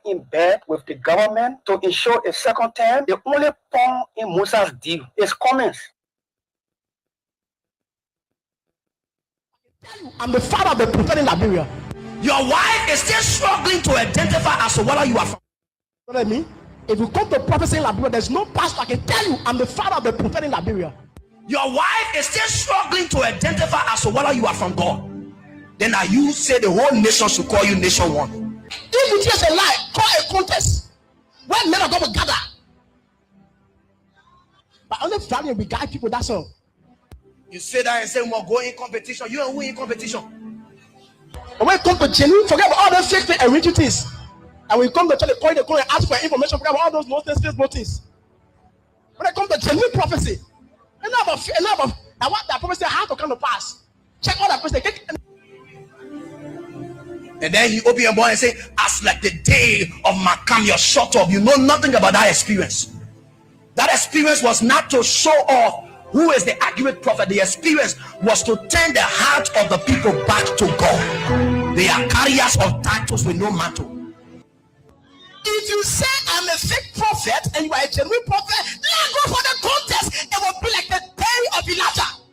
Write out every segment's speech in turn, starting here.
in bed with the government to ensure a second term, the only pawn in Musa's deal is Cummings. I'm the father of the prophet in Liberia. Your wife is still struggling to identify as to whether you are from. What I mean? If you come to prophecy in Liberia, there's no pastor I can tell you I'm the father of the prophet in Liberia. Your wife is still struggling to identify as to whether you are from God. Then are you say the whole nation should call you Nation One? If it is a lie, call a contest where men are going to gather. But only family will guide people, that's all. You say that and say we'll go in competition. You and who in competition? When we come to genuine, forget about all those fake things and rich things. And we come to tell the coin and ask for information, forget about all those nonsense Facebook things. When it comes to genuine prophecy, enough of what that prophecy has to come to pass. Check all that prophecy. And then you open your mouth and say, as like the day of Makam, you're shut up. You know nothing about that experience. That experience was not to show off who is the accurate prophet. The experience was to turn the heart of the people back to God. They are carriers of titles with no mantle. If you say I'm a fake prophet and you are a genuine prophet, let's go for the contest. It will be like the day of Elijah.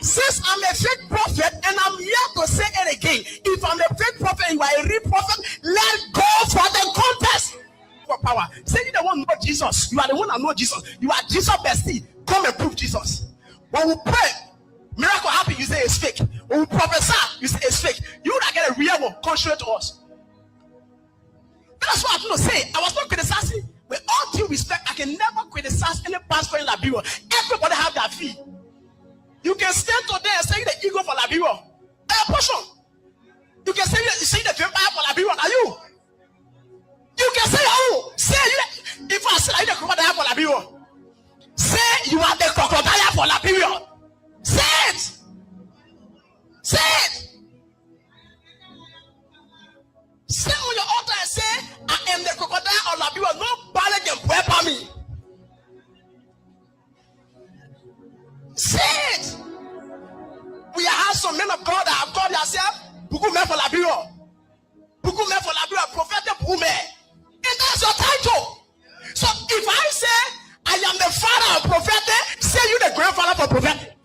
Since I'm a fake prophet and I'm here to say it again, if I'm a fake prophet and you are a real prophet, let's go for the contest. For power. Say you the one know Jesus. You are the one that know Jesus. You are Jesus bestie. Come and prove Jesus. When we pray, miracle happen, you say it's fake. When we prophesy, you say it's fake. You would not get a real one contrary to us. That's what I'm going to say. I was not criticizing. With all due respect, I can never criticize any pastor in Liberia. Everybody have their fee. You can stand today and say the ego for Liberia. A portion. You can say the vampire for Liberia. Are you? You can say, oh, say if I say the crocodile for Liberia. Say you are the crocodile for Liberia. Say it. Say it. Say on your altar and say, I am the crocodile of Liberia. Nobody can prepare me. Say it. We have some men of God that have called themselves Buku men for Liberia. Buku men for Liberia, prophetic Buku men. And that's your title. So if I say I am the father of prophetic, say you the grandfather for prophetic.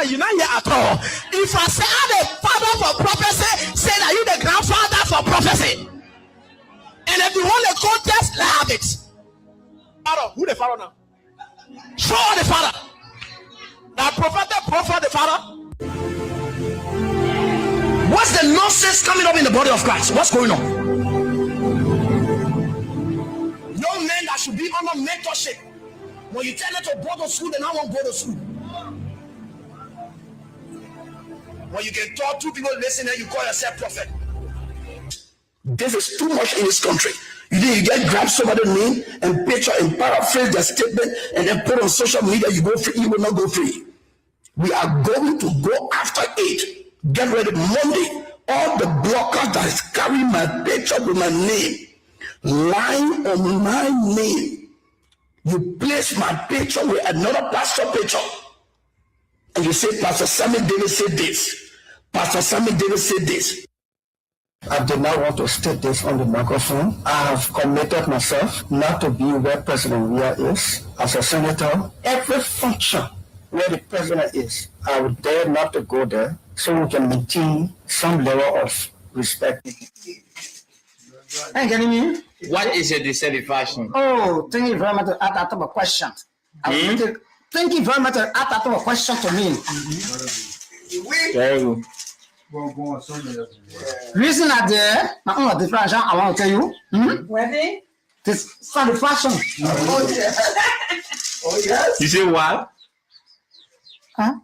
You're not here at all. If I say I'm the father for prophecy, say that you the grandfather for prophecy. And if you want a contest, have it. Father, who the father now? Show the father. Now prophet the father. What's the nonsense coming up in the body of Christ? What's going on? Young men that should be under mentorship. When you tell them to go to school, they now won't go to school. When you can talk to people, listen, and you call yourself prophet. This is too much in this country. You get grab somebody's name and picture and paraphrase their statement and then put on social media. You go free. You will not go free. We are going to go after it. Get ready. Monday, all the blockers that is carrying my picture with my name, lying on my name, you place my picture with another pastor picture, and you say, Pastor Sammy David said this. Pastor Sammy David said this. I did not want to state this on the microphone. I have committed myself not to be where President Weah is. As a senator, every function where the president is, I would dare not to go there so we can maintain some level of respect. Hey, can you hear me? What is your dissatisfaction? Oh, thank you very much for asking a question. Thank you very much for asking a question to me. Very good. Reason that there, my own differential, I want to tell you. Wedding? This satisfaction. Oh, yes. Oh, yes. You say what? Huh?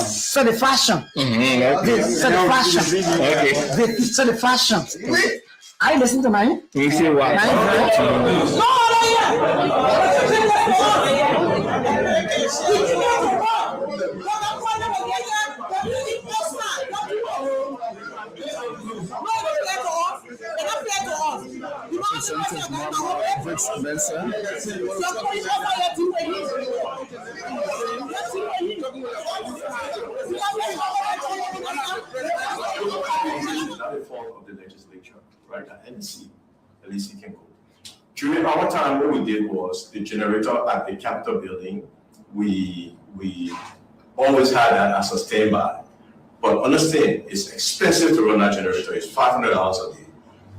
Satisfaction. Satisfaction. Okay. Satisfaction. I listen to mine. You say what? default of the legislature, right? LEC can go. During our time, what we did was the generator at the Capitol building. We always had that as a standby. But understand, it's expensive to run that generator. It's $500 a day.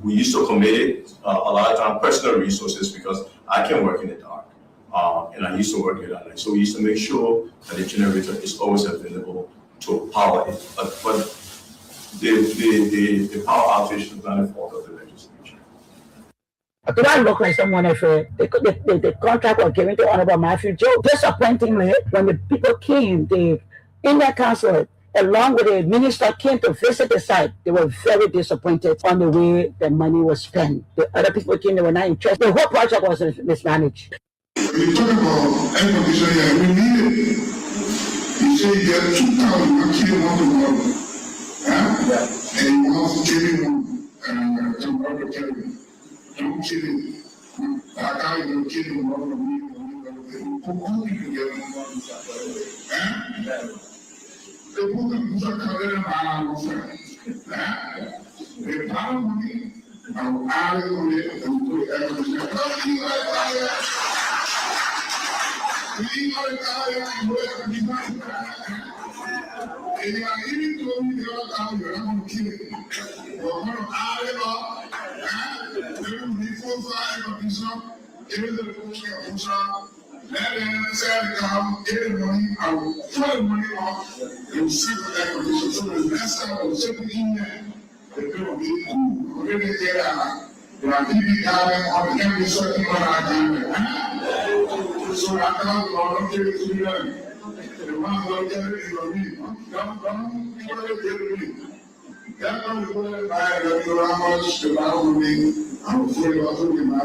We used to commit it a lot of time, personal resources, because I can work in the dark. And I used to work in at night. So we used to make sure that the generator is always available to power it. But the power outage is not the fault of the legislature. Do I look like someone if the contract was given to Honorable Matthew Joe? Disappointingly, when the people came, the Indian Council, along with the minister, came to visit the site, they were very disappointed on the way the money was spent. The other people came, they were not interested. The whole project was mismanaged. When you talk about air conditioning here, we need it. You say you get 2,000 actually want to work. And you have chilling I'm chilling. I can't even kill one of me. How you can get one? The book of Musa Kalera the power money, our eye on it, and put air conditioning. So I can't go on to the one who get it in me. Don't get it. That's how we put it by the much the me. I'm afraid of my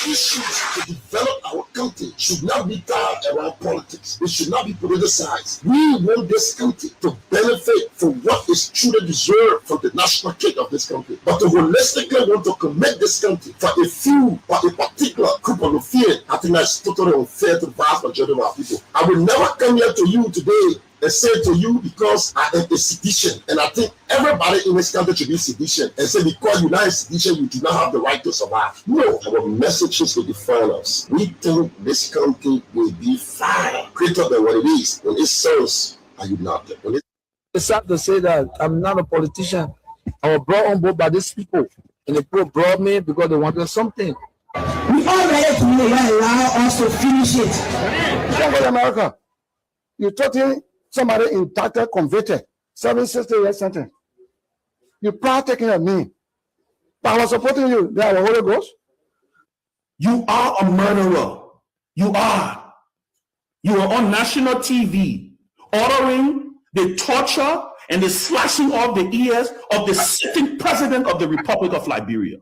issues to develop our country should not be tied around politics. It should not be politicized. We want this country to benefit from what is truly deserved from the national cake of this country. But to holistically want to commit this country for a few or a particular group of fear, I think that's totally unfair to the vast majority of our people. I will never come here to you today and say to you because I am a sedition, and I think everybody in this country should be sedition, and say because you're not a sedition, you do not have the right to survive. No, our messages will define us. We think this country will be fine, greater than what it is when it serves a united. It's sad to say that I'm not a politician. I was brought on board by these people, and the people brought me because they wanted something. We all ready to allow us to finish it. Don't go to America. You talking somebody indicted, convicted, 760 years sentence. You proud taking of me. But I was supporting you. They are the Holy Ghost. You are a murderer. You are. You are on national TV ordering the torture and the slashing of the ears of the sitting president of the Republic of Liberia.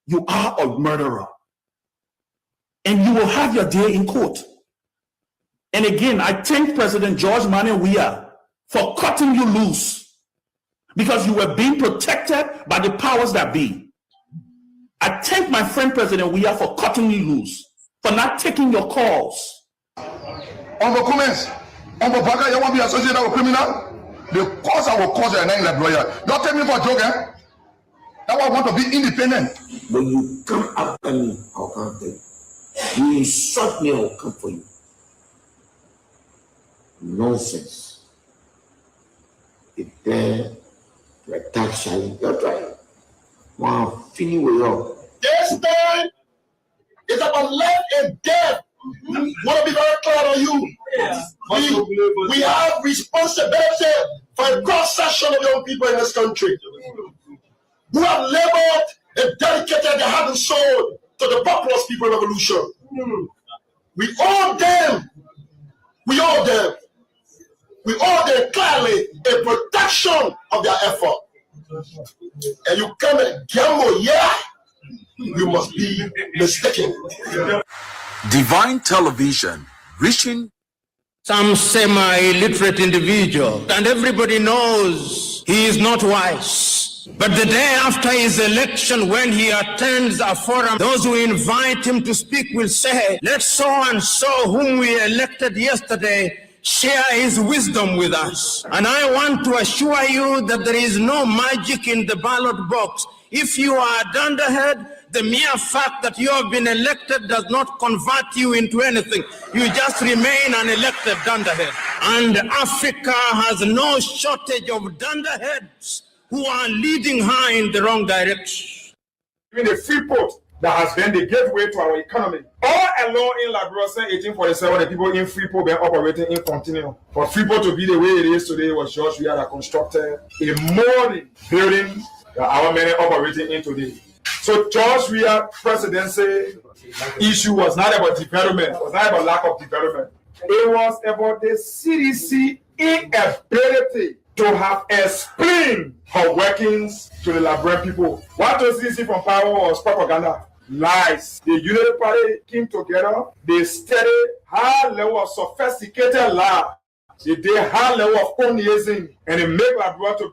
You are a murderer. And you will have your day in court. And again, I thank President George Manneh Weah for cutting you loose because you were being protected by the powers that be. I thank my friend President Weah for cutting you loose, for not taking your calls. On the comments, on the back, you want to be associated with criminal? The cause I will cause your name like lawyer. Don't take me for a joke, eh? Now I want to be independent. When you come after me, I'll come for you. You insult me, I'll come for you. Nonsense. Prepare to attack Charlie. You're trying. Wow, finish with you. This time is about life and death. Want to be very clear on you. Yes. We have responsibility for a cross section of young people in this country who have labored and dedicated their heart and soul to the populous people revolution. We owe them. We owe them. We owe them clearly a protection of their effort. And you come and gamble, yeah, you must be mistaken. Divine Television, reaching some semi-illiterate individual, and everybody knows he is not wise. But the day after his election, when he attends a forum, those who invite him to speak will say, let so and so whom we elected yesterday share his wisdom with us. And I want to assure you that there is no magic in the ballot box. If you are a dunderhead, the mere fact that you have been elected does not convert you into anything. You just remain an elected dunderhead. And Africa has no shortage of dunderheads who are leading her in the wrong direction. Even the free port that has been the gateway to our economy. All along in Liberia since 1847, the people in Freeport been operating in continue. For Freeport to be the way it is today was George Weah that constructed a modern building that our men are operating in today. So George Weah presidency issue was not about development, it was not about lack of development. It was about the CDC inability to have explained her workings to the Liberian people. What the CDC from power was propaganda. Lies. The Unity Party came together, they studied high level of sophisticated lie. They did high level of fundraising, and they make Liberians to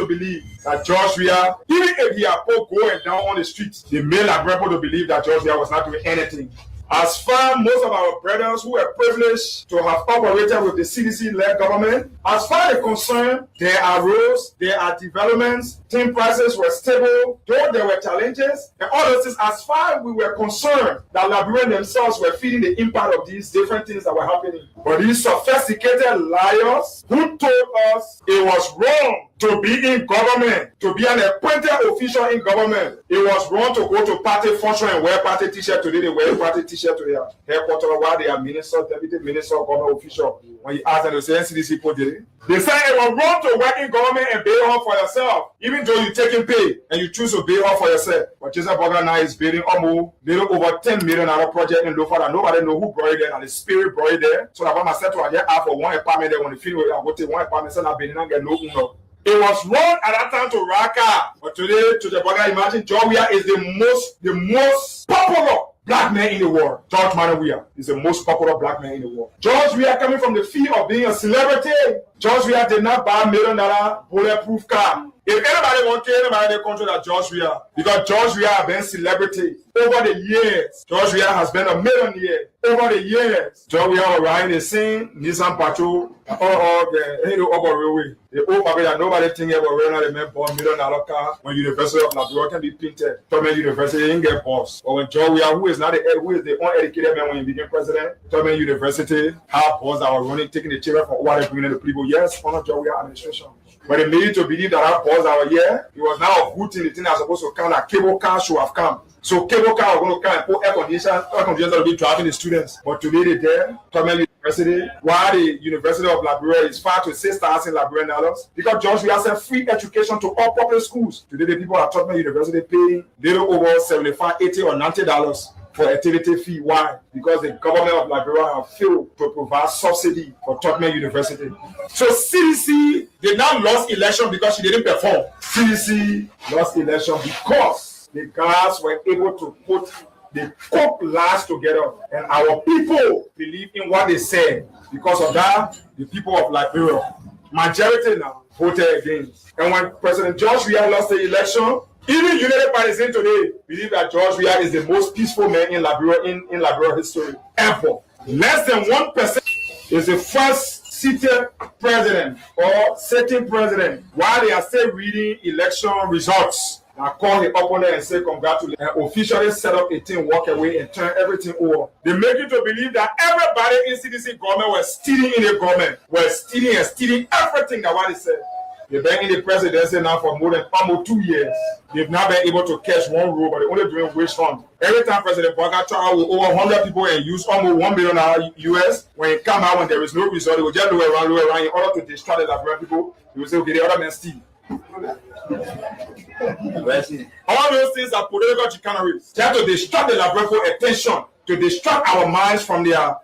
believe that George Weah, even if he had put going down on the streets, they made Liberians to believe that George Weah was not doing anything. As far most of our brothers who were privileged to have operated with the CDC-led government, as far as they're concerned, there are roads, there are developments, tin prices were stable, though there were challenges, and all those things, as far as we were concerned, that Liberians themselves were feeling the impact of these different things that were happening. But these sophisticated liars who told us it was wrong to be in government, to be an appointed official in government. It was wrong to go to party function and wear party t-shirt today. They wear party t-shirt to their headquarters while they are minister, deputy minister, government official. When you ask them, they say NCDC people did it. They say it was wrong to work in government and pay off for yourself, even though you're taking pay and you choose to pay off for yourself. But Joseph Burger now is building almost little over $10 million project in Lofa that nobody know who brought it there, and the spirit brought it there. So that when I said to her, I for one apartment there, when the field I go take one apartment, so I've been and get no owner. It was wrong at that time to Raka, but today, to the Burger, imagine George Weah is the most popular black man in the world. George Manuel Weah is the most popular black man in the world. George Weah, coming from the field of being a celebrity, George Weah did not buy $1 million bulletproof car. If anybody want to anybody in the country that George Weah, because George Weah has been celebrity over the years. George Weah has been a millionaire over the years. George Weah was riding the same Nissan Patrol or the railway. The old people that nobody think about running the $1 million car when University of Liberia can be painted. Tubman University didn't get boss. But when George Weah, who is the uneducated man when he became president, Tubman University had boss that were running, taking the children from over the bringing the people. Yes, under George Weah administration. But they made it to believe that our boss our year, it was now a good thing, the thing that was supposed to come, that cable car should have come. So cable car was going to come and put air conditioners will be driving the students. But today they're there, Tubman University, while the University of Liberia is $5,000 to $6,000 Liberian dollars, because George Weah said free education to all public schools. Today the people at Tubman University paying little over $75, $80 or $90 for activity fee. Why? Because the government of Liberia have failed to provide subsidy for Tubman University. So CDC did not lose election because she didn't perform. CDC lost election because the guys were able to put the cook lies together, and our people believe in what they said. Because of that, the people of Liberia, majority now, voted against. And when President George Weah lost the election, even United Partisans today believe that George Weah is the most peaceful man in Liberia in Liberia history ever. Less than 1% is the first seated president or sitting president while they are still reading election results. I call the opponent and say congratulations, and officially set up a team, walk away and turn everything over. They make you to believe that everybody in CDC government was stealing in the government, was stealing everything that what they said. They've been in the presidency now for more than almost 2 years. They've not been able to catch one rule, but they're only doing witch hunt. Every time President Burger travel with over 100 people and use almost $1 million US, when it come out when there is no result, they will just look around in order to distract the Liberian people. They will say, okay, the other man steal. All those things are political chicaneries. They have to distract the Liberian attention, to distract our minds from their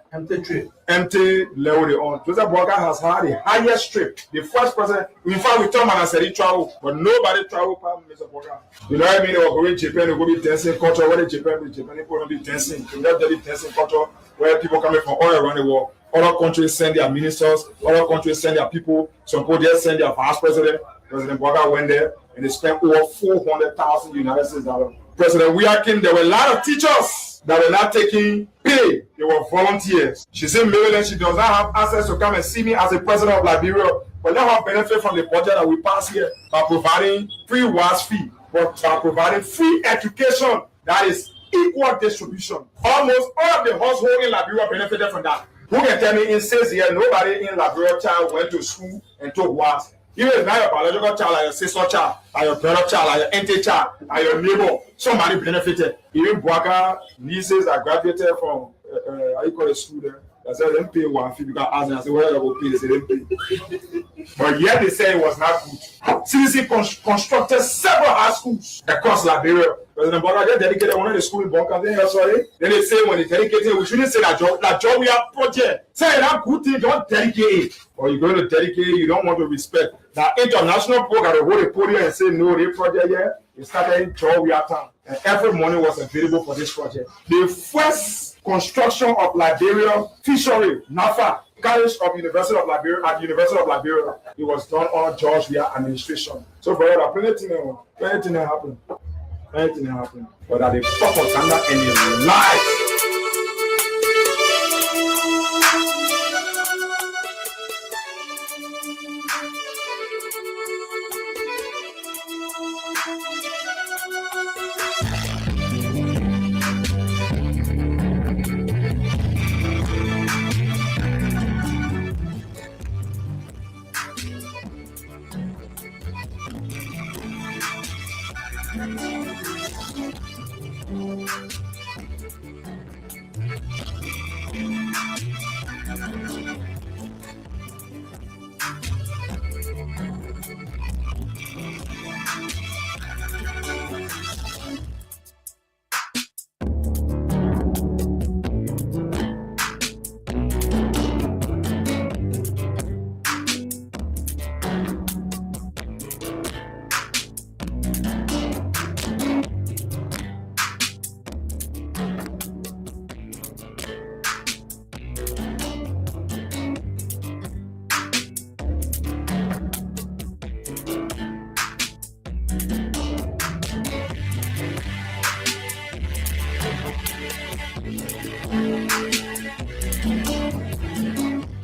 empty level they own. Joseph Burger has had the highest trip. The first president, in fact, we told man said he traveled, but nobody traveled past Mr. Burger. You know what I mean? They were going to Japan, they go be dancing culture. Where the Japan people will be dancing. They left the dancing culture where people coming from all around the world. Other countries send their ministers, other countries send their people. Some people just send their vice president. President Burger went there and they spent over $400,000 United States dollars. President Weakim, there were a lot of teachers that were not taking pay. They were volunteers. She said, Maryland, she does not have access to come and see me as a president of Liberia, but now have benefit from the budget that we pass here by providing free WAS fee, but by providing free education that is equal distribution. Almost all of the households in Liberia benefited from that. Who can tell me in 6 years, nobody in Liberia child went to school and took WAS? Even if not your biological child, like your sister child, like your brother child, like your auntie child, like your neighbor, somebody benefited. Even Bwaka nieces that graduated from, how you call it, school there, I said, they didn't pay one fee because I asked them, I said, where do I go pay? They said, they didn't pay. But yet they say it was not good. CDC constructed several high schools across Liberia. President Bwaka just dedicated one of the schools in Bonka. Then they say when they dedicated, we shouldn't say that job we have project. Say that good thing, don't dedicate it. Or you're going to dedicate it, you don't want to respect. That international program, they hold a podium and say, no, they project here. It started in Georgia town. And every money was available for this project. The first construction of Liberia fishery, NAFA, College of University of Liberia, at University of Liberia, it was done on George Weah administration. So, brother, plenty happened. Anything happened. But that they fuck us under any life.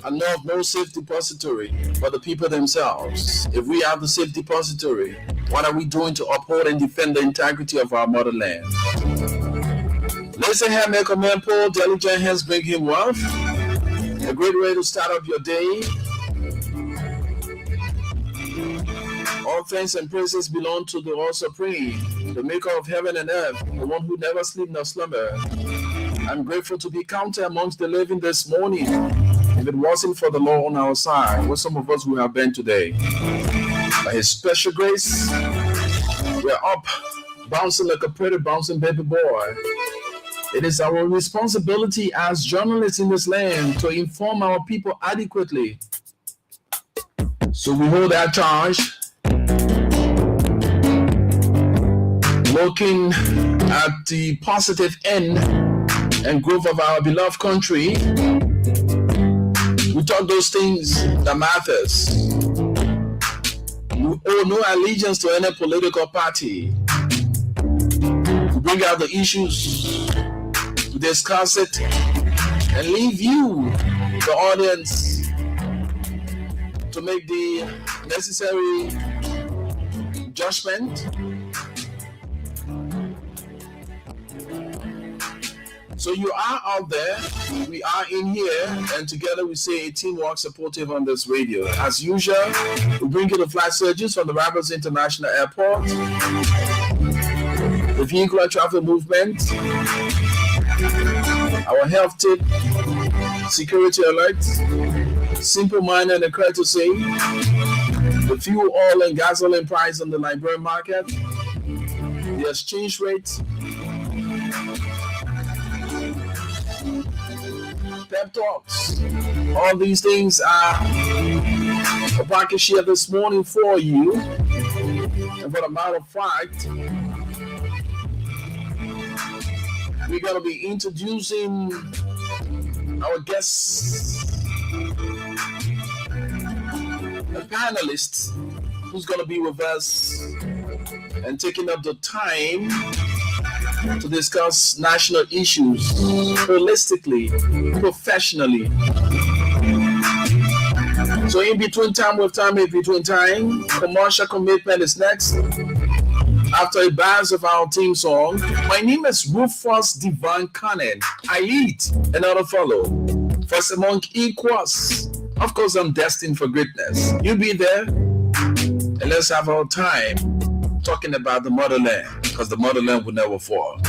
I know of no safe depository but the people themselves. If we have the safe depository, what are we doing to uphold and defend the integrity of our motherland? Listen here, make a man poor, diligent hands bring him wealth. A great way to start up your day. All thanks and praises belong to the All Supreme, the maker of heaven and earth, the one who never sleeps nor slumber. I'm grateful to be counted amongst the living this morning. If it wasn't for the Lord on our side, what some of us would have been today. By His special grace, we're up, bouncing like a pretty bouncing baby boy. It is our responsibility as journalists in this land to inform our people adequately. So we hold our charge, looking at the positive end and growth of our beloved country. We talk those things that matters. We owe no allegiance to any political party. We bring out the issues, we discuss it, and leave you, the audience, to make the necessary judgment. So you are out there, we are in here, and together we say a teamwork supportive on this radio. As usual, we bring you the flight surges from the Rabbits International Airport, the vehicular traffic movement, our health tip, security alert, simple minor and a courtesy, the fuel, oil, and gasoline price on the Liberian market, the exchange rate, pep talks. All these things are a package here this morning for you. And for the matter of fact, we're going to be introducing our guests, a panelist who's going to be with us and taking up the time to discuss national issues holistically, professionally. So in between time, commercial commitment is next. After a buzz of our theme song, my name is Rufus Divine Cannon. I eat, another follow. First among equals. Of course, I'm destined for greatness. You be there, and let's have our time talking about the motherland, because the motherland will never fall.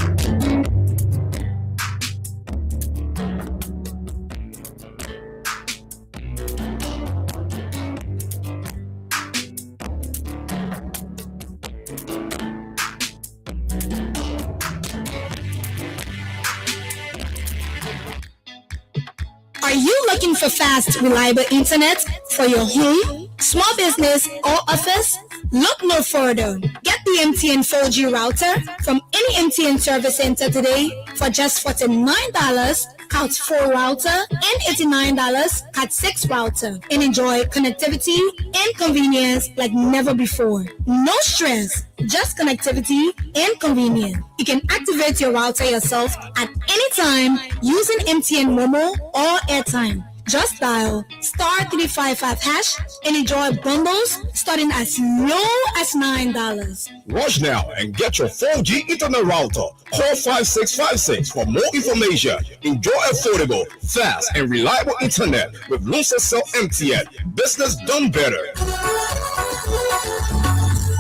Are you looking for fast, reliable internet for your home, small business, or office? Look no further. Get the MTN 4G router from any MTN service center today for just $49 at 4 router and $89 at 6 router, and enjoy connectivity and convenience like never before. No stress, just connectivity and convenience. You can activate your router yourself at any time using MTN Momo or airtime. Just dial *355# and enjoy bundles starting as low as $9. Rush now and get your 4G internet router. Call 5656 for more information. Enjoy affordable, fast, and reliable internet with Lucascell MTN. Business done better.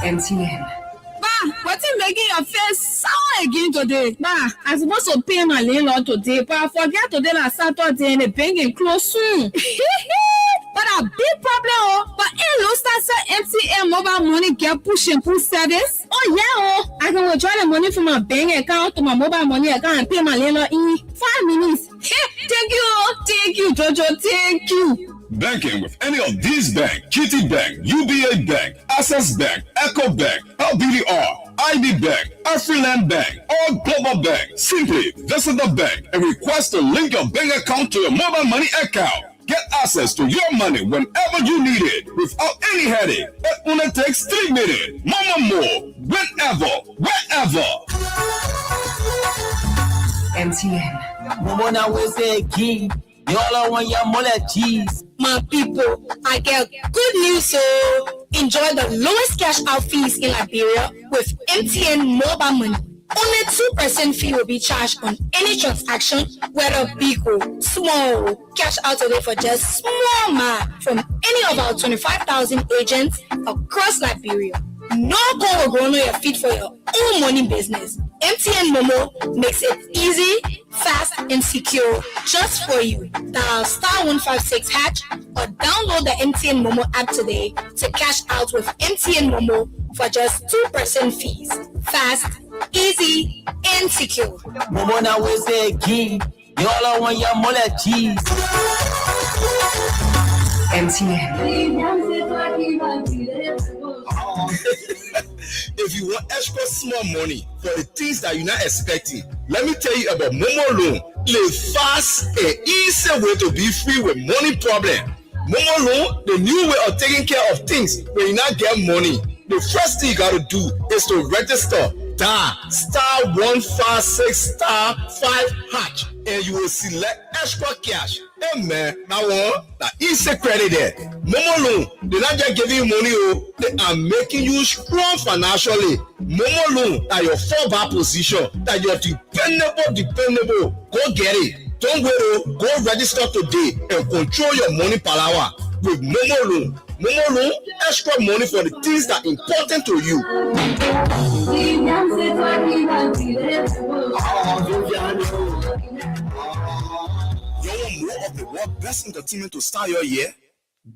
MTN. What's making your face sour again today? I'm supposed to pay my landlord today, but I forget today is Saturday and the bank is closed soon. But a big problem, but it looks like MTN mobile money get push and pull service. Oh yeah, I can withdraw the money from my bank account to my mobile money account and pay my landlord in 5 minutes. Thank you, Jojo, thank you. Banking with any of these banks: GT Bank, UBA Bank, Access Bank, Echo Bank, LBDR, IB Bank, Afriland Bank, or Global Bank. Simply visit the bank and request to link your bank account to your mobile money account. Get access to your money whenever you need it without any headache. It only takes 3 minutes. Mama more, whenever, wherever. MTN. My people, I get good news, so enjoy the lowest cash out fees in Liberia with MTN mobile money. Only 2% fee will be charged on any transaction, whether big or small. Cash out today for just small from any of our 25,000 agents across Liberia. No call will go on your feet for your own money business. MTN Momo makes it easy, fast, and secure just for you. Dial *156# or download the MTN Momo app today to cash out with MTN Momo for just 2% fees. Fast, easy, and secure. Momo na wese key. Y'all want your mullet cheese. MTN. If you want extra small money for the things that you're not expecting, let me tell you about Momo Loan. The fast and easy way to be free with money problem. Momo Loan, the new way of taking care of things when you not get money. The first thing you got to do is to register. Dial *156*5# and you will select extra cash. Hey man, now that easy credit there. Momo Loan, they're not just giving you money, they are making you strong financially. Momo Loan are your fallback position, that you're dependable. Go get it. Don't wait, go register today and control your money power with Momo Loan. Momo Loan, extra money for the things that are important to you. You want more of the world best entertainment to start your year?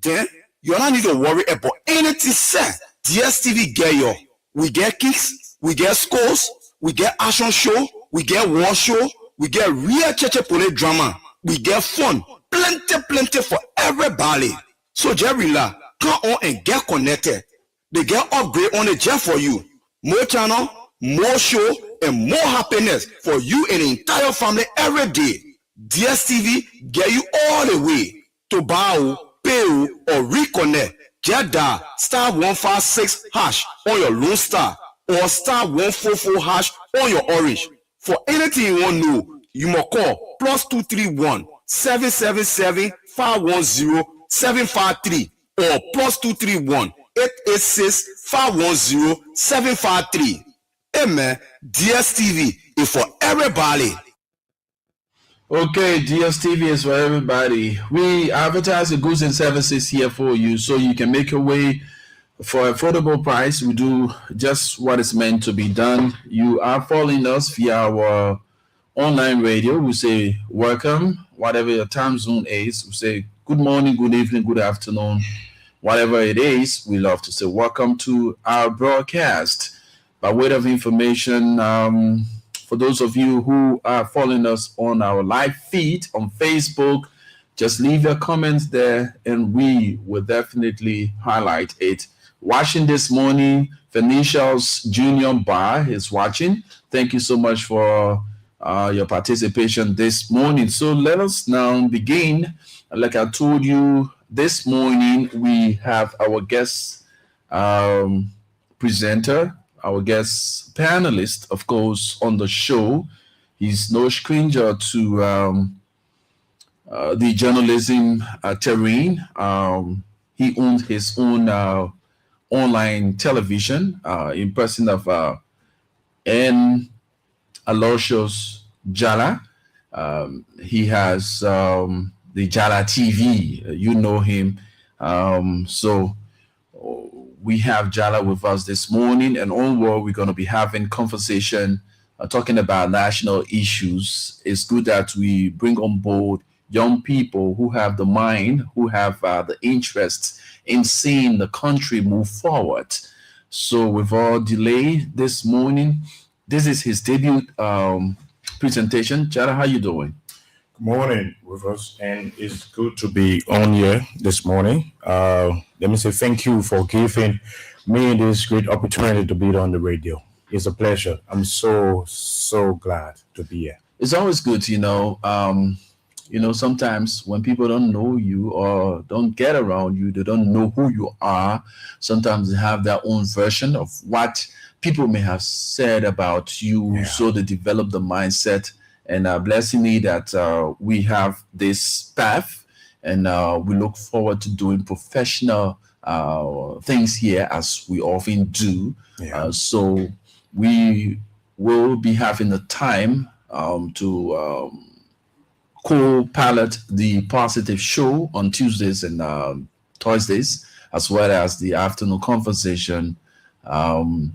Then you don't need to worry about anything, sir. DSTV get you. We get kicks, we get scores, we get action show, we get war show, we get real cheche police drama, we get fun, plenty for everybody. So Jerryla, come on and get connected. They get upgrade on the jet for you. More channel, more show, and more happiness for you and the entire family every day. DSTV get you all the way. To buy, pay, or reconnect. Just dial *156# on your Lone Star or *144# on your Orange. For anything you want to know, you must call +231 777 510 753 or +231 886 510 753. Amen. DSTV is for everybody. Okay, DSTV is for everybody. We advertise the goods and services here for you so you can make your way for affordable price. We do just what is meant to be done. You are following us via our online radio. We say welcome, whatever your time zone is. We say good morning, good evening, good afternoon, whatever it is. We love to say welcome to our broadcast. By way of information, for those of you who are following us on our live feed on Facebook, just leave your comments there and we will definitely highlight it. Watching this morning, Phoenicia's Junior Bar is watching. Thank you so much for your participation this morning. So let us now begin. Like I told you this morning, we have our guest presenter, our guest panelist, of course, on the show. He's no stranger to the journalism terrain. He owns his own online television in person of N. Aloysius Jala. He has the Jala TV. You know him. So we have Jala with us this morning, and onward we're going to be having conversation talking about national issues. It's good that we bring on board young people who have the mind, who have the interest in seeing the country move forward. So without delay this morning, this is his debut presentation. Jala, how you doing? Good morning with us, and it's good to be on here this morning. Let me say thank you for giving me this great opportunity to be on the radio. It's a pleasure. I'm so glad to be here. It's always good, sometimes when people don't know you or don't get around you, they don't know who you are. Sometimes they have their own version of what people may have said about you. Yeah. So they develop the mindset. And blessingly that we have this path, and we look forward to doing professional things here as we often do. Yeah. So we will be having the time to co-pilot the Positive Show on Tuesdays and Thursdays, as well as the afternoon conversation from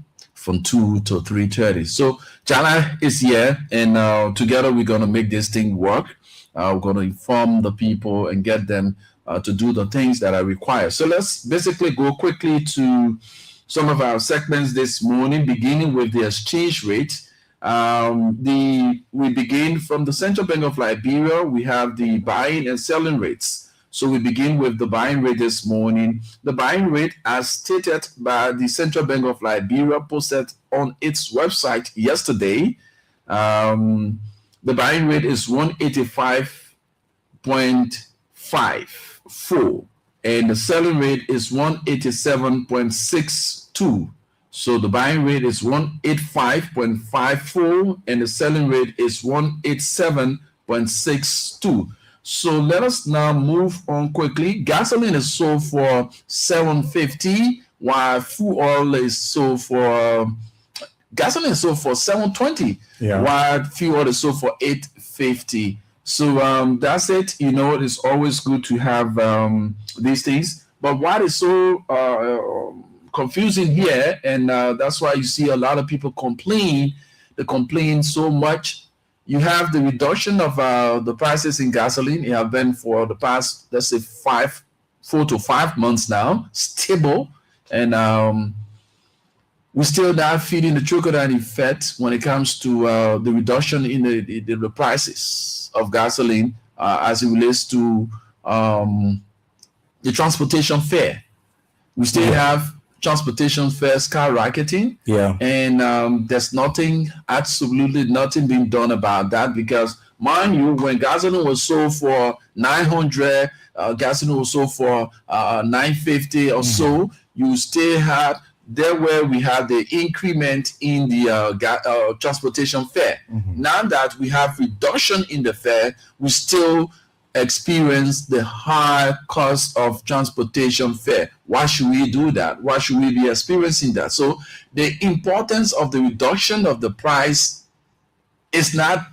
2 to 3:30. So Jala is here, and together we're going to make this thing work. We're going to inform the people and get them to do the things that are required. So let's basically go quickly to some of our segments this morning, beginning with the exchange rate. We begin from the Central Bank of Liberia. We have the buying and selling rates. So we begin with the buying rate this morning. The buying rate, as stated by the Central Bank of Liberia, posted on its website yesterday, the buying rate is 185.54, and the selling rate is 187.62. So the buying rate is 185.54, and the selling rate is 187.62. So let us now move on quickly. Gasoline is sold for $7.50, while fuel oil is sold for gasoline is sold for $7.20, while fuel oil is sold for $8.50. So that's it. It's always good to have these things. But what is so confusing here, and that's why you see a lot of people complain. They complain so much. You have the reduction of the prices in gasoline. It have been for the past, let's say, 4 to 5 months now, stable. And we're still not feeling the trickle-down effect when it comes to the reduction in the prices of gasoline as it relates to the transportation fare. We still have transportation fare skyrocketing. Yeah. And there's absolutely nothing being done about that, because mind you, when gasoline was sold for $900, gasoline was sold for $950 or so, you still had there where we had the increment in the transportation fare. Now that we have reduction in the fare, we still experience the high cost of transportation fare. Why should we do that? Why should we be experiencing that? So the importance of the reduction of the price is not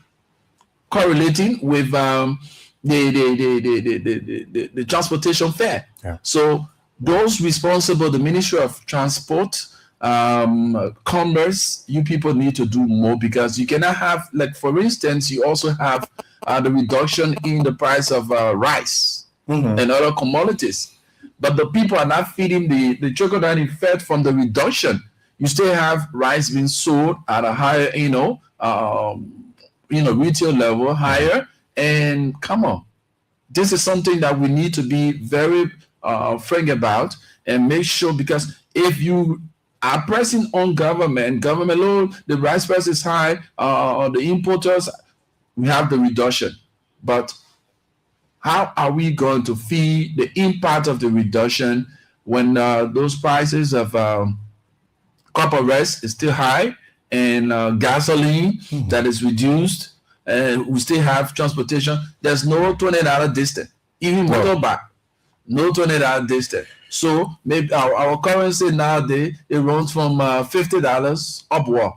correlating with the transportation fare. So those responsible, the Ministry of Transport, Commerce, you people need to do more, because you cannot have, like, for instance, you also have the reduction in the price of rice and other commodities, but the people are not feeding the trickle-down effect from the reduction. You still have rice being sold at a higher, retail level, higher, and come on, this is something that we need to be very frank about and make sure, because if you are pressing on government, oh, the rice price is high, the importers, we have the reduction. But how are we going to feel the impact of the reduction when those prices of copper rice is still high, and gasoline that is reduced, and we still have transportation? There's no $20 distance, even motorbike, no $20 distance. So maybe our currency nowadays, it runs from $50 upward.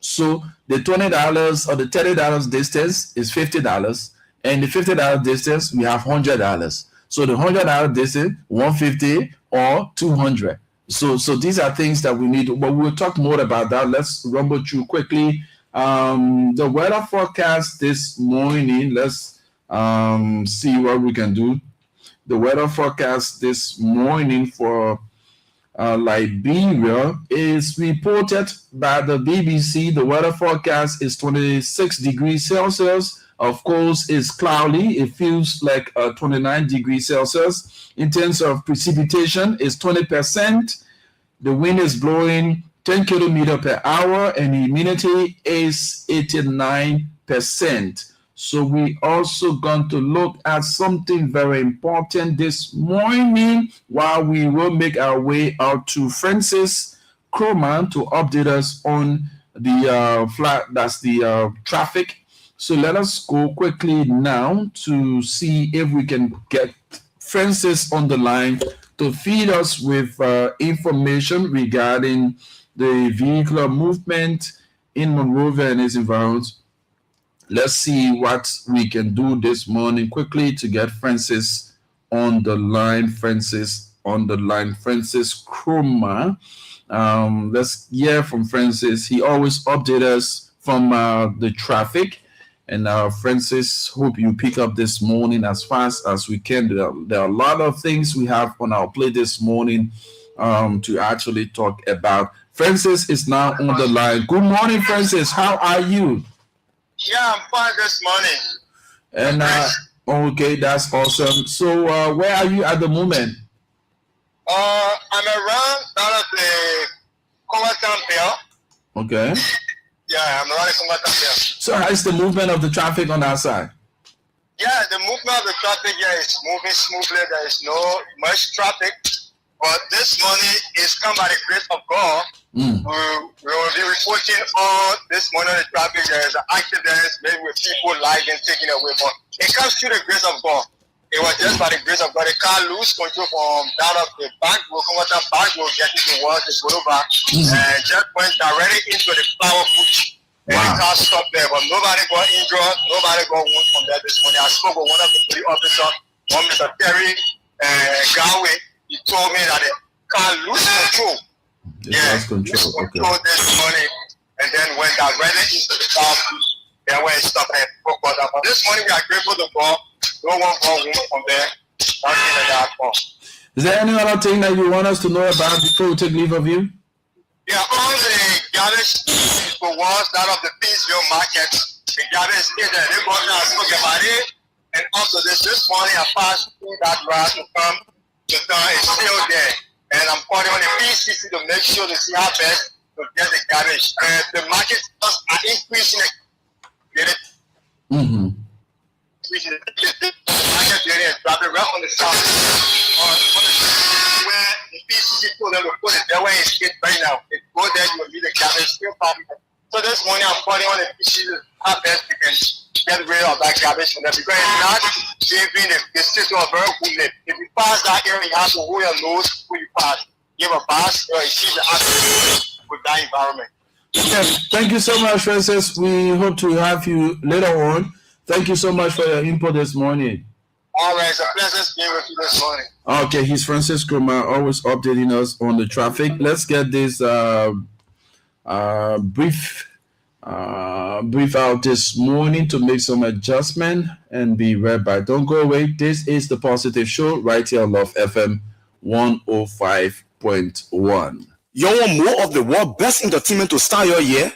So the $20 or the $30 distance is $50, and the $50 distance we have $100. So the $100 distance, $150 or $200. So these are things that we need, but we'll talk more about that. Let's rumble through quickly. The weather forecast this morning. Let's see what we can do. The weather forecast this morning for Liberia is reported by the BBC. The weather forecast is 26 degrees Celsius. Of course, it's cloudy. It feels like 29 degrees Celsius. In terms of precipitation, it's 20%. The wind is blowing 10 kilometers per hour, and humidity is 89%. So we also going to look at something very important this morning, while we will make our way out to Francis Croman to update us on the traffic. So let us go quickly now to see if we can get Francis on the line to feed us with information regarding the vehicular movement in Monrovia and its environs. Let's see what we can do this morning quickly to get Francis on the line. Francis Kroma. Let's hear from Francis. He always updates us from the traffic. And Francis, hope you pick up this morning as fast as we can. There are a lot of things we have on our plate this morning to actually talk about. Francis is now on the line. Good morning, Francis. How are you? Yeah, I'm fine this morning. And okay, that's awesome. So where are you at the moment? I'm around out of the Congo Bell. Okay. Yeah, I'm around the Congo Bell. So how is the movement of the traffic on that side? Yeah, the movement of the traffic here is moving smoothly. There is no much traffic. But this morning is come by the grace of God. We will be reporting on this morning the traffic. There is an accident, maybe with people life and taken away. But it comes through the grace of God. It was just by the grace of God. The car lose control from down of the back. We'll come out the back. We'll get into work. It's over. And just went directly into the flower bush. And the car stopped there. But nobody got injured. Nobody got wounded from there this morning. I spoke with one of the police officers, one Mr. Terry Galway. He told me that the car lose control. Lose control this morning, and then went directly into the car. Then when it stopped and broke out. But this morning we are grateful to God. No one got wounded from there. Nothing like that. Is there any other thing that you want us to know about before we take leave of you? Yeah, all the garbage towards that of the Peaceville market. The garbage is there. They go now spoke about it. And also this morning I passed through that road to come. The town is still there. And I'm calling on the PCC to make sure to see how best to get the garbage. And the market costs are increasing. Market area is dropping right on the south. On the where the PCC told them to put it there where it's hit right now. If you go there, you will meet the garbage still coming. So this morning I'm calling on the PCC how best we can get rid of that garbage from them because it's not giving the system a very good name. If you pass that area, you have to hold your nose when you pass. Give a pass, you see the action with that environment. Okay. Thank you so much, Francis. We hope to have you later on. Thank you so much for your input this morning. All right, it's a pleasure speaking with you this morning. Okay, he's Francis Kroma, always updating us on the traffic. Let's get this brief out this morning to make some adjustment and be right back. Don't go away. This is the Positive Show right here on Love FM 105.1. You want more of the world's best entertainment to start your year?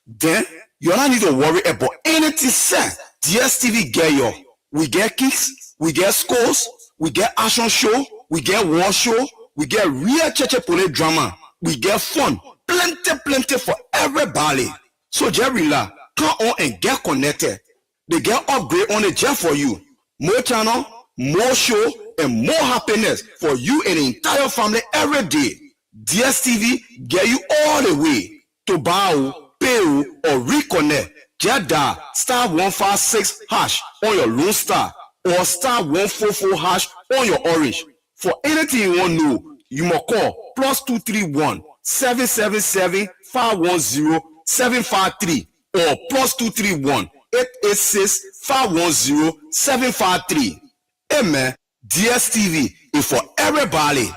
Then you don't need to worry about anything, sir. DSTV get you. We get kicks, we get scores, we get action show, we get war show, we get real church police drama, we get fun, plenty for everybody. So Jerryla, come on and get connected. They get upgrade on the jet for you. More channel, more show, and more happiness for you and the entire family every day. DSTV get you all the way to buy, pay, or reconnect. Just dial *156# on your Lone Star or *144# on your Orange. For anything you want to know, you must call +231 777 510 753 or +231 886 510 753. Hey man, DSTV is for everybody.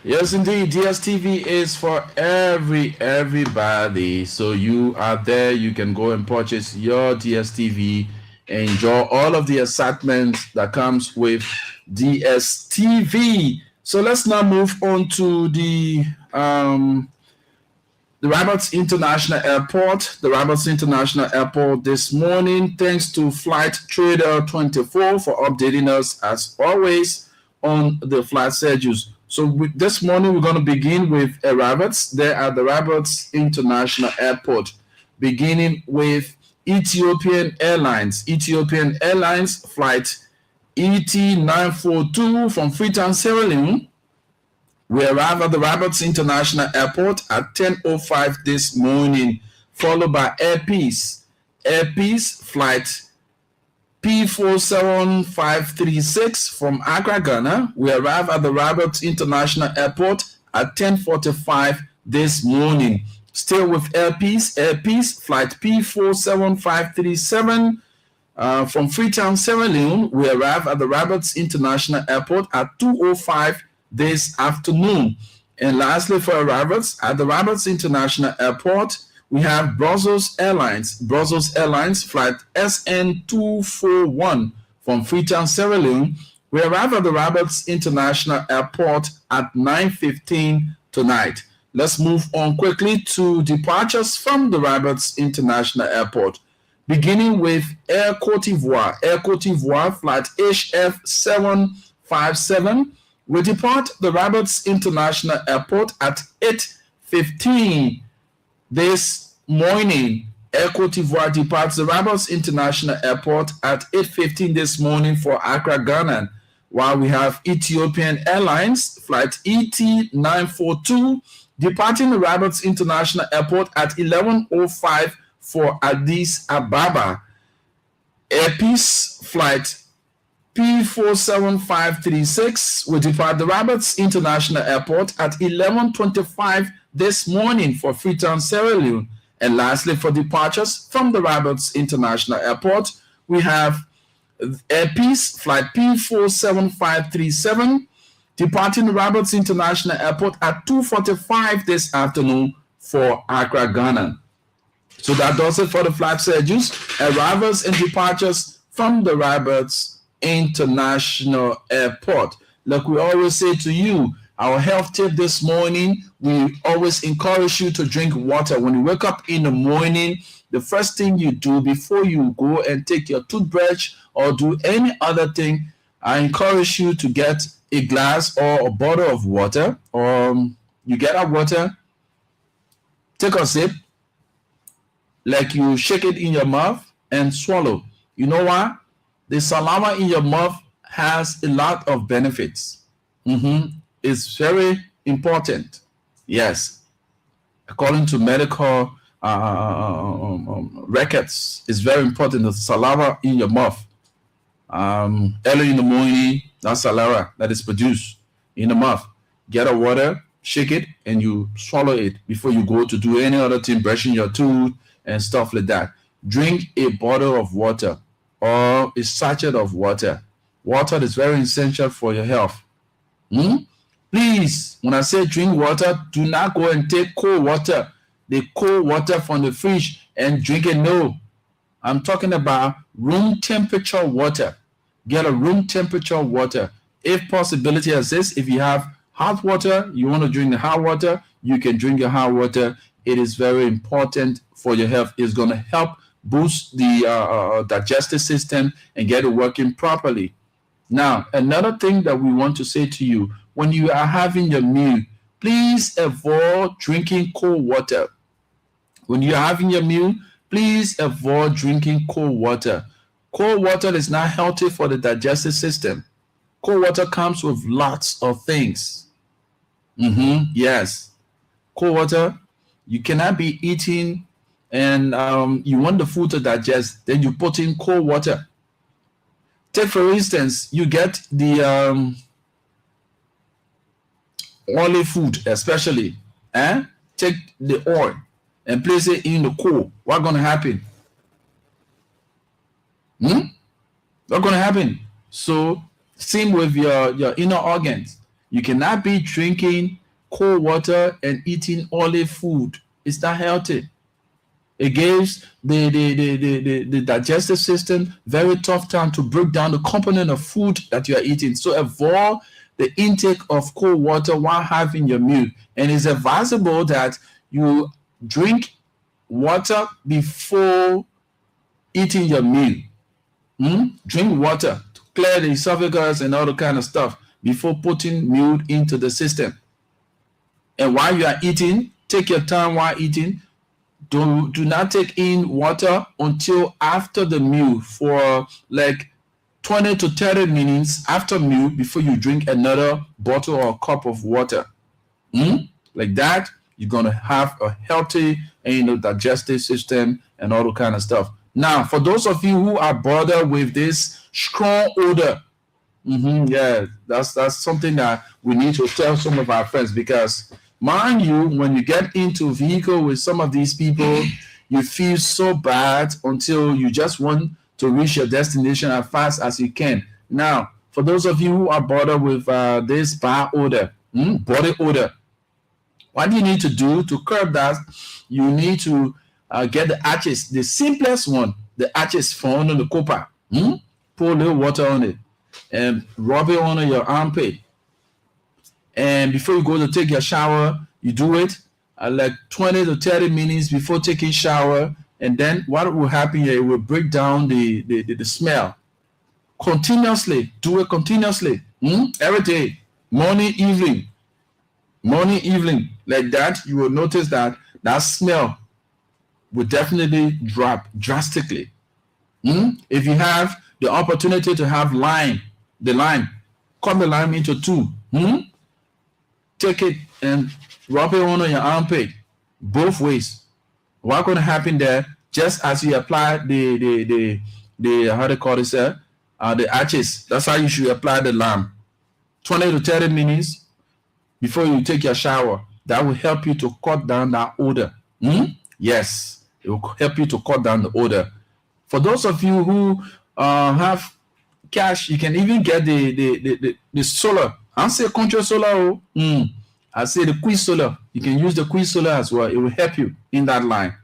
Yes, indeed. DSTV is for everybody. So you are there. You can go and purchase your DSTV and enjoy all of the excitement that comes with DSTV. So let's now move on to the Roberts International Airport. The Roberts International Airport this morning. Thanks to Flight Trader 24 for updating us as always on the flight schedules. So this morning, we're going to begin with Roberts. There at the Roberts International Airport, beginning with Ethiopian Airlines. Ethiopian Airlines flight ET942 from Freetown, Sierra Leone. We arrive at the Roberts International Airport at 10:05 this morning, followed by Air Peace. Air Peace flight P47536 from Accra, Ghana. We arrive at the Roberts International Airport at 10:45 this morning. Still with Air Peace flight P47537 from Freetown, Sierra Leone. We arrive at the Roberts International Airport at 2:05 this afternoon. And lastly, for Roberts, at the Roberts International Airport, we have Brussels Airlines. Brussels Airlines flight SN241 from Freetown, Sierra Leone. We arrive at the Roberts International Airport at 9:15 tonight. Let's move on quickly to departures from the Roberts International Airport, beginning with Air Cote d'Ivoire. Air Cote d'Ivoire flight HF757 will depart the Roberts International Airport at 8:15 this morning. Air Cote d'Ivoire departs the Roberts International Airport at 8:15 this morning for Accra, Ghana, while we have Ethiopian Airlines flight ET942 departing the Roberts International Airport at 11:05 for Addis Ababa. Air Peace flight P47536 will depart the Roberts International Airport at 11:25 this morning for Freetown, Sierra Leone. And lastly, for departures from the Roberts International Airport, we have Air Peace flight P47537 departing the Roberts International Airport at 2:45 this afternoon for Accra, Ghana. So that does it for the flight schedules, arrivals and departures from the Roberts International Airport. Like we always say to you, our health tip this morning, we always encourage you to drink water. When you wake up in the morning, the first thing you do before you go and take your toothbrush or do any other thing, I encourage you to get a glass or a bottle of water. You get that water, take a sip, like you shake it in your mouth and swallow. You know why? The saliva in your mouth has a lot of benefits. It's very important. Yes. According to medical records, it's very important, the saliva in your mouth. Early in the morning, that saliva that is produced in the mouth. Get a water, shake it, and you swallow it before you go to do any other thing, brushing your tooth and stuff like that. Drink a bottle of water or a sachet of water. Water is very essential for your health. Please, when I say drink water, do not go and take cold water. The cold water from the fridge and drink it. No, I'm talking about room temperature water. Get a room temperature water. If possibility exists, if you have hot water, you want to drink the hot water, you can drink your hot water. It is very important for your health. It's going to help boost the digestive system and get it working properly. Now, another thing that we want to say to you, when you are having your meal, please avoid drinking cold water. When you are having your meal, please avoid drinking cold water. Cold water is not healthy for the digestive system. Cold water comes with lots of things. Yes. Cold water, you cannot be eating and you want the food to digest, then you put in cold water. Take, for instance, you get the oily food, especially. Take the oil and place it in the coal. What's going to happen? What's going to happen? So, same with your inner organs. You cannot be drinking cold water and eating oily food. It's not healthy. It gives the digestive system very tough time to break down the component of food that you are eating. So avoid the intake of cold water while having your meal. And it's advisable that you drink water before eating your meal. Drink water to clear the esophagus and all the kind of stuff before putting meal into the system. And while you are eating, take your time while eating. Do not take in water until after the meal for like 20 to 30 minutes after meal before you drink another bottle or cup of water. Like that, you're going to have a healthy digestive system and all the kind of stuff. Now, for those of you who are bothered with this strong odor, yeah, that's something that we need to tell some of our friends, because mind you, when you get into a vehicle with some of these people, you feel so bad until you just want to reach your destination as fast as you can. Now, for those of you who are bothered with this bad odor, body odor, what do you need to do to curb that? You need to get the ashes, the simplest one, the ashes found on the copper. Pour a little water on it and rub it on your armpit. And before you go to take your shower, you do it like 20 to 30 minutes before taking shower. And then what will happen here, it will break down the smell. Continuously, do it continuously. Every day, morning, evening. Like that, you will notice that smell will definitely drop drastically. If you have the opportunity to have cut the lime into two. Take it and rub it on your armpit, both ways. What's going to happen there? Just as you apply the how they call it, the ashes. That's how you should apply the lime. 20 to 30 minutes before you take your shower. That will help you to cut down that odor. Yes, it will help you to cut down the odor. For those of you who have cash, you can even get the solar. I say control solar. I say the quiz solar. You can use the quiz solar as well. It will help you in that line.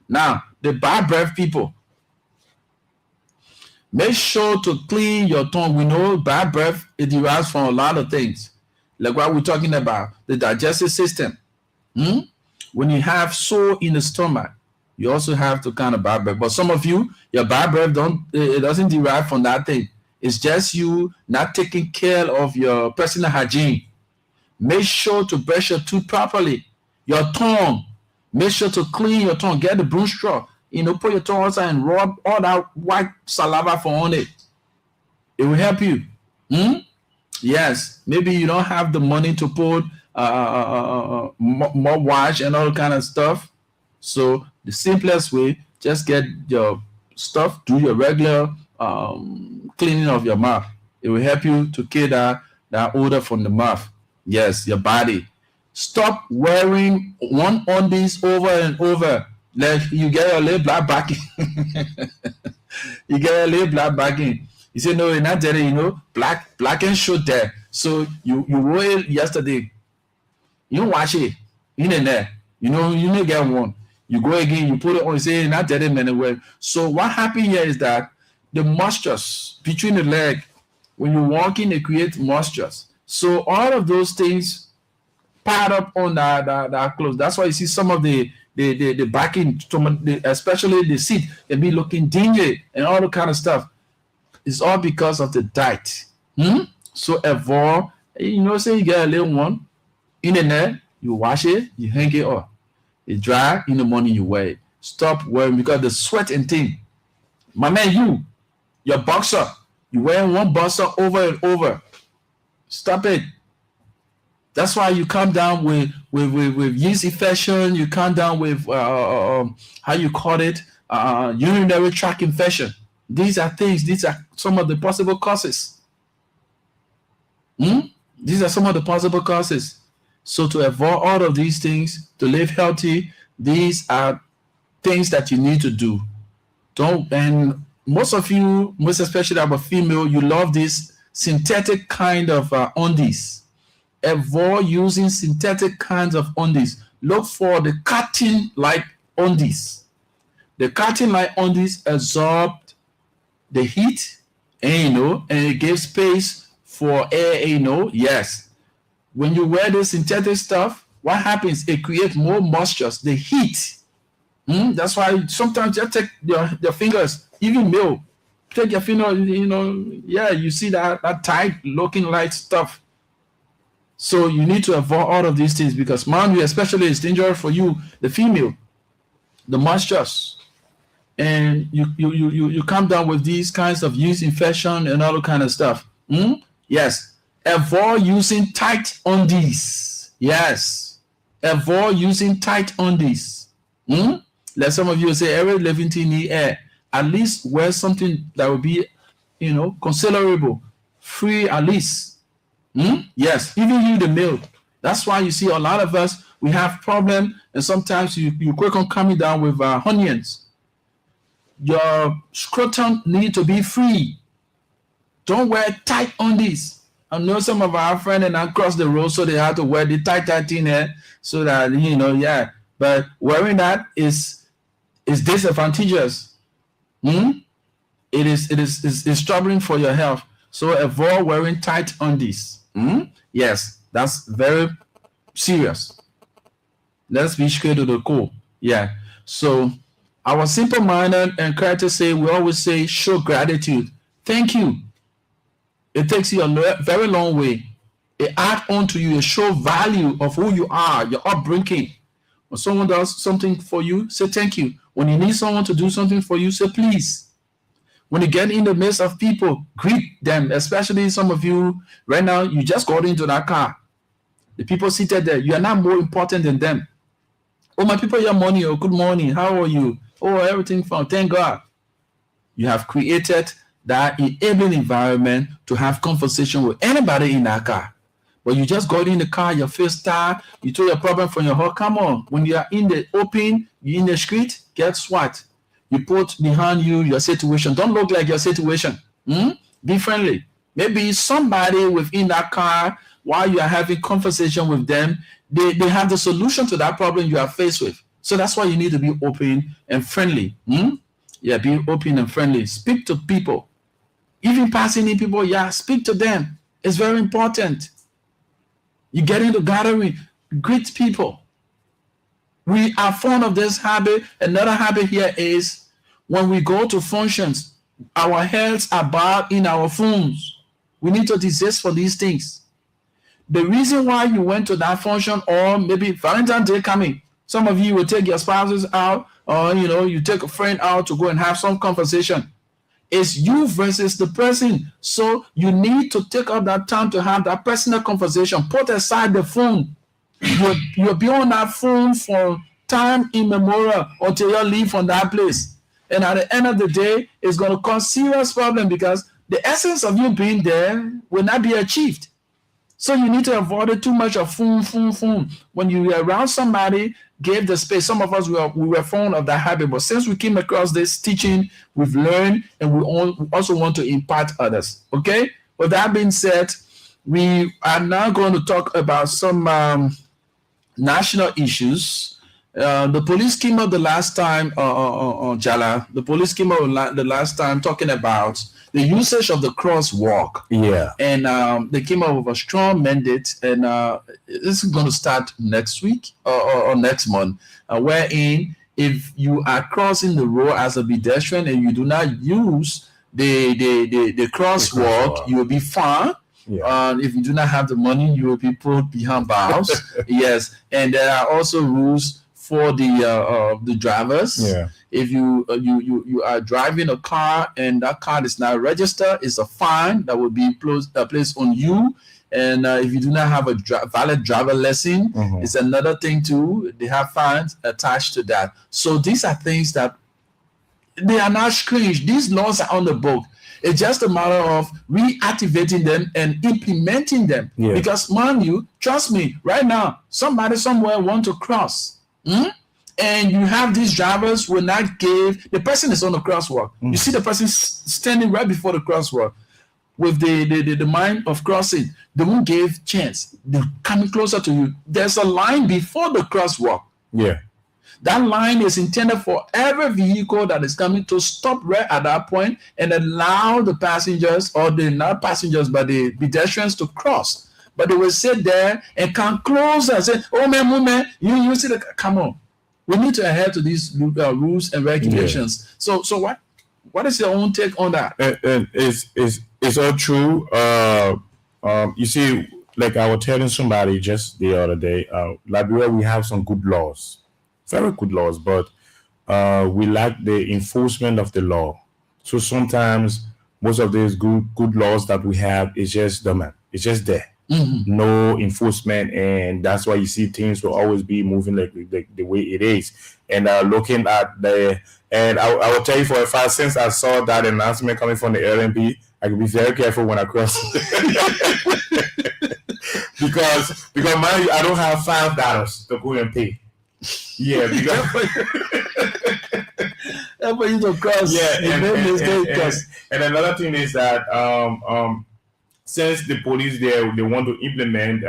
Now, the bad breath people, make sure to clean your tongue. We know bad breath, it derives from a lot of things. Like what we're talking about, the digestive system. When you have sore in the stomach, you also have to kind of bad breath. But some of you, your bad breath doesn't derive from that thing. It's just you not taking care of your personal hygiene. Make sure to brush your teeth properly. Your tongue, make sure to clean your tongue. Get the broom straw, put your tongue outside and rub all that white saliva on it. It will help you. Yes, maybe you don't have the money to put more wash and all kind of stuff. So the simplest way, just get your stuff, do your regular cleaning of your mouth. It will help you to kill that odor from the mouth. Yes, your body. Stop wearing one undies over and over. Like you get a little black backing. You get a little black backing. You say, no, you're not there, black and shoot there. So you wore it yesterday. You wash it. In there. You don't get one. You go again, you put it on, you say, not there anywhere. So what happened here is that the moistures between the leg, when you're walking, they create moistures. So all of those things piled up on that clothes. That's why you see some of the backing, especially the seat, can be looking dingy and all the kind of stuff. It's all because of the diet. So avoid, say you get a little one in the net, you wash it, you hang it up. It dry, in the morning you wear it. Stop wearing, because the sweat and thing. My man, your boxer, you wearing one boxer over and over. Stop it. That's why you come down with yeast infection. You come down with how you call it, urinary tract infection. These are some of the possible causes. These are some of the possible causes. So to avoid all of these things, to live healthy, these are things that you need to do. And most of you, most especially our female, you love this synthetic kind of undies. Avoid using synthetic kinds of undies. Look for the cotton-like undies. The cotton-like undies absorb the heat, and it gives space for air, yes. When you wear the synthetic stuff, what happens? It creates more moisture, the heat. That's why sometimes you take your fingers, even male, take your finger, you see that tight looking like stuff. So you need to avoid all of these things, because man, especially it's dangerous for you, the female, the moistures. And you come down with these kinds of yeast infection and all kind of stuff. Yes. Avoid using tight undies. Yes. Avoid using tight undies. Like some of you say, every living thing need air. At least wear something that will be, considerable, free at least. Yes. Even you, the male. That's why you see a lot of us, we have problem, and sometimes you quick on coming down with onions. Your scrotum need to be free. Don't wear tight undies. I know some of our friends and across the road, so they have to wear the tight thing here, so that But wearing that is disadvantageous. It is troubling for your health. So avoid wearing tight undies. Yes, that's very serious. Let's be straight to the core. Yeah. So our simple-minded and character say, we always say, show gratitude. Thank you. It takes you a very long way. It adds on to you, it shows value of who you are, your upbringing. When someone does something for you, say thank you. When you need someone to do something for you, say please. When you get in the midst of people, greet them, especially some of you right now, you just got into that car. The people seated there, you are not more important than them. Oh, my people, your money, oh, good morning, how are you? Oh, everything fine, thank God. You have created that enabling environment to have conversation with anybody in that car. But you just got in the car, your face tired, you told your problem from your heart. Come on, when you are in the open, you're in the street, guess what? You put behind you your situation. Don't look like your situation. Be friendly. Maybe somebody within that car, while you are having conversation with them, they have the solution to that problem you are faced with. So that's why you need to be open and friendly. Yeah, be open and friendly. Speak to people. Even passing in people, speak to them. It's very important. You get into gathering, greet people. We are fond of this habit. Another habit here is when we go to functions, our heads are bowed in our phones. We need to desist for these things. The reason why you went to that function, or maybe Valentine's Day coming, some of you will take your spouses out, or you take a friend out to go and have some conversation. It's you versus the person. So you need to take up that time to have that personal conversation. Put aside the phone. You'll be on that phone for time immemorial until you leave from that place. And at the end of the day, it's going to cause serious problem because the essence of you being there will not be achieved. So you need to avoid it too much of phone. When you're around somebody, give the space. Some of us, we were fond of that habit. But since we came across this teaching, we've learned, and we also want to impart others. Okay? With that being said, we are now going to talk about some national issues. The police came out the last time, Jala. The police came out the last time talking about the usage of the crosswalk. Yeah. And they came up with a strong mandate, and this is going to start next week or next month, wherein if you are crossing the road as a pedestrian and you do not use the crosswalk, you will be fined. Yeah. If you do not have the money, you will be put behind bars. Yes, and there are also rules for the drivers. Yeah. If you are driving a car and that car is not registered, it's a fine that will be placed on you. And if you do not have a valid driver lesson, it's another thing too. They have fines attached to that. So these are things that they are not strange. These laws are on the book. It's just a matter of reactivating them and implementing them. Yeah. Because, mind you, trust me, right now, somebody somewhere want to cross. And you have these drivers will not give, the person is on the crosswalk. You see the person standing right before the crosswalk with the mind of crossing. They won't give chance. They're coming closer to you. There's a line before the crosswalk. Yeah. That line is intended for every vehicle that is coming to stop right at that point and allow the passengers, or not passengers, but the pedestrians to cross. But they will sit there and come closer and say, oh man, you see come on. We need to adhere to these rules and regulations. Yeah. So what is your own take on that? It's all true. You see, like I was telling somebody just the other day, Liberia, we have some good laws. Very good laws, but we lack the enforcement of the law. So sometimes most of these good laws that we have is just dormant. It's just there. No enforcement, and that's why you see things will always be moving like the way it is. And looking at and I will tell you for a fact, since I saw that announcement coming from the LNP, I can be very careful when I cross. because mind you, I don't have $5 to go and pay. Yeah, because that's for you to cross. Yeah, and another thing is that since the police they want to implement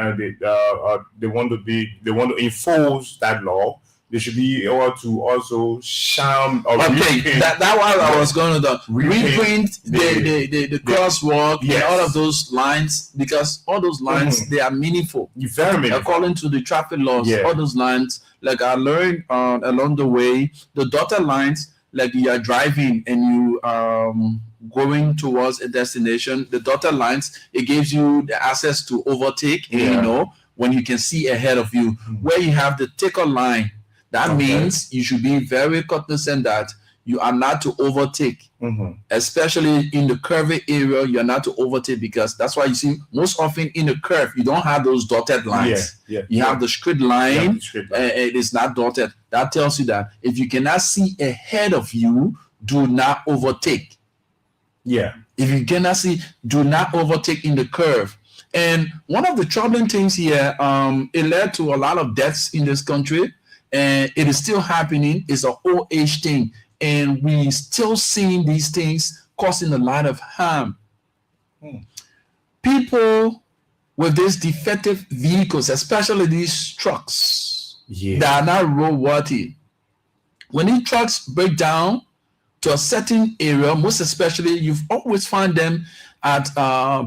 they want to enforce that law, they should be able to also sham or reprint. That one I was going to reprint the crosswalk and all of those lines, because all those lines they are meaningful. Very meaningful. According to the traffic laws, all those lines, like I learned along the way, the dotted lines, like you are driving and you going towards a destination, the dotted lines, it gives you the access to overtake, when you can see ahead of you. Where you have the ticker line, that means you should be very cognizant that you are not to overtake, especially in the curvy area. You're not to overtake, because that's why you see most often in the curve you don't have those dotted lines. You have the straight line. It is not dotted. That tells you that if you cannot see ahead of you, do not overtake. Yeah. If you cannot see, do not overtake in the curve. And one of the troubling things here, it led to a lot of deaths in this country, and it is still happening. It's an old age thing, and we still seeing these things causing a lot of harm. People with these defective vehicles, especially these trucks, that are not roadworthy. When these trucks break down to a certain area, most especially, you've always find them at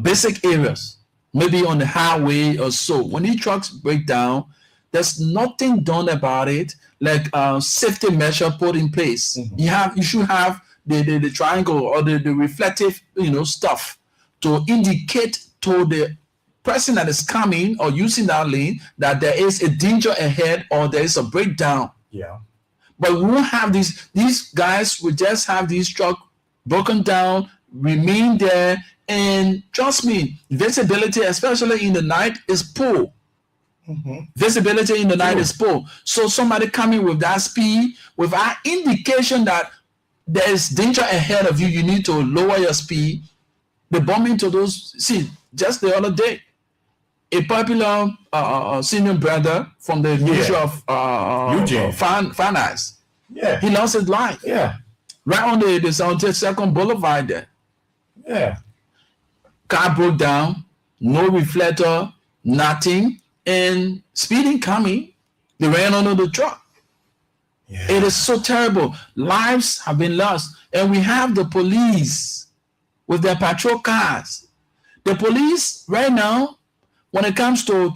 basic areas, maybe on the highway or so. When these trucks break down, there's nothing done about it, like safety measure put in place. You should have the triangle or the reflective stuff to indicate to the person that is coming or using that lane that there is a danger ahead or there is a breakdown. Yeah. But we won't have these guys will just have these truck broken down, remain there, and trust me, visibility, especially in the night, is poor. Visibility in the night is poor. So somebody coming with that speed, without indication that there is danger ahead of you, you need to lower your speed. The bombing to those, see, just the other day, a popular senior brother from the division of Eugene Finance, Yeah. he lost his life. Yeah. Right on the 72nd Boulevard there. Yeah. Car broke down, no reflector, nothing, and speeding coming, they ran under the truck. Yeah. It is so terrible. Lives have been lost, and we have the police with their patrol cars. The police right now, when it comes to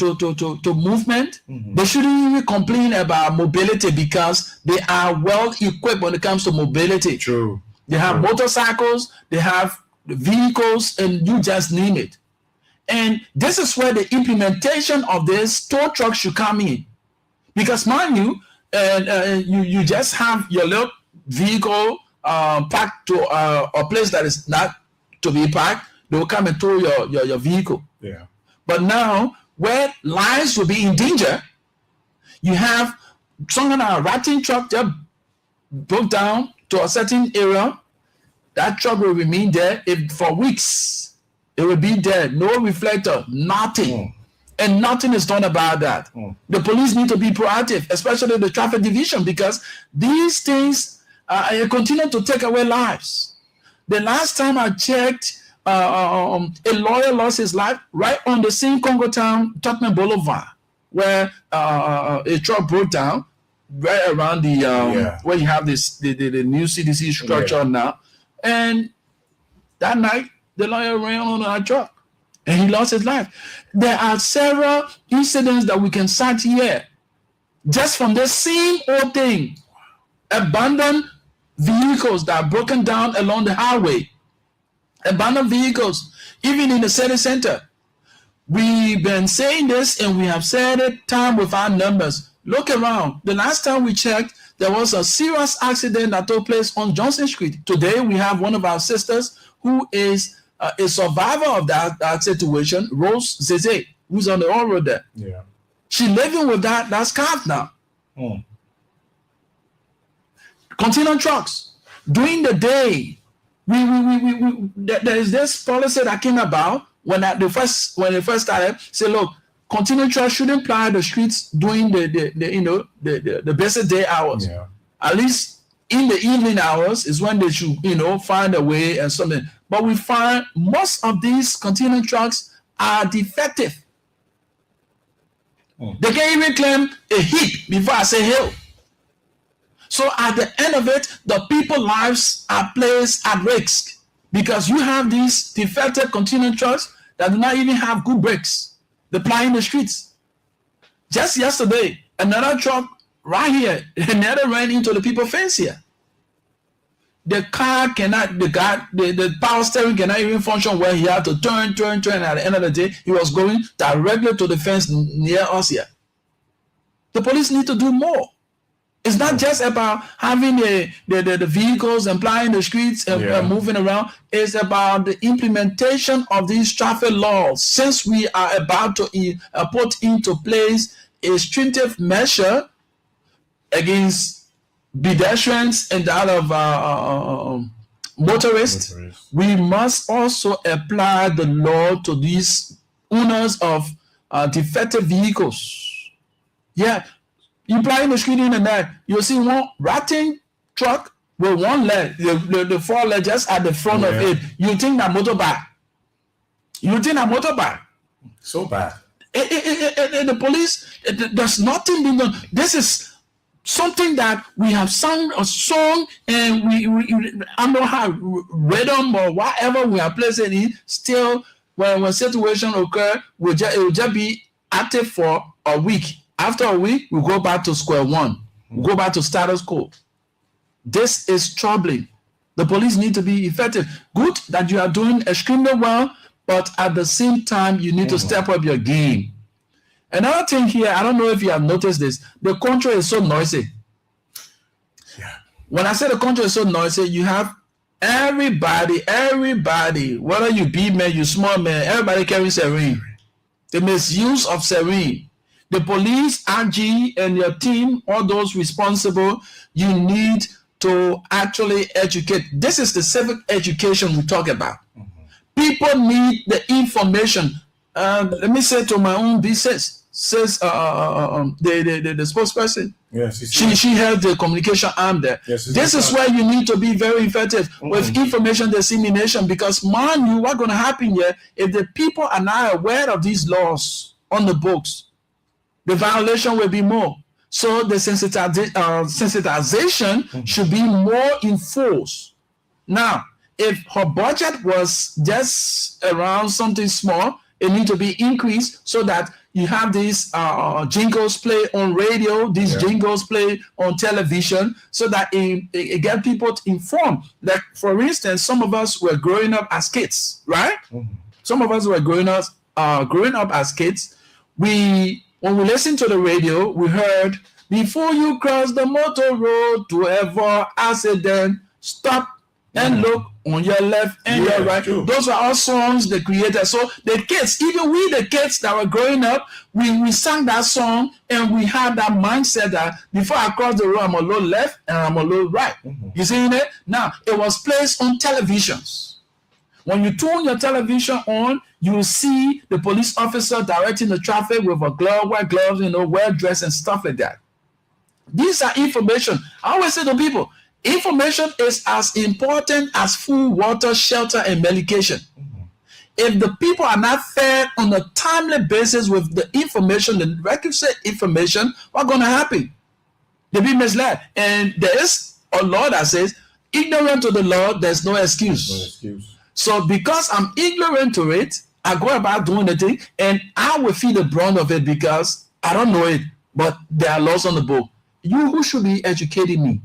movement, they shouldn't even complain about mobility because they are well equipped when it comes to mobility. True. They have motorcycles, they have vehicles, and you just name it. And this is where the implementation of this tow truck should come in. Because mind you, you just have your little vehicle parked to a place that is not to be parked. They will come and tow your vehicle. Yeah. But now, where lives will be in danger, you have some kind of ratting truck that broke down to a certain area. That truck will remain there for weeks. It will be there, no reflector, nothing. And nothing is done about that. The police need to be proactive, especially the traffic division, because these things continue to take away lives. The last time I checked, a lawyer lost his life right on the same Congo Town, Tottenham Boulevard, where a truck broke down right around the where you have this the new CDC structure now. And that night, the lawyer ran on a truck and he lost his life. There are several incidents that we can cite here just from the same old thing. Abandoned vehicles that are broken down along the highway. Abandoned vehicles, even in the city center. We've been saying this and we have said it time without numbers. Look around. The last time we checked, there was a serious accident that took place on Johnson Street. Today, we have one of our sisters who is a survivor of that situation, Rose Zeze, who's on the road there. Yeah. She's living with that scarf now. Container trucks. During the day, there is this policy that came about when they first started. Say, look, container trucks shouldn't ply the streets during the basic day hours. Yeah. At least in the evening hours is when they should find a way and something. But we find most of these container trucks are defective. They can't even claim a heap before I say hill. So at the end of it, the people's lives are placed at risk because you have these defective container trucks that do not even have good brakes. They're plying the streets. Just yesterday, another truck right here, another ran into the people fence here. The car cannot, the power steering cannot even function where he had to turn. At the end of the day, he was going directly to the fence near us here. The police need to do more. It's not just about having the vehicles and plying the streets and moving around. It's about the implementation of these traffic laws. Since we are about to put into place a stringent measure against pedestrians and that of motorists, we must also apply the law to these owners of defective vehicles. Yeah. You ply in the street in the night, you'll see one ratting truck with one leg, the four legs just at the front of it. You think that motorbike. So bad. The police, there's nothing being done. This is something that we have sung a song and we I don't know how rhythm or whatever we are placing in. Still, when situation occur, it will just be active for a week. After a week, we go back to square one. We go back to status quo. This is troubling. The police need to be effective. Good that you are doing extremely well, but at the same time, you need to step up your game. Another thing here, I don't know if you have noticed this, the country is so noisy. Yeah. When I say the country is so noisy, you have Everybody, whether you big man, you small man, everybody carries sarin. The misuse of sarin. The police, RG, and your team, all those responsible, you need to actually educate. This is the civic education we talk about. People need the information. Let me say to my own business, says the spokesperson. Yes, she held the communication arm there. Yes, this is where you need to be very effective with information dissemination, because man, you what going to happen here if the people are not aware of these laws on the books, the violation will be more. So the sensitization should be more enforced. Now, if her budget was just around something small, it needs to be increased so that you have these jingles play on radio, these jingles play on television, so that it get people informed. Like, for instance, some of us were growing up as kids, right? Some of us were growing up as kids. When we listened to the radio, we heard, before you cross the motor road to avoid accident, stop and look on your left and your right. True. Those are all songs they created. So the kids, even we, the kids that were growing up, we sang that song and we had that mindset that before I cross the road, I'm a little left and I'm a little right. You see it? Now, it was placed on televisions. When you turn your television on, you will see the police officer directing the traffic with a glove, wear gloves, well dressed and stuff like that. These are information. I always say to people, information is as important as food, water, shelter, and medication. If the people are not fed on a timely basis with the information, the requisite information, what's going to happen? They'll be misled. And there is a law that says, ignorant to the law, there's no excuse. So because I'm ignorant to it, I go about doing the thing, and I will feel the brunt of it because I don't know it, but there are laws on the book. You who should be educating me,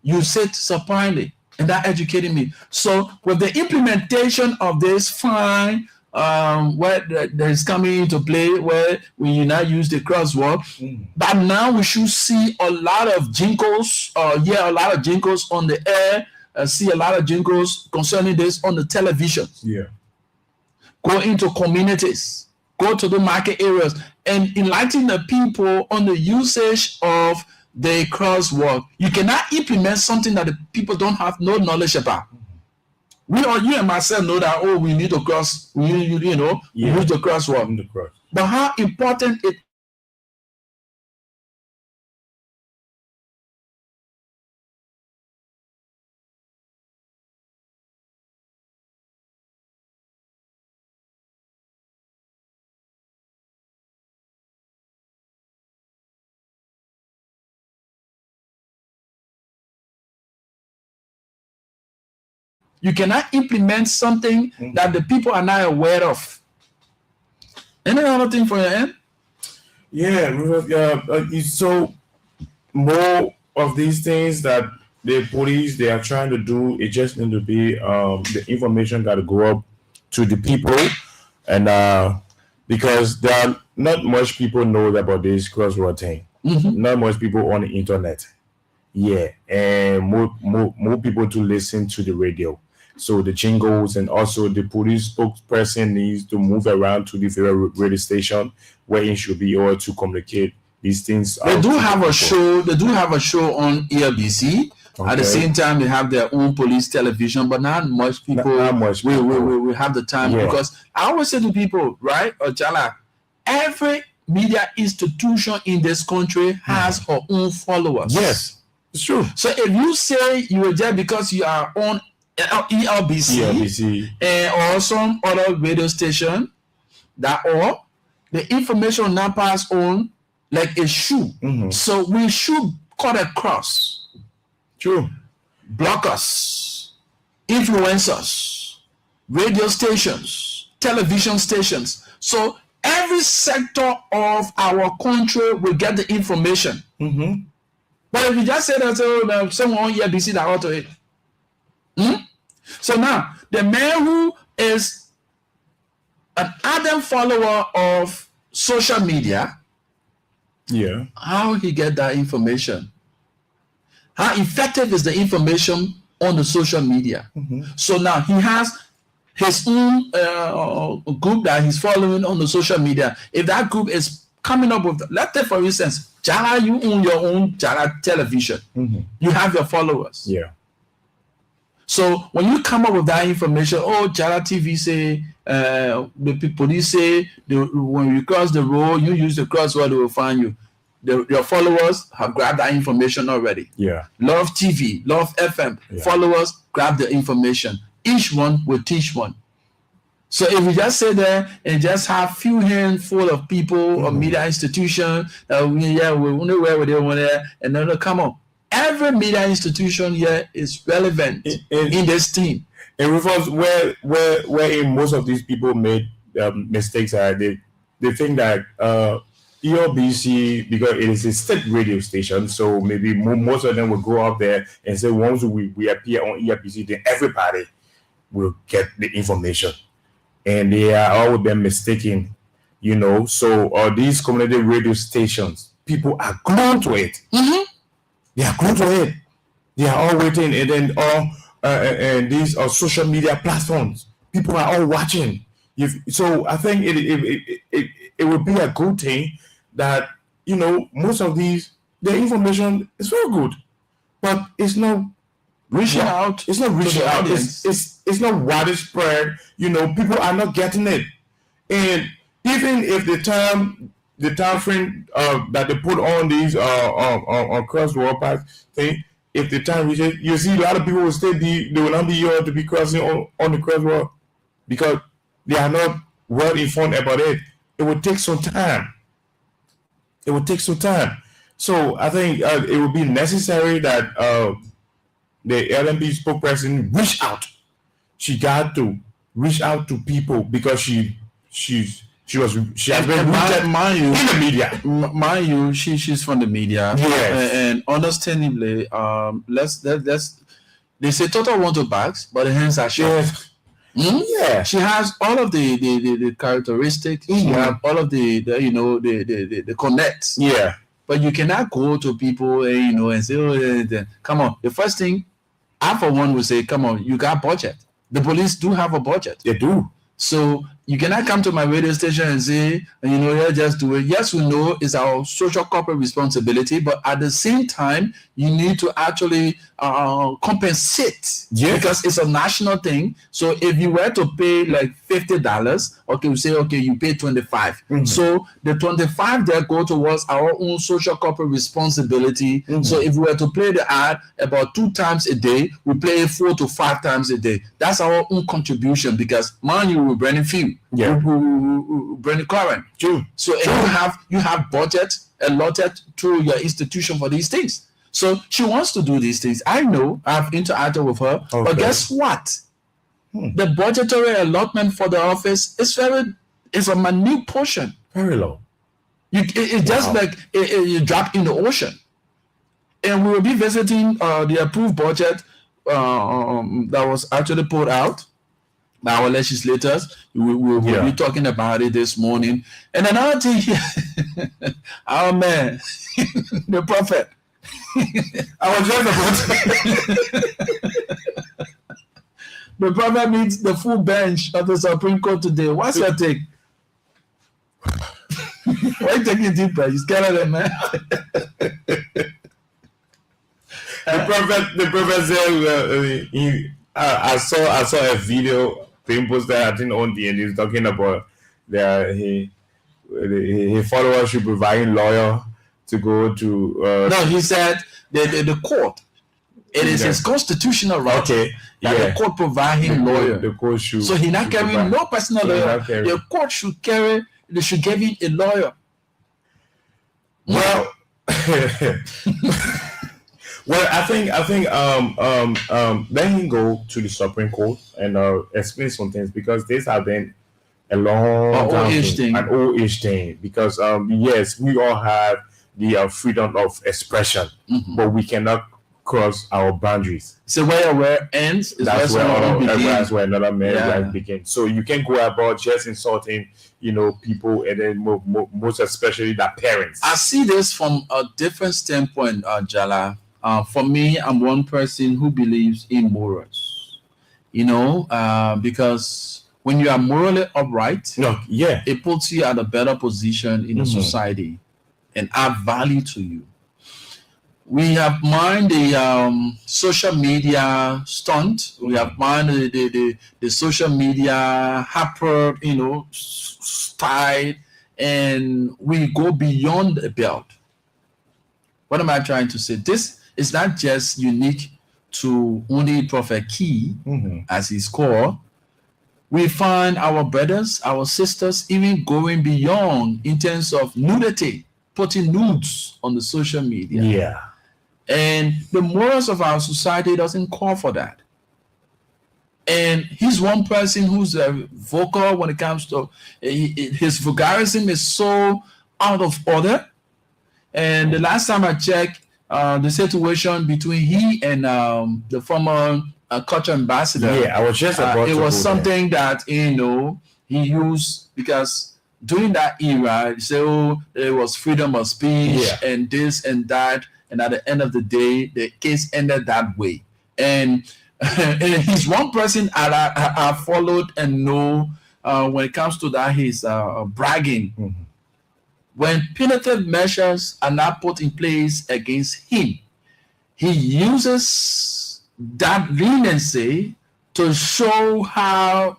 you sit supinely, and that educating me. So with the implementation of this fine, where there is coming into play, where we now use the crosswalk, but now we should see a lot of jingles, a lot of jingles on the air, see a lot of jingles concerning this on the television. Yeah. Go into communities, go to the market areas, and enlighten the people on the usage of the crosswalk. You cannot implement something that the people don't have no knowledge about. You and myself know that, we need to cross, we use the crosswalk. But how important it you cannot implement something that the people are not aware of. Any other thing for your end? So more of these things that the police they are trying to do, it just need to be the information got to go up to the people, and because there are not much people know about this crosswalk thing. Not much people on the internet. And more people to listen to the radio. So the jingles, and also the police spokesperson needs to move around to the various radio station where it should be able to communicate these things. They do have a show. They do have a show on ELBC. At the same time, they have their own police television, but not much people. We have the time because I always say to people, right, Ojala, every media institution in this country has her own followers. Yes, it's true. So if you say you are there because you are on ELBC or some other radio station, that or the information now pass on like a shoe. So we should cut across. True. Bloggers, influencers, radio stations, television stations. So every sector of our country will get the information. But if you just say that someone here busy that out of it. So now the man who is an ardent follower of social media, how he get that information? How effective is the information on the social media. So now he has his own group that he's following on the social media. If that group is coming up with, let's say for instance, Jala, you own your own Jala television. You have your followers. Yeah. So when you come up with that information, oh, Jala TV say, the police say, when you cross the road, you use the crossword, they will find you. Your followers have grabbed that information already. Yeah. Love TV, Love FM, followers grab the information. Each one will teach one. So if we just sit there and just have few handful of people or media institution, we wonder where they want to, and then come on. Every media institution here is relevant in this team. And Rufus, where most of these people made mistakes are they think that ELBC, because it is a state radio station, so maybe most of them will go up there and say once we appear on ELBC, then everybody will get the information. And they are all been mistaken, you know. So these community radio stations, people are glued to it. They are glued to it. They are all waiting, and then and these are social media platforms. People are all watching. So I think it would be a good thing that, you know, most of the information is very good, but it's not reaching out. It's not reaching out. It's not widespread. You know, people are not getting it. And even if the time frame that they put on these on crossword paths thing, if the time reaches, you see a lot of people will still they will not be able to be crossing on the crossword because they are not well informed about it. It will take some time. So I think it would be necessary that the LMB spokesperson reach out. She got to reach out to people because she has been rooted in the media. Mind you, she's from the media. Yes. And understandably, let's they say total want to bags, but the hands are short. Yeah. She has all of the characteristics. She has all of the connects. Yeah. But you cannot go to people and say, oh, come on. The first thing I for one would say, come on, you got budget. The police do have a budget. They do. So you cannot come to my radio station and say, just do it. Yes, we know it's our social corporate responsibility, but at the same time, you need to actually compensate because it's a national thing. So if you were to pay like $50, okay, we say, okay, you pay $25. So the $25 there go towards our own social corporate responsibility. So if we were to play the ad about 2 times a day, we play it 4 to 5 times a day. That's our own contribution because, mind you, we're burning fuel. Yeah. Burning current. True. So you have budget allotted to your institution for these things. So she wants to do these things. I know. I've interacted with her. Okay. But guess what? The budgetary allotment for the office is a minute portion. Very low. It's just like you drop in the ocean. And we will be visiting the approved budget that was actually put out by our legislators. We'll be talking about it this morning. And another thing here, our man, the prophet. I was just about The prophet meets the full bench of the Supreme Court today. What's your take? Why are you taking deeper? You scared of them, man? The prophet said, I saw a video being posted, I think, on the end. He's talking about that his followers should provide a lawyer to go to. No, he said the court. It is his constitutional right that the court provide him lawyer. The court should. So he not carrying no personal lawyer. The court should carry. They should give him a lawyer. Well, well, I think let him go to the Supreme Court and explain some things because this has been a long an old age thing. Because yes, we all have the freedom of expression, but we cannot cross our boundaries. So where ends is that's where another man begins. So you can go about just insulting, people, and then most especially their parents. I see this from a different standpoint, Jala. For me, I'm one person who believes in morals. Because when you are morally upright, it puts you at a better position in the society and add value to you. We have mined the social media stunt. We have mined the social media hyper, style, and we go beyond the belt. What am I trying to say? This is not just unique to only Prophet Key as his core. We find our brothers, our sisters, even going beyond in terms of nudity, putting nudes on the social media. Yeah. And the morals of our society doesn't call for that. And he's one person who's vocal when it comes to his vulgarism is so out of order. And the last time I checked, the situation between he and the former culture ambassador. Yeah, I was just about it to was go something that he used because during that era, he said, there was freedom of speech and this and that. And at the end of the day, the case ended that way. And he's one person I followed and know when it comes to that, he's bragging. When punitive measures are not put in place against him, he uses that leniency to show how,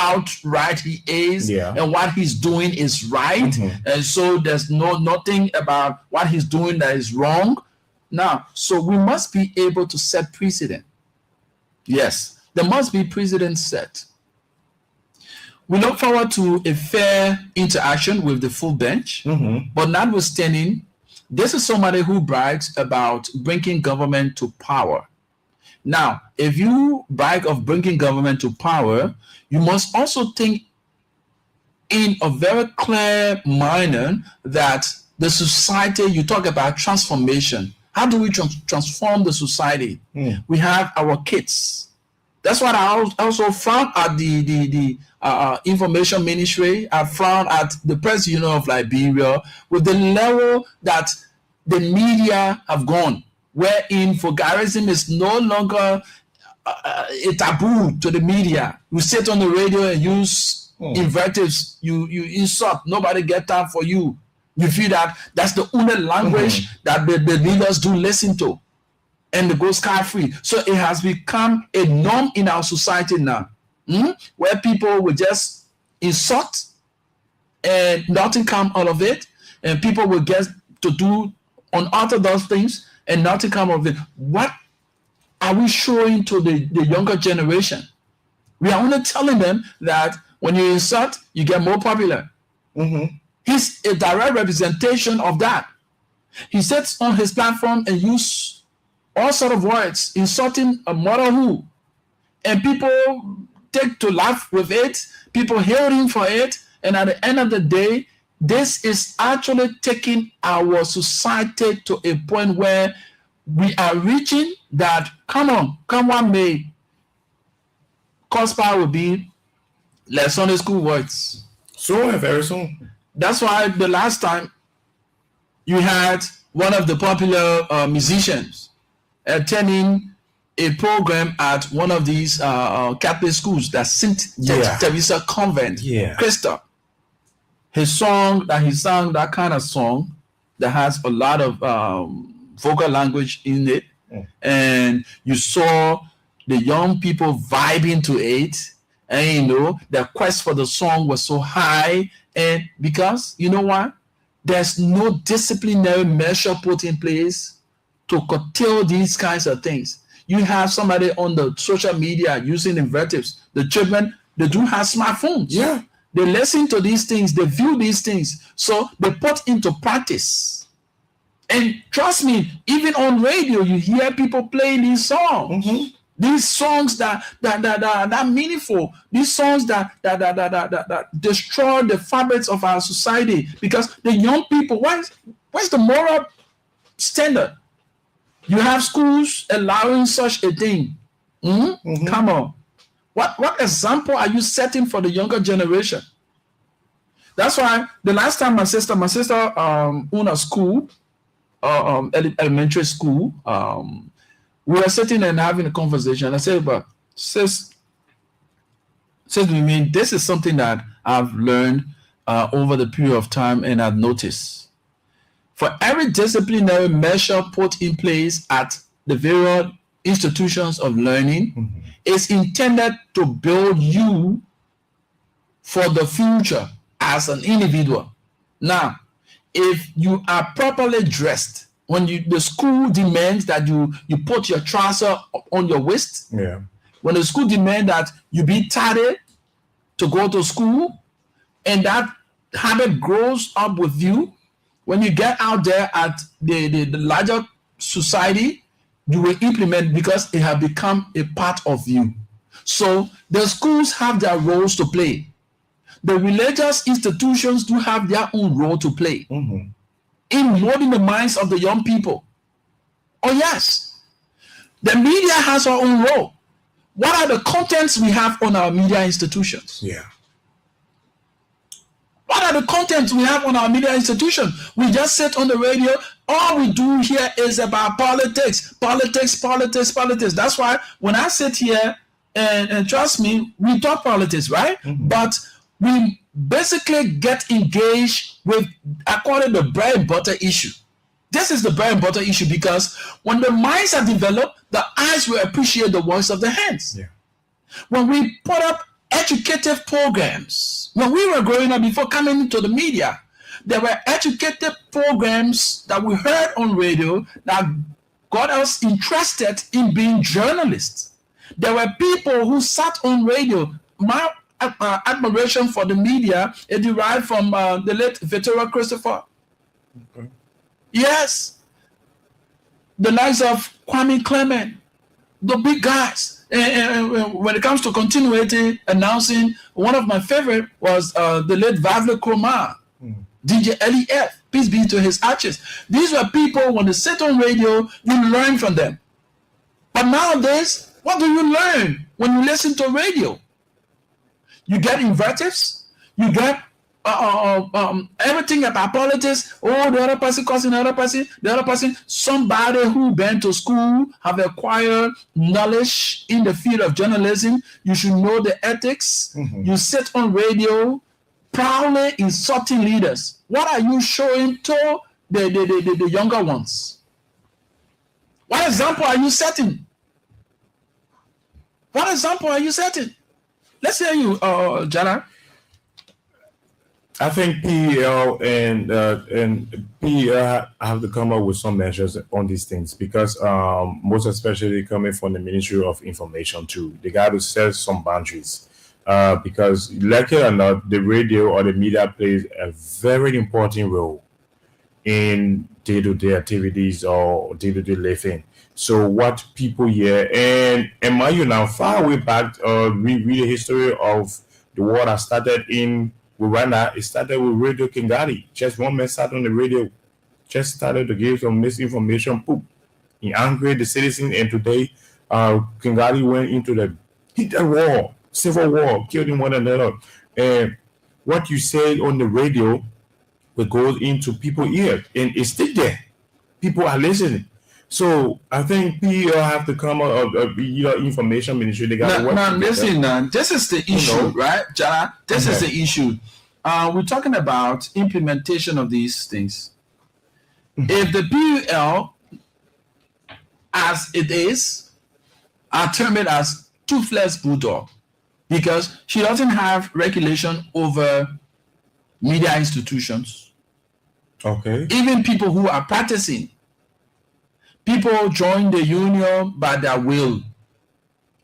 outright he is and what he's doing is right. And so there's nothing about what he's doing that is wrong. Now, so we must be able to set precedent. Yes, there must be precedent set. We look forward to a fair interaction with the full bench, but notwithstanding, this is somebody who brags about bringing government to power. Now, if you brag of bringing government to power, you must also think in a very clear manner that the society, you talk about transformation. How do we transform the society? We have our kids. That's what I also found at the information ministry. I found at the Press Union of Liberia with the level that the media have gone, wherein vulgarism is no longer a taboo to the media. You sit on the radio and use invectives, you insult, nobody get time for you. You feel that that's the only language that the leaders do listen to, and they go sky-free. So it has become a norm in our society now, where people will just insult and nothing come out of it, and people will get to do unorthodox things and nothing come of it. What are we showing to the younger generation? We are only telling them that when you insult, you get more popular. He's a direct representation of that. He sits on his platform and uses all sort of words, insulting a mother who, and people take to laugh with it. People hail him for it, and at the end of the day, this is actually taking our society to a point where we are reaching that, come what may, Cospa will be like Sunday school words. So very soon. That's why the last time you had one of the popular musicians attending a program at one of these Catholic schools, that St. Teresa Convent, Crystal. His song that he sang, that kind of song that has a lot of vocal language in it, and you saw the young people vibing to it, and the quest for the song was so high, and because you know what, there's no disciplinary measure put in place to curtail these kinds of things. You have somebody on the social media using invectives. The children, they do have smartphones. They listen to these things, they view these things, so they put into practice. And trust me, even on radio, you hear people playing these songs. These songs that meaningful. These songs that destroy the fabrics of our society. Because the young people, what's the moral standard? You have schools allowing such a thing. Come on. What example are you setting for the younger generation? That's why the last time my sister owned a school, elementary school. We were sitting and having a conversation. I said, but says to me, this is something that I've learned over the period of time, and I've noticed. For every disciplinary measure put in place at the various institutions of learning is intended to build you for the future as an individual. Now, if you are properly dressed, when the school demands that you put your trouser on your waist, when the school demands that you be tidy to go to school, and that habit grows up with you, when you get out there at the larger society, you will implement because it has become a part of you. So the schools have their roles to play. The religious institutions do have their own role to play in molding the minds of the young people. Oh yes, the media has our own role. What are the contents we have on our media institutions? What are the contents we have on our media institution? We just sit on the radio. All we do here is about politics. That's why when I sit here, and trust me, we talk politics, right? But we basically get engaged with, I call it the bread and butter issue. This is the bread and butter issue because when the minds are developed, the eyes will appreciate the voice of the hands. When we put up educative programs, when we were growing up before coming into the media, there were educative programs that we heard on radio that got us interested in being journalists. There were people who sat on radio. My admiration for the media, it derived from the late Victoria Christopher. Yes. The likes of Kwame Clement, the big guys. And when it comes to continuity announcing, one of my favorite was the late Vavle Kromah, DJ LEF, peace be to his ashes. These were people, when they sit on radio, you learn from them. But nowadays, what do you learn when you listen to radio? You get invectives, you get everything about politics. Oh, the other person causing the other person. Somebody who been to school, have acquired knowledge in the field of journalism. You should know the ethics. You sit on radio, proudly insulting leaders. What are you showing to the younger ones? What example are you setting? What example are you setting? Let's hear you, Jana. I think PEL and PEL have to come up with some measures on these things because most especially coming from the Ministry of Information too. They got to set some boundaries because like it or not, the radio or the media plays a very important role in day-to-day activities or day-to-day living. So what people hear, and mind you now, far way back, we read the history of the war that started in Rwanda. It started with Radio Kingali. Just one man sat on the radio, just started to give some misinformation. Poop. He angered the citizens, and today, Kingali went into the heated war, civil war, killing one another. And what you say on the radio, it goes into people's ear, and it's still there. People are listening. So I think PEL have to come up with information ministry. They got to work together. Listen, this is the issue, right, Jana? This is the issue. We're talking about implementation of these things. If the PEL, as it is, I term it as toothless bulldog, because she doesn't have regulation over media institutions. Okay. Even people who are practicing. People join the union by their will.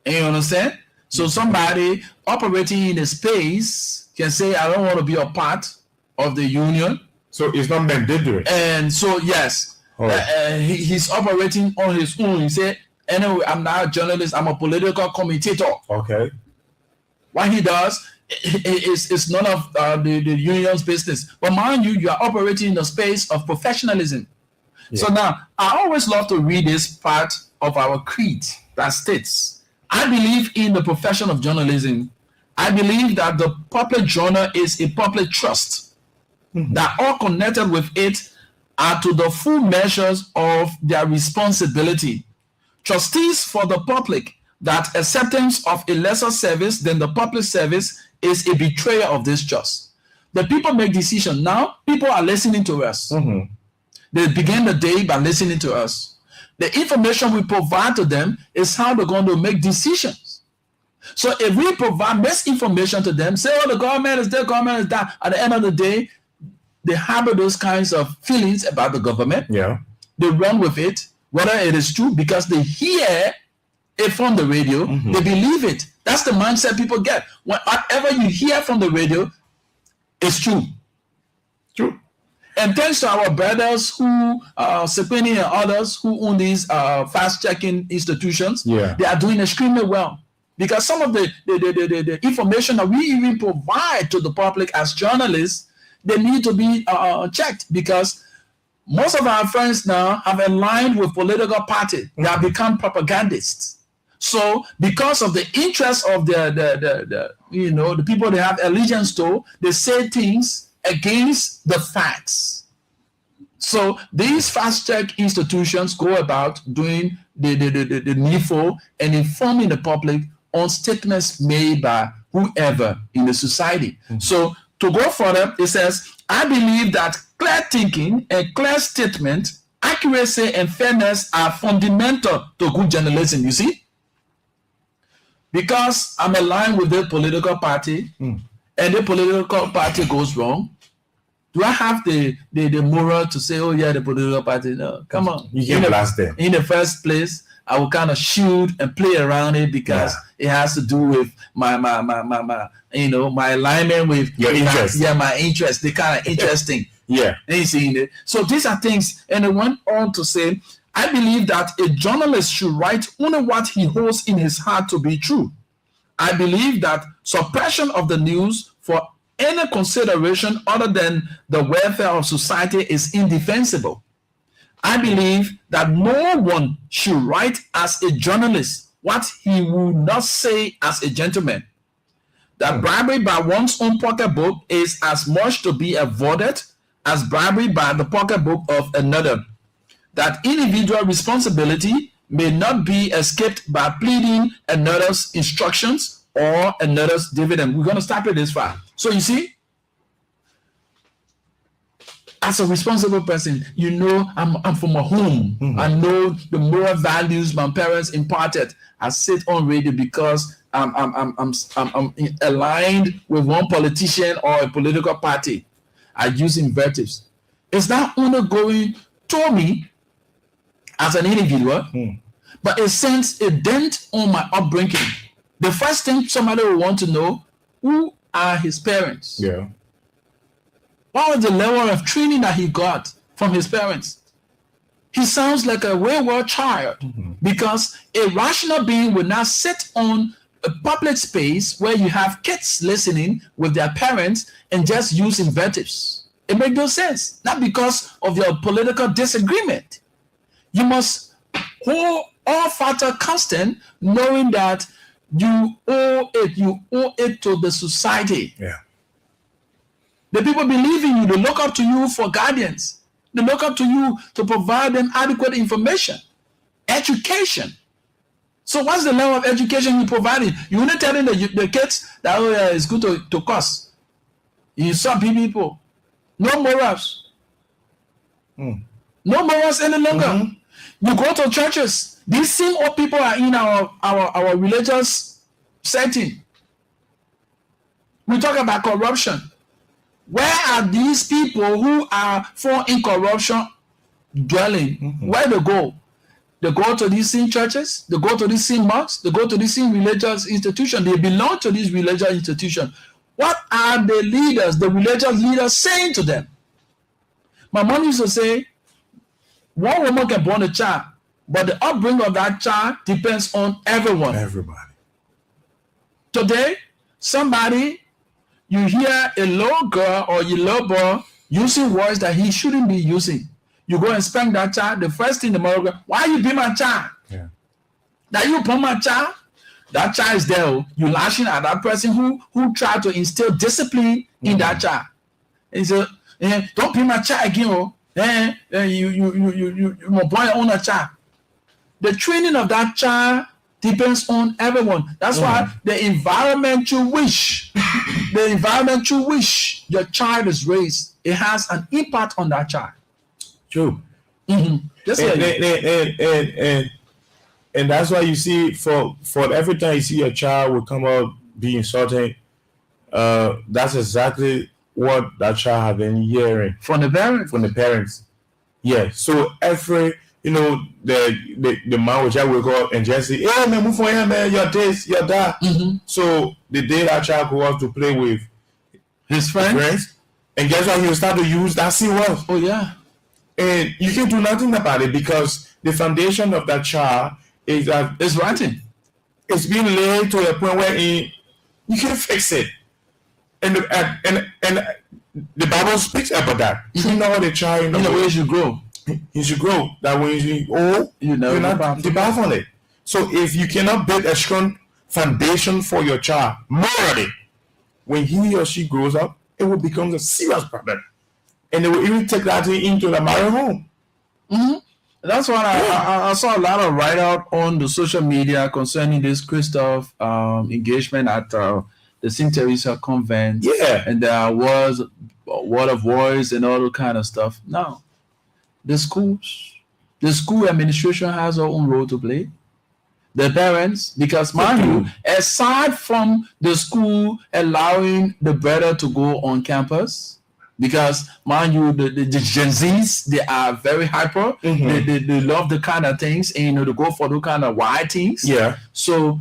And you understand? So somebody operating in a space can say, I don't want to be a part of the union. So it's not mandatory. And so, yes, he's operating on his own. He said, anyway, I'm not a journalist. I'm a political commentator. Okay. What he does is none of the union's business. But mind you, you are operating in the space of professionalism. So now, I always love to read this part of our creed that states, I believe in the profession of journalism. I believe that the public journal is a public trust, that all connected with it are to the full measures of their responsibility. Trustees for the public that acceptance of a lesser service than the public service is a betrayal of this trust. The people make decisions. Now, people are listening to us. They begin the day by listening to us. The information we provide to them is how they're going to make decisions. So if we provide misinformation to them, say, oh, the government is there, government is that, at the end of the day, they harbor those kinds of feelings about the government. Yeah. They run with it, whether it is true, because they hear it from the radio, they believe it. That's the mindset people get. Whatever you hear from the radio is true. True. And thanks to our brothers who, Sequini and others who own these fast-checking institutions, they are doing extremely well. Because some of the information that we even provide to the public as journalists, they need to be checked, because most of our friends now have aligned with political parties. They have become propagandists. So because of the interest of the people they have allegiance to, they say things against the facts. So these fast-check institutions go about doing the needful and informing the public on statements made by whoever in the society. So to go further, it says, I believe that clear thinking and clear statement, accuracy and fairness are fundamental to good journalism, you see? Because I'm aligned with the political party, and the political party goes wrong, do I have the moral to say, oh yeah, the political party? No, come on. You can blast them. In the first place, I will kind of shoot and play around it because it has to do with my alignment with your interest. My interest. They're kind of interesting. So these are things, and I went on to say, I believe that a journalist should write only what he holds in his heart to be true. I believe that suppression of the news for any consideration other than the welfare of society is indefensible. I believe that no one should write as a journalist what he would not say as a gentleman. That bribery by one's own pocketbook is as much to be avoided as bribery by the pocketbook of another. That individual responsibility may not be escaped by pleading another's instructions or another's dividend. We're going to start with this far. So you see, as a responsible person, you know, I'm from a home. I know the moral values my parents imparted. I sit on radio because I'm aligned with one politician or a political party. I use invectives. It's not only going to me as an individual, but it sends a dent on my upbringing. The first thing somebody will want to know, who are his parents? What was the level of training that he got from his parents? He sounds like a wayward child because a rational being will not sit on a public space where you have kids listening with their parents and just use invectives. It makes no sense. Not because of your political disagreement. You must hold all factor constant, knowing that you owe it to the society. The people believe in you. They look up to you for guidance. They look up to you to provide them adequate information, education. So what's the level of education you're providing? You're not telling the kids that, oh yeah, it's good to curse. You saw people. No morals. No morals any longer. You go to churches. These same old people are in our religious setting. We talk about corruption. Where are these people who are for incorruption dwelling? Where they go? They go to these same churches, they go to these same mosques, they go to these same religious institutions. They belong to these religious institutions. What are the leaders, the religious leaders, saying to them? My mom used to say, one woman can born a child, but the upbringing of that child depends on everyone. Everybody. Today, you hear a little girl or a little boy using words that he shouldn't be using. You go and spank that child. The first thing the mother goes, why you be my child? That you put my child? That child is there. You lashing at that person who tried to instill discipline in that child. And so, don't be my child again. then you boy on a child. The training of that child depends on everyone. That's why the environment you wish your child is raised, it has an impact on that child. True. Just and that's why you see for every time you see a child will come out being insulted, that's exactly what that child has been hearing from the parents. Yeah. So every the man will just wake up and just say, "Hey man, move for him, man, your this, your that." So the day that child go out to play with his friends, and guess what? He will start to use that same word. Oh yeah. And you can do nothing about it because the foundation of that child is rotten. It's being laid to a point where you can't fix it. And the Bible speaks about that. You know the child in the way you grow. You should grow. That when you're not depart on it. So if you cannot build a strong foundation for your child morally, when he or she grows up, it will become a serious problem. And they will even take that into the married home. That's why I saw a lot of write-out on the social media concerning this Christoph engagement at the St. Teresa convent. Yeah. And there was a word of voice and all that kind of stuff. Now, the school administration has their own role to play. The parents, because mind you, aside from the school allowing the brother to go on campus, because mind you, the Gen Zs, they are very hyper. They love the kind of things, and they go for the kind of wild things. Yeah. So,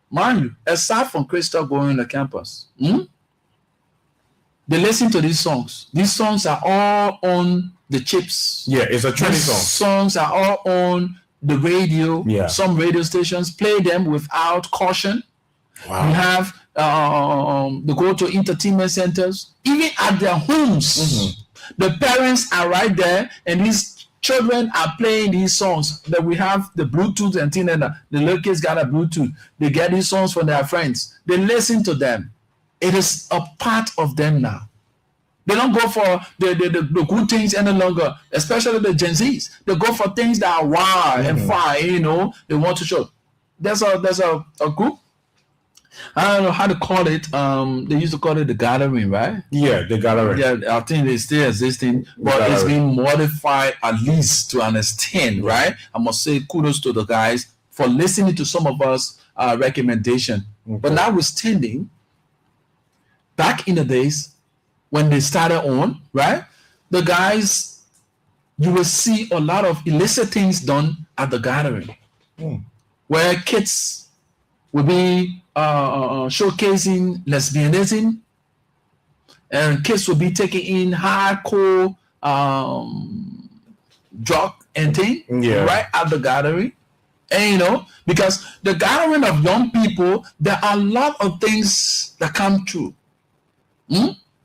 mind you, aside from Crystal going to campus, they listen to these songs. These songs are all on the chips. Yeah, it's a trending song. Songs are all on the radio. Yeah. Some radio stations play them without caution. Wow. We have they go to entertainment centers, even at their homes. The parents are right there, and these children are playing these songs. That we have the Bluetooth antenna. The little kids got a Bluetooth. They get these songs from their friends. They listen to them. It is a part of them now. They don't go for the good things any longer, especially the Gen Zs. They go for things that are wild and fine, they want to show. There's a group, I don't know how to call it. They used to call it the Gathering, right? Yeah, the Gathering. Yeah, I think it's still existing, but it's been modified at least to an extent, right? I must say kudos to the guys for listening to some of us recommendation. But notwithstanding, back in the days, when they started on, right? The guys, you will see a lot of illicit things done at the Gathering, where kids will be showcasing lesbianism, and kids will be taking in hardcore drug and thing right at the Gathering. And because the gathering of young people, there are a lot of things that come true.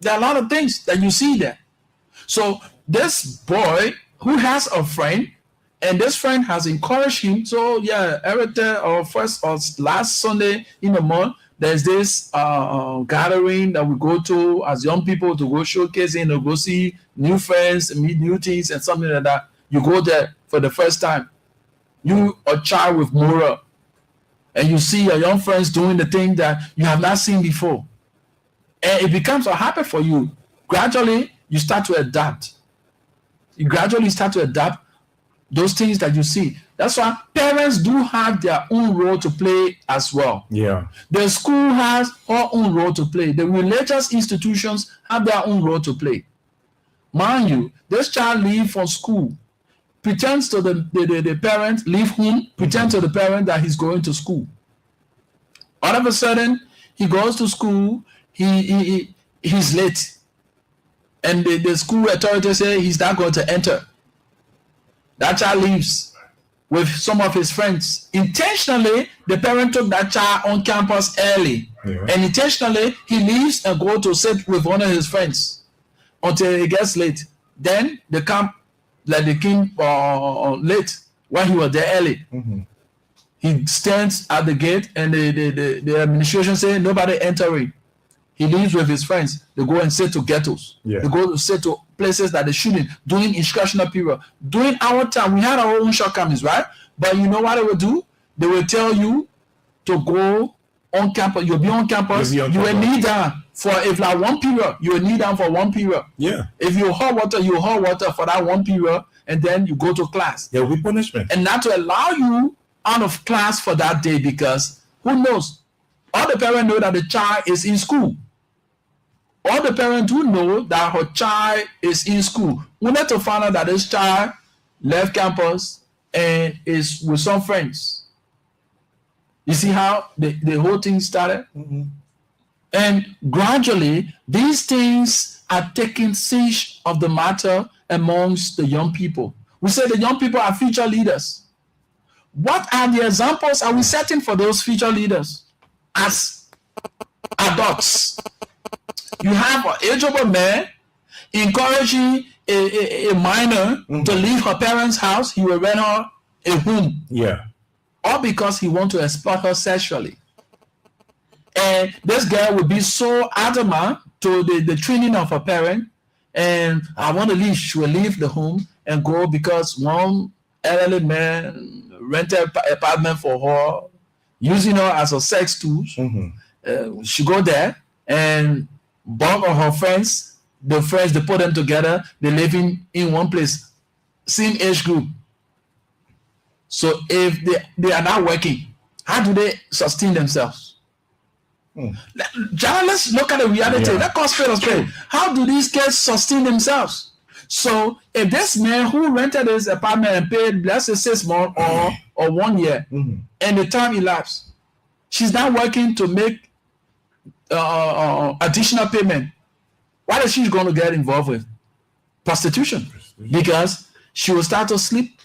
There are a lot of things that you see there. So this boy who has a friend, and this friend has encouraged him. So yeah, every day or first or last Sunday in the month, there's this gathering that we go to as young people to go showcasing, to go see new friends, meet new things, and something like that. You go there for the first time. You a child with moral, and you see your young friends doing the thing that you have not seen before. And it becomes a habit for you. Gradually, you start to adapt. You gradually start to adapt those things that you see. That's why parents do have their own role to play as well. Yeah. The school has her own role to play. The religious institutions have their own role to play. Mind you, this child leaves from school, pretends to the parent, leave home, pretends to the parent that he's going to school. All of a sudden, he goes to school, he's late. And the school authorities say he's not going to enter. That child leaves with some of his friends. Intentionally, the parent took that child on campus early. And intentionally, he leaves and go to sit with one of his friends until he gets late. Then they come, like they came late when he was there early. He stands at the gate, and the administration say nobody entering. He leaves with his friends. They go and sit to ghettos. They go to sit to places that they shouldn't during instructional period. During our time, we had our own shortcomings, right? But you know what they will do? They will tell you to go on campus. You'll be on campus. You will kneel down for if like 1 period. You will kneel down for 1 period. Yeah. If you hot water for that 1 period, and then you go to class. There will be punishment. And not to allow you out of class for that day, because who knows? All the parents know that the child is in school. All the parents do know that her child is in school. We need to find out that this child left campus and is with some friends. You see how the whole thing started? Mm-hmm. And gradually, these things are taking siege of the matter amongst the young people. We say the young people are future leaders. What are the examples are we setting for those future leaders as adults? You have an eligible man encouraging a minor to leave her parents' house. He will rent her a home. Yeah. All because he wants to exploit her sexually. And this girl will be so adamant to the training of her parent. And I want to leave. She will leave the home and go because one elderly man rented an apartment for her, using her as a sex tool. She go there and both of her friends, they put them together. They living in one place, same age group. So if they are not working, how do they sustain themselves? Let's look at the reality. Yeah. Let's call spade a spade. How do these kids sustain themselves? So if this man who rented his apartment and paid, let's say 6 months or 1 year, and the time elapsed, she's not working to make additional payment, what is she going to get involved with? Prostitution. Because she will start to sleep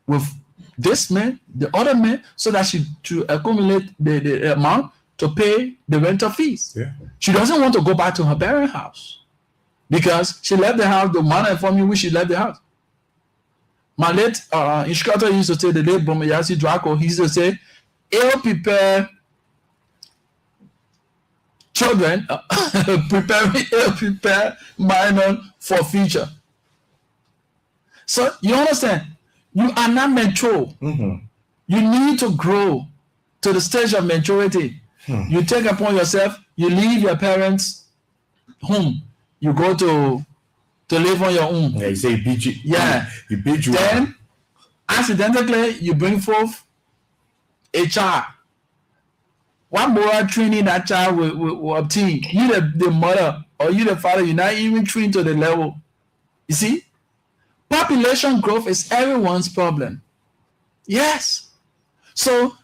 with this man, the other man, so that she to accumulate the amount to pay the rental fees. Yeah. She doesn't want to go back to her parents' house because she left the house. The man informed me when she left the house. My late instructor used to say, the late Bomayasi Draco, he used to say, ill-prepared children, preparing ill-prepared minor for future. So you understand? You are not mature. You need to grow to the stage of maturity. You take upon yourself, you leave your parents' home, you go to live on your own. Yeah, you say he beat you. Yeah. He beat you. Then, accidentally, you bring forth a child. What moral training that child will obtain? You, the mother, or you, the father, you're not even trained to the level. You see? Population growth is everyone's problem. Yes. So,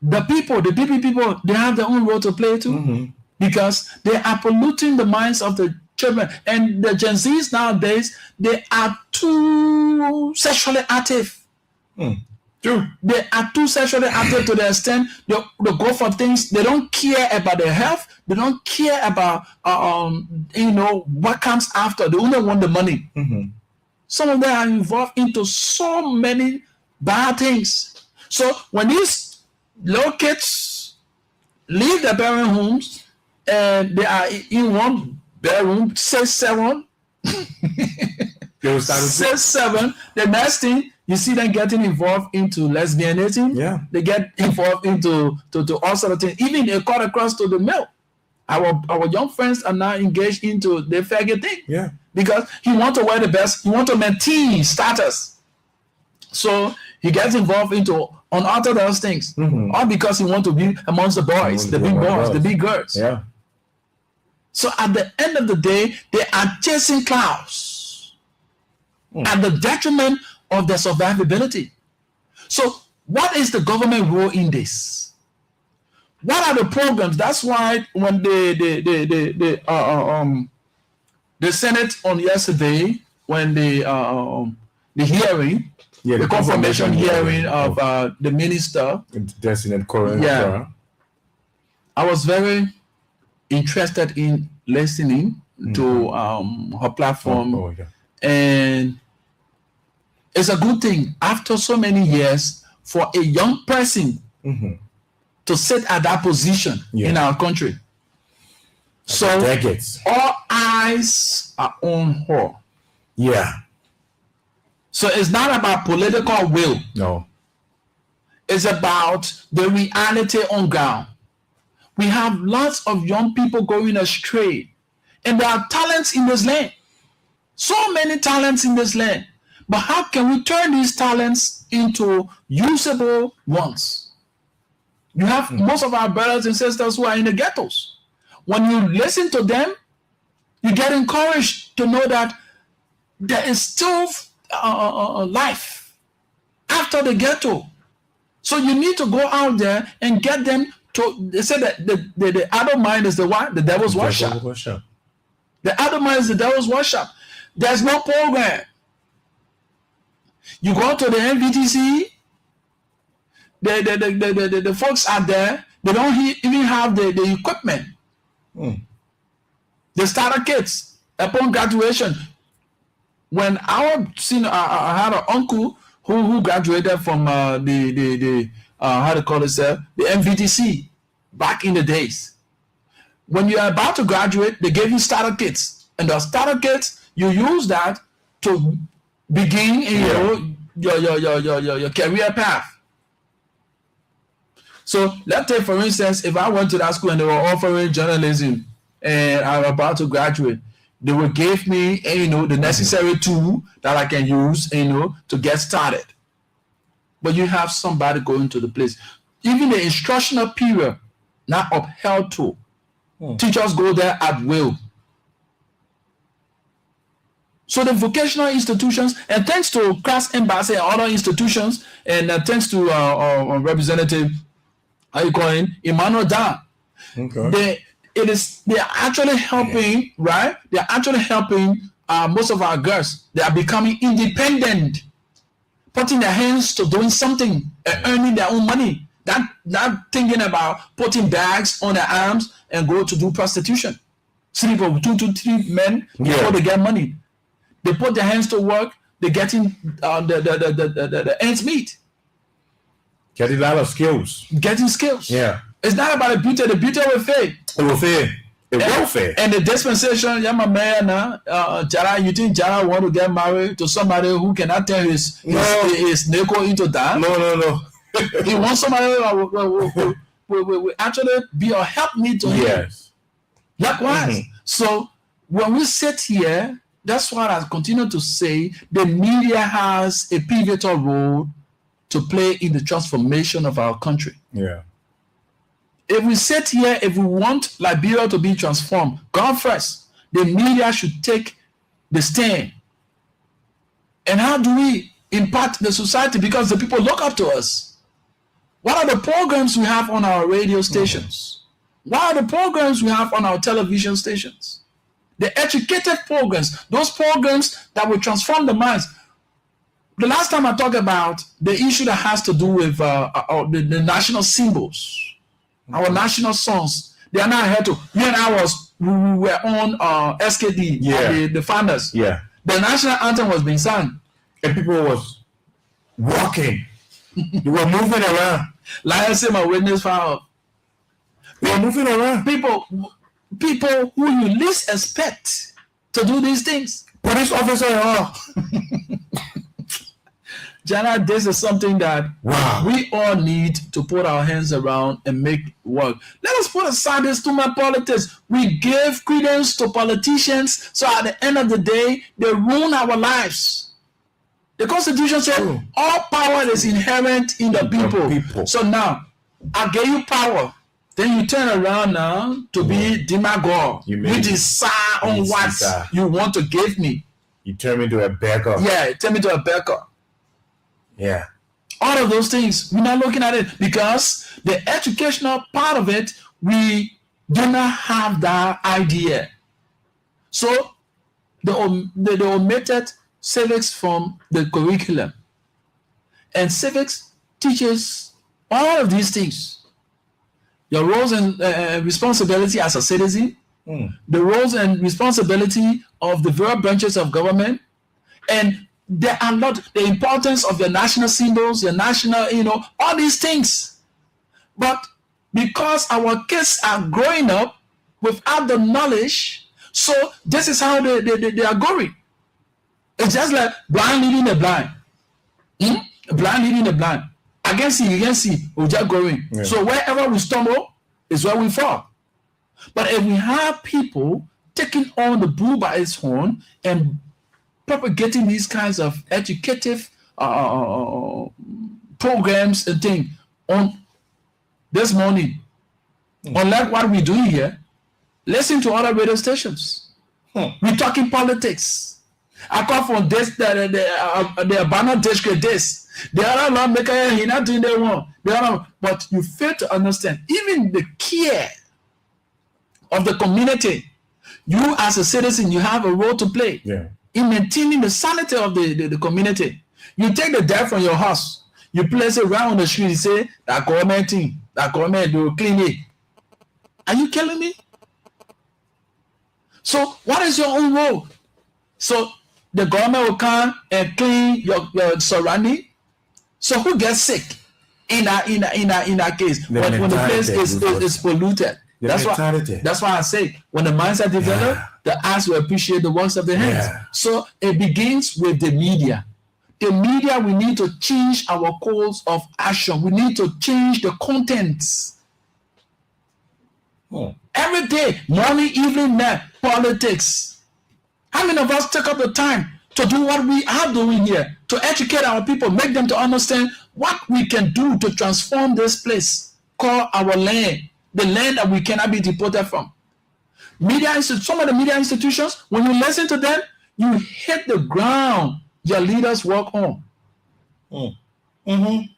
the PP people, they have their own role to play too, because they are polluting the minds of the children. And the Gen Zs nowadays, they are too sexually active. They are too sexually active to the extent they go for things. They don't care about their health. They don't care about what comes after. They only want the money. Some of them are involved into so many bad things. So when these little kids leave their parent homes and they are in one bedroom, 6, 7. 6, 7. The next thing, you see them getting involved into lesbianism. Yeah. They get involved into all sort of things. Even they cut across to the male. Our young friends are now engaged into the faggot thing. Yeah. Because he wants to wear the best. He wants to maintain status. So he gets involved into unorthodox things, all because he wants to be amongst the boys, the big boys, the big girls. Yeah. So at the end of the day, they are chasing clouds at the detriment of their survivability. So what is the government role in this? What are the programs? That's why when the Senate on yesterday, when the hearing, the confirmation hearing of the minister, Destined Current. Yeah. I was very interested in listening to her platform, and it's a good thing after so many years for a young person to sit at that position in our country. So decades. all eyes are on her. Yeah. So it's not about political will. No. It's about the reality on ground. We have lots of young people going astray, and there are talents in this land. So many talents in this land. But how can we turn these talents into usable ones? You have most of our brothers and sisters who are in the ghettos. When you listen to them, you get encouraged to know that there is still life after the ghetto. So you need to go out there and get them to. They say that the adult mind is the what? The devil's workshop. The adult mind is the devil's workshop. There's no program. You go to the NVTC, the folks are there. They don't even have the equipment. The starter kits upon graduation. When I had an uncle who graduated from the how to call it, the MVTC back in the days. When you are about to graduate, they gave you starter kits, and the starter kits you use that to begin your career path. So let's take, for instance, if I went to that school and they were offering journalism and I'm about to graduate, they will give me the necessary tool that I can use to get started. But you have somebody going to the place. Even the instructional period not upheld to. Teachers go there at will. So the vocational institutions, and thanks to Christ Embassy and other institutions, and thanks to Representative, how you call him, Emmanuel Dan, they're actually helping, right? They're actually helping most of our girls. They are becoming independent, putting their hands to doing something and earning their own money. Not thinking about putting bags on their arms and go to do prostitution. Sleep with 2 to 3 men before they get money. They put their hands to work. They're getting the ends meet. Getting a lot of skills. Getting skills. Yeah. It's not about the beauty. The beauty will fade. It will fade. It will fade. And the dispensation, yeah, my man, Jara, you think Jara want to get married to somebody who cannot turn his neko into that? No. He wants somebody who will actually be a helpmeet to him. Yes. Likewise. So when we sit here, that's what I continue to say. The media has a pivotal role to play in the transformation of our country. Yeah. If we sit here, if we want Liberia to be transformed, God first, the media should take the stand. And how do we impact the society? Because the people look up to us. What are the programs we have on our radio stations? What are the programs we have on our television stations? The educative programs, those programs that will transform the minds. The last time I talked about the issue that has to do with the national symbols, our national songs, they are not here to. We were on SKD, the founders. Yeah. The national anthem was being sung. And people was walking. They were moving around. Like I say, my witness file. They were moving around. People who you least expect to do these things. Police officer, Jana, this is something that we all need to put our hands around and make work. Let us put aside this too much politics. We give credence to politicians, so at the end of the day, they ruin our lives. The Constitution says all power is inherent in the people. So now, I gave you power. Then you turn around now to be demagogue. You decide on what you want to give me. You turn me to a beggar. Yeah, turn me to a beggar. Yeah. All of those things, we're not looking at it because the educational part of it, we do not have that idea. So they omitted civics from the curriculum. And civics teaches all of these things. Your roles and responsibility as a citizen, the roles and responsibility of the various branches of government, and there are not the importance of your national symbols, your national, all these things. But because our kids are growing up without the knowledge, so this is how they are going. It's just like blind leading the blind. Blind leading the blind. I can see, you can see, we're just going. Yeah. So wherever we stumble is where we fall. But if we have people taking on the bull by its horn and propagating these kinds of educative programs and things on this morning, unlike what we do here, listen to other radio stations. We're talking politics. I come from this, the Banner district, this. The other lawmaker, he's not doing the one. But you fail to understand, even the care of the community, you as a citizen, you have a role to play in maintaining the sanity of the community. You take the dirt from your house, you place it right on the street, you say, that government thing, that government will clean it. Are you killing me? So what is your own role? So the government will come and clean your surrounding. So who gets sick in that case when the place is polluted? That's why I say when the minds are developed, the eyes will appreciate the works of the hands. So it begins with the media. The media, we need to change our calls of action. We need to change the contents. Every day, morning, evening, night, politics. How many of us take up the time to do what we are doing here, to educate our people, make them to understand what we can do to transform this place called our land, the land that we cannot be deported from? Some of the media institutions, when you listen to them, you hit the ground your leaders work on. Even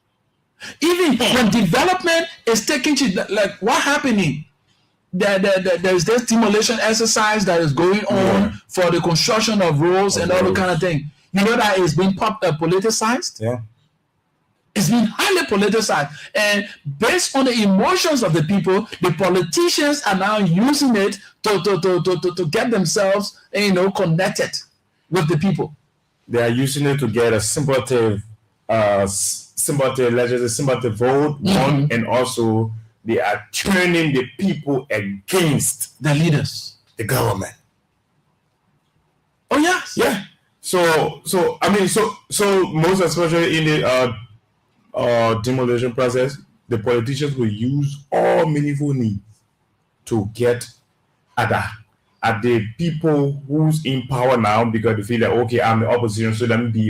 when development is taking to, like what happening, there's this demolition exercise that is going on for the construction of roads and all the kind of thing. You know that it's been politicized? Yeah. It's been highly politicized. And based on the emotions of the people, the politicians are now using it to get themselves, connected with the people. They are using it to get a sympathy vote on, and also they are turning the people against the leaders, the government. Oh yes, yeah. So most especially in the demolition process, the politicians will use all meaningful means to get at the people who's in power now, because they feel like, okay, I'm the opposition, so let me be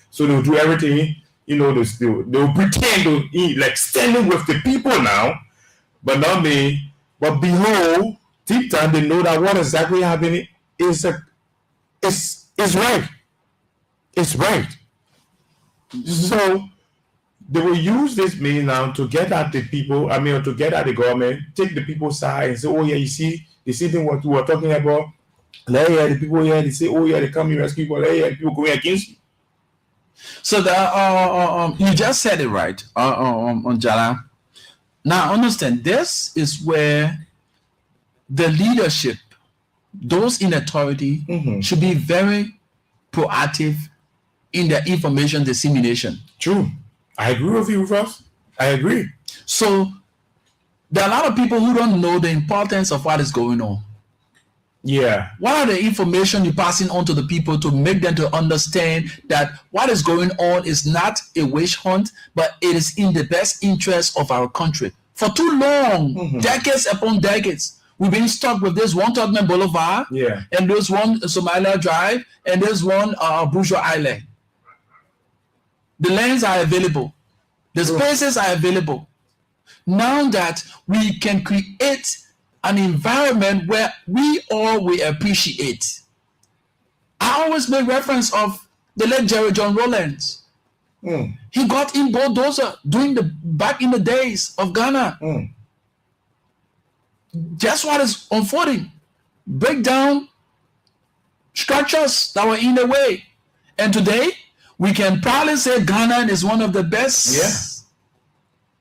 so they'll do everything. They'll pretend to like standing with the people now, but behold, deep down they know that what exactly happening is right. It's right. So they will use this means now to get at the people, or to get at the government, take the people's side and say, oh yeah, you see, the thing what we were talking about, the people here, they say, oh yeah, they come and rescue people, the people going against you. So you just said it right, on Jala. Now understand, this is where the leadership, those in authority, should be very proactive in their information dissemination. True. I agree with you, Ross. I agree. So there are a lot of people who don't know the importance of what is going on. Yeah. What are the information you're passing on to the people to make them to understand that what is going on is not a witch hunt, but it is in the best interest of our country? For too long, decades upon decades, we've been stuck with this one Tottenham Boulevard, and this one Somalia Drive, and this one Bourgeois Island. The lands are available. The spaces are available. Now that we can create an environment where we all will appreciate. I always make reference of the late Jerry John Rawlings. He got in bulldozer back in the days of Ghana. Just what is unfolding. Break down structures that were in the way. And today, we can probably say Ghana is one of the best. Yeah.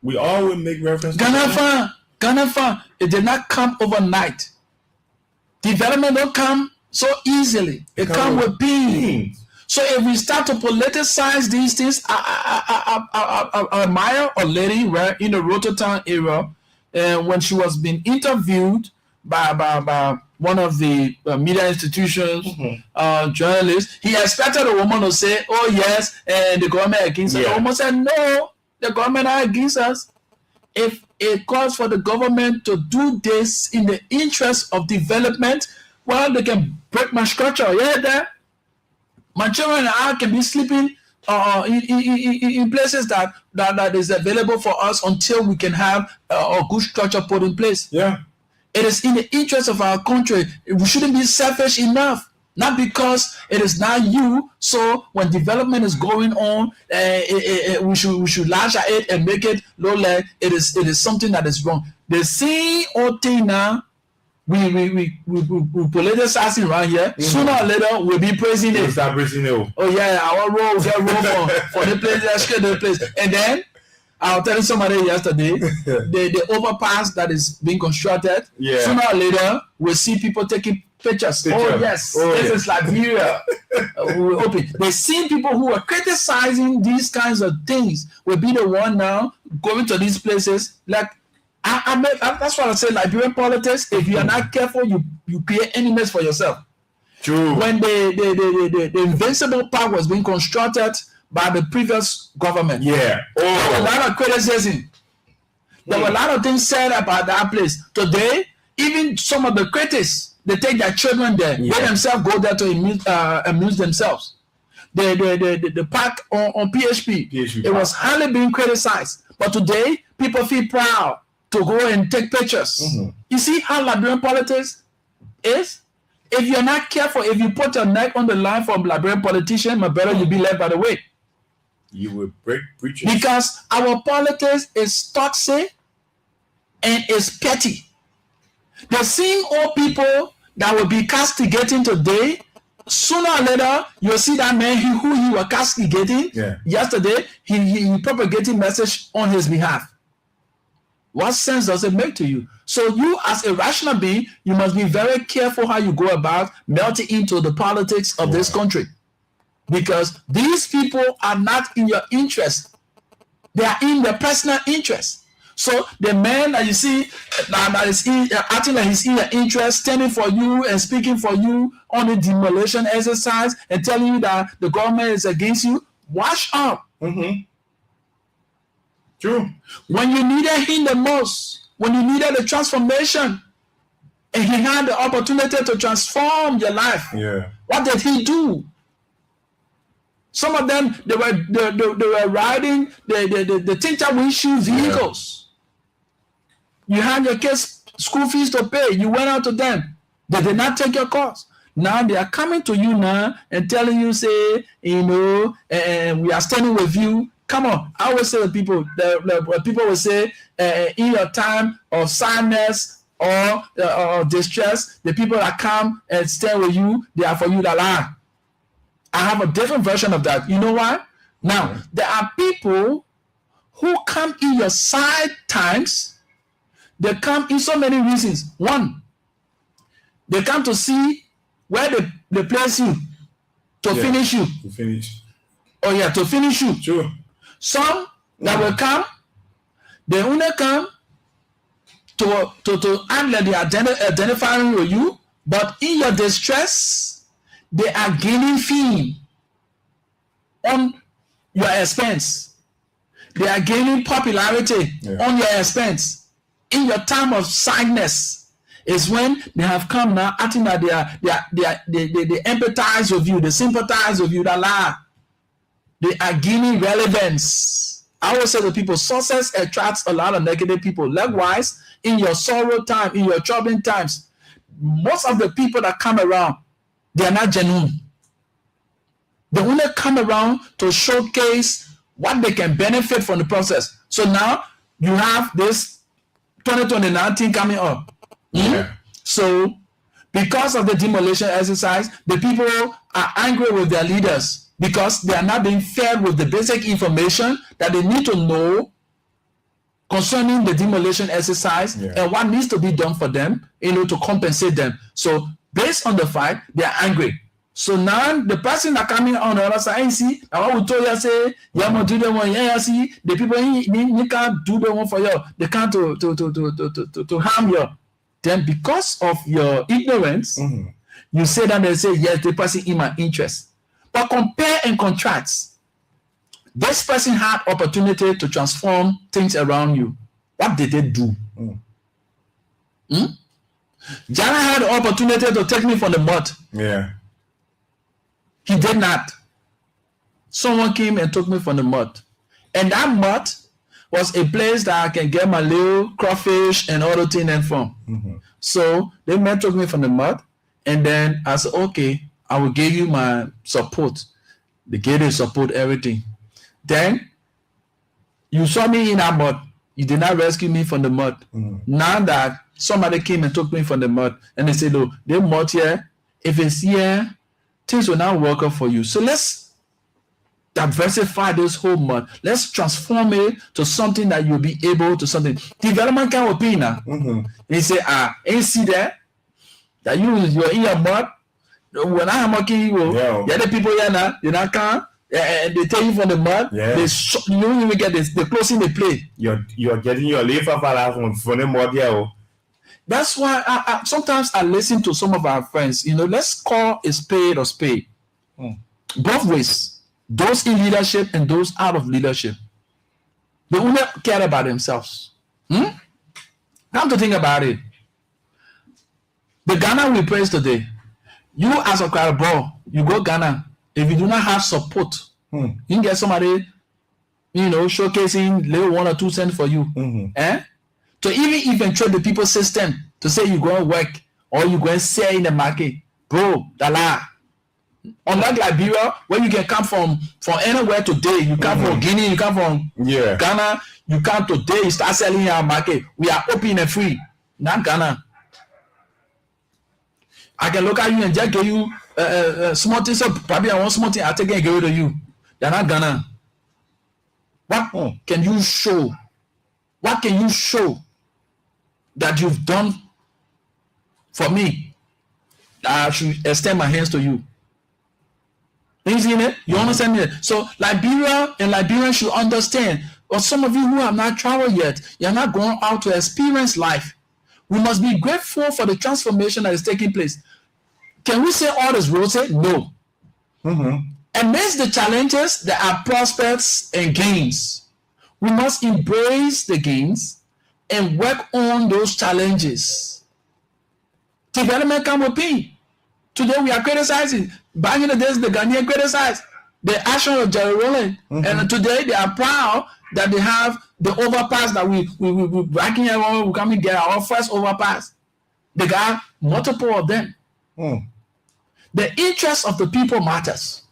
We all will make reference to Ghana, it did not come overnight. Development don't come so easily. It comes with pain. So if we start to politicize these things, I admire a lady right in the Rototown area, when she was being interviewed by one of the media institutions, journalists. He expected a woman to say, "Oh yes, and the government against us." The woman said, "No, the government are against us. If it calls for the government to do this in the interest of development, well, they can break my structure. Yeah, there. My children and I can be sleeping in places that is available for us until we can have a good structure put in place." Yeah. It is in the interest of our country. We shouldn't be selfish enough. Not because it is not you. So when development is going on, we should lash at it and make it low leg. It is something that is wrong. The same old thing now. We politicizing right here. Sooner or later, we'll be praising it. Start praising it. Oh yeah, our role for the place, the place. And then I was telling somebody yesterday, the overpass that is being constructed. Yeah. Sooner or later, we'll see people taking pictures. Oh yes, this is Liberia. We're hoping. They see people who are criticizing these kinds of things will be the one now going to these places. Like that's what I say. Liberian politics. If you are not careful, you create enemies for yourself. True. When the Invincible Park was being constructed by the previous government, there were a lot of criticism. There were a lot of things said about that place. Today, even some of the critics, they take their children there. They themselves go there to amuse themselves. The park on PHP, it was highly being criticized. But today, people feel proud to go and take pictures. You see how Liberian politics is? If you're not careful, if you put your neck on the line for a Liberian politician, my brother, you'll be led by the way. You will break breaches. Because our politics is toxic and is petty. The same old people that will be castigating today, sooner or later, you'll see that man who he was castigating yesterday, he propagating message on his behalf. What sense does it make to you? So you, as a rational being, you must be very careful how you go about melting into the politics of this country. Because these people are not in your interest. They are in their personal interest. So the man that you see that is acting like he's in your interest, standing for you and speaking for you on the demolition exercise and telling you that the government is against you, wash up. True. When you needed him the most, when you needed the transformation, and he had the opportunity to transform your life, what did he do? Some of them, they were riding the tinted windshield vehicles. You had your kids' school fees to pay. You went out to them. They did not take your course. Now they are coming to you now and telling you, say, we are standing with you. Come on. I always say to people, people will say, in your time of sadness or distress, the people that come and stand with you, they are for you that lie. I have a different version of that. You know why? Now, there are people who come in your side times. They come in so many reasons. One, they come to see where they place you to finish you. To finish. Oh yeah, to finish you. Sure. Some that will come, they only come to act like they are identifying with you, but in your distress, they are gaining fame on your expense. They are gaining popularity on your expense. In your time of sadness is when they have come now acting that they empathize with you, they sympathize with you, they are gaining relevance. I always say to people, success attracts a lot of negative people. Likewise, in your sorrow time, in your troubling times, most of the people that come around, they are not genuine. They only come around to showcase what they can benefit from the process. So now you have this 2019 coming up. So because of the demolition exercise, the people are angry with their leaders because they are not being fed with the basic information that they need to know concerning the demolition exercise and what needs to be done for them in order to compensate them. So based on the fact, they are angry. So now the person that coming on the other side, see, I will tell you, say, you want to do the one, see, the people you can't do the one for you. They can't to harm you. Then because of your ignorance, you say that they say, yes, the person in my interest. But compare and contrast. This person had opportunity to transform things around you. What did they do? Jana had the opportunity to take me from the mud. Yeah. He did not. Someone came and took me from the mud. And that mud was a place that I can get my little crawfish and other things in from. So they took me from the mud. And then I said, okay, I will give you my support. They gave you support, everything. Then you saw me in that mud. You did not rescue me from the mud. Now that somebody came and took me from the mud, and they said, "Look, the mud here, if it's here, things will not work out for you. So let's diversify this whole mud. Let's transform it to something that you'll be able to something." Development can open now. They say, ain't see that you're in your mud. When I'm working, the other people here now, you not come. And they take you from the mud. Yeah. You don't even get this. They're closing the play. You're getting your liver from the mud here. That's why I sometimes I listen to some of our friends. Let's call a spade a spade. Both ways. Those in leadership and those out of leadership. They only care about themselves. Come to think about it. The Ghana we praise today. You as a crowd ball, you go Ghana. If you do not have support, you can get somebody, showcasing little 1 or 2 cents for you. To even trade the people system to say you go and work or you go and sell in the market. Bro, dala. Unlike Liberia, where you can come from anywhere today. You come from Guinea, you come from Ghana, you come today, you start selling in our market. We are open and free. Not Ghana. I can look at you and just give you small things. So probably I want small thing. I'll take it and give it to you. They're not Ghana. What can you show? What can you show that you've done for me? I should extend my hands to you. You see it? You understand it? So Liberia and Liberians should understand. Or some of you who have not traveled yet, you're not going out to experience life. We must be grateful for the transformation that is taking place. Can we say all is rosy? No. Amidst the challenges, there are prospects and gains. We must embrace the gains and work on those challenges. Development can be. Today we are criticizing. Back in the days, the Ghanaian criticized the action of Jerry Rawlings. And today they are proud that they have the overpass that we backing around, we come and get our first overpass. They got multiple of them. The interest of the people matters.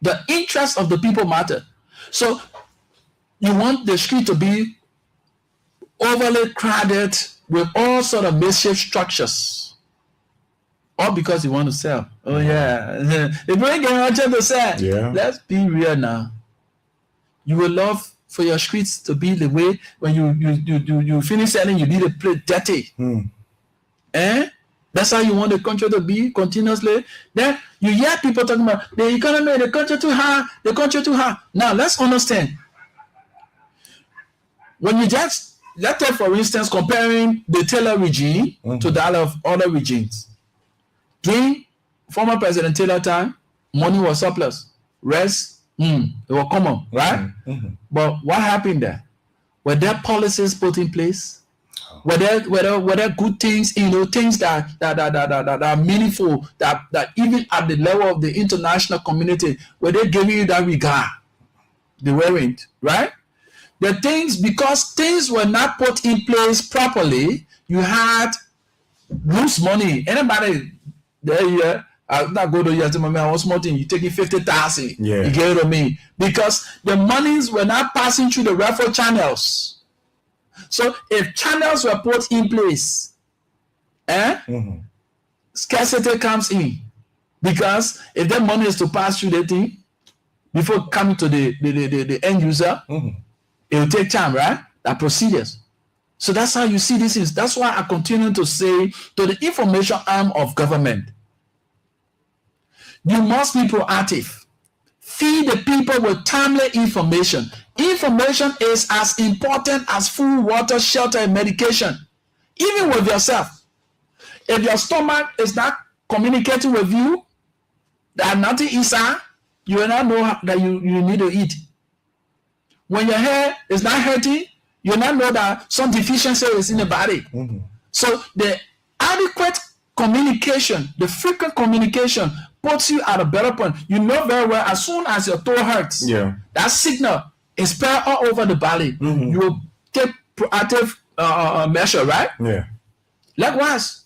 The interest of the people matter. So you want the street to be overly crowded with all sort of makeshift structures. All because you want to sell. Oh yeah. They bring a to sell. Yeah. Let's be real now. You will love for your streets to be the way when you finish selling, you need a plate dirty. That's how you want the country to be continuously. Then you hear people talking about the economy, the country too high, the country too high. Now let's understand. When you just, let's take for instance, comparing the Taylor regime to that of other regimes. During former President Taylor time, money was surplus. Rest, they were common, right? But what happened there? Were there policies put in place? Were there good things, things that are meaningful, that even at the level of the international community, were they giving you that regard? They weren't, right? The things, because things were not put in place properly, you had loose money. Anybody there, I'll not go to you and say, I want small thing. You taking 50,000. Yeah. You get it to me. Because the monies were not passing through the referral channels. So if channels were put in place, scarcity comes in. Because if that money is to pass through the thing, before coming to the end user, it will take time, right? That procedures. So that's how you see this is. That's why I continue to say to the information arm of government, you must be proactive. Feed the people with timely information. Information is as important as food, water, shelter, and medication. Even with yourself. If your stomach is not communicating with you, that nothing inside, you will not know that you need to eat. When your hair is not healthy, you will not know that some deficiency is in the body. So the adequate communication, the frequent communication puts you at a better point. You know very well, as soon as your toe hurts, that signal is spread all over the body. You will take proactive measure, right? Yeah. Likewise,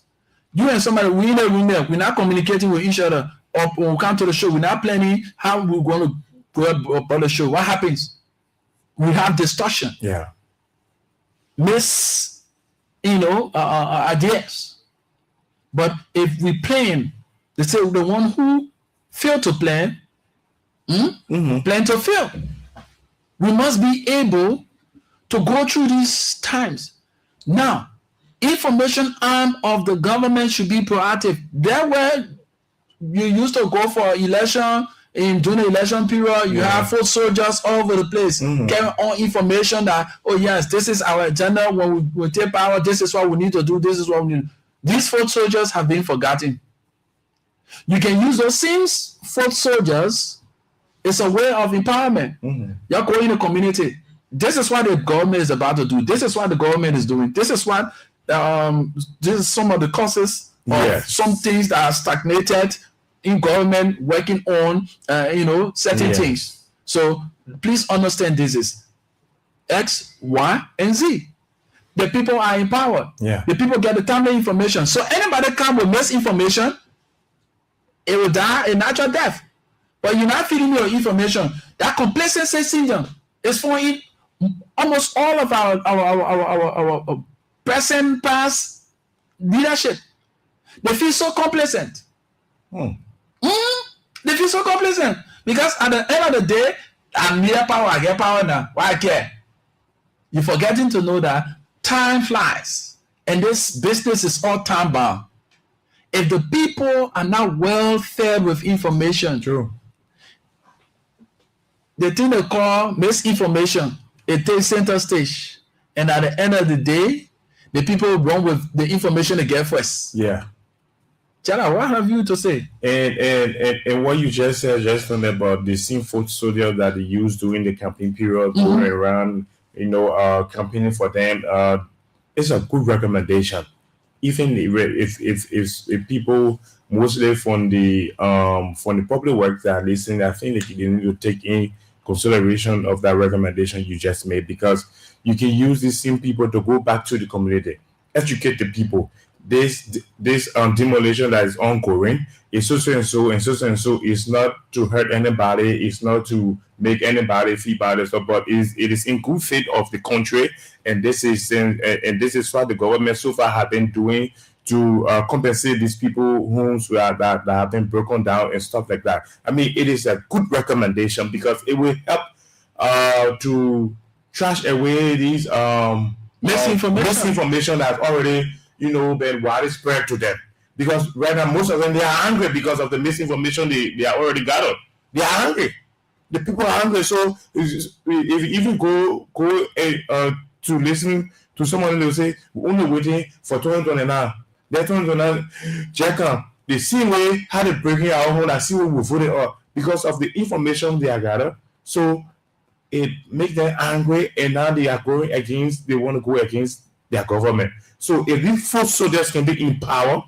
you and somebody, we're not communicating with each other. Or when we come to the show, we're not planning how we're going to go about the show. What happens? We have distortion. Yeah. Ideas. But if we plan, they say the one who failed to plan, plan to fail. We must be able to go through these times. Now, information arm of the government should be proactive. There where you used to go for election, during the election period, you have foot soldiers all over the place carrying on information that, oh yes, this is our agenda. When we take power, this is what we need to do. This is what we need. These foot soldiers have been forgotten. You can use those same foot soldiers. It's a way of empowerment. You're going in the community. This is what the government is about to do. This is what the government is doing. This is what this is some of the causes of some things that are stagnated in government working on certain things. So please understand, this is X, Y, and Z. The people are empowered. The people get the timely information. So anybody come with misinformation, it will die a natural death. But you're not feeding your information. That complacency syndrome is for almost all of our present, past leadership. They feel so complacent. They feel so complacent because at the end of the day, I'm near power. I get power now. Why I care? You're forgetting to know that time flies, and this business is all time bound. If the people are not well fed with information, the thing they call misinformation, it takes center stage, and at the end of the day, the people run with the information they get first. Chala, what have you to say? And what you just said just about the sinful soldiers that they used during the campaign period, going around, campaigning for them, it's a good recommendation. Even if people mostly from the public work that are listening, I think they need to take in consideration of that recommendation you just made, because you can use these same people to go back to the community, educate the people. This demolition that is ongoing is so and so is not to hurt anybody, it's not to make anybody feel bad or stuff, but it is in good faith of the country, and this is what the government so far have been doing to compensate these people that have been broken down and stuff like that. I mean, it is a good recommendation because it will help to trash away these misinformation that's already been widespread to them. Because right now, most of them, they are angry because of the misinformation they are already gathered. They are angry. The people are angry. So if you even go to listen to someone, they will say, we're only waiting for 2029. They're 2029, check on the same way how they breaking our home and see what we voted on because of the information they are gathered. So it makes them angry, and now they want to go against their government. So if these foot soldiers can be in power,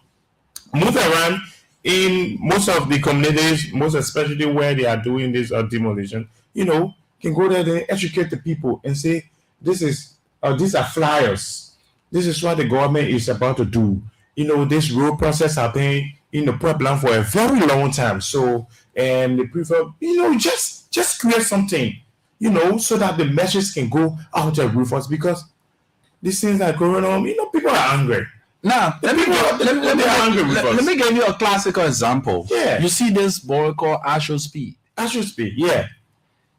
move around in most of the communities, most especially where they are doing this demolition, can go there and educate the people and say, these are flyers. This is what the government is about to do. This road process has been in the problem for a very long time. So, and they prefer, just create something, so that the message can go out to roofers, because these things are going on, people are angry. Now, let me give you a classical example. Yeah. You see this boy called Ashur Speed. Ashur Speed, yeah.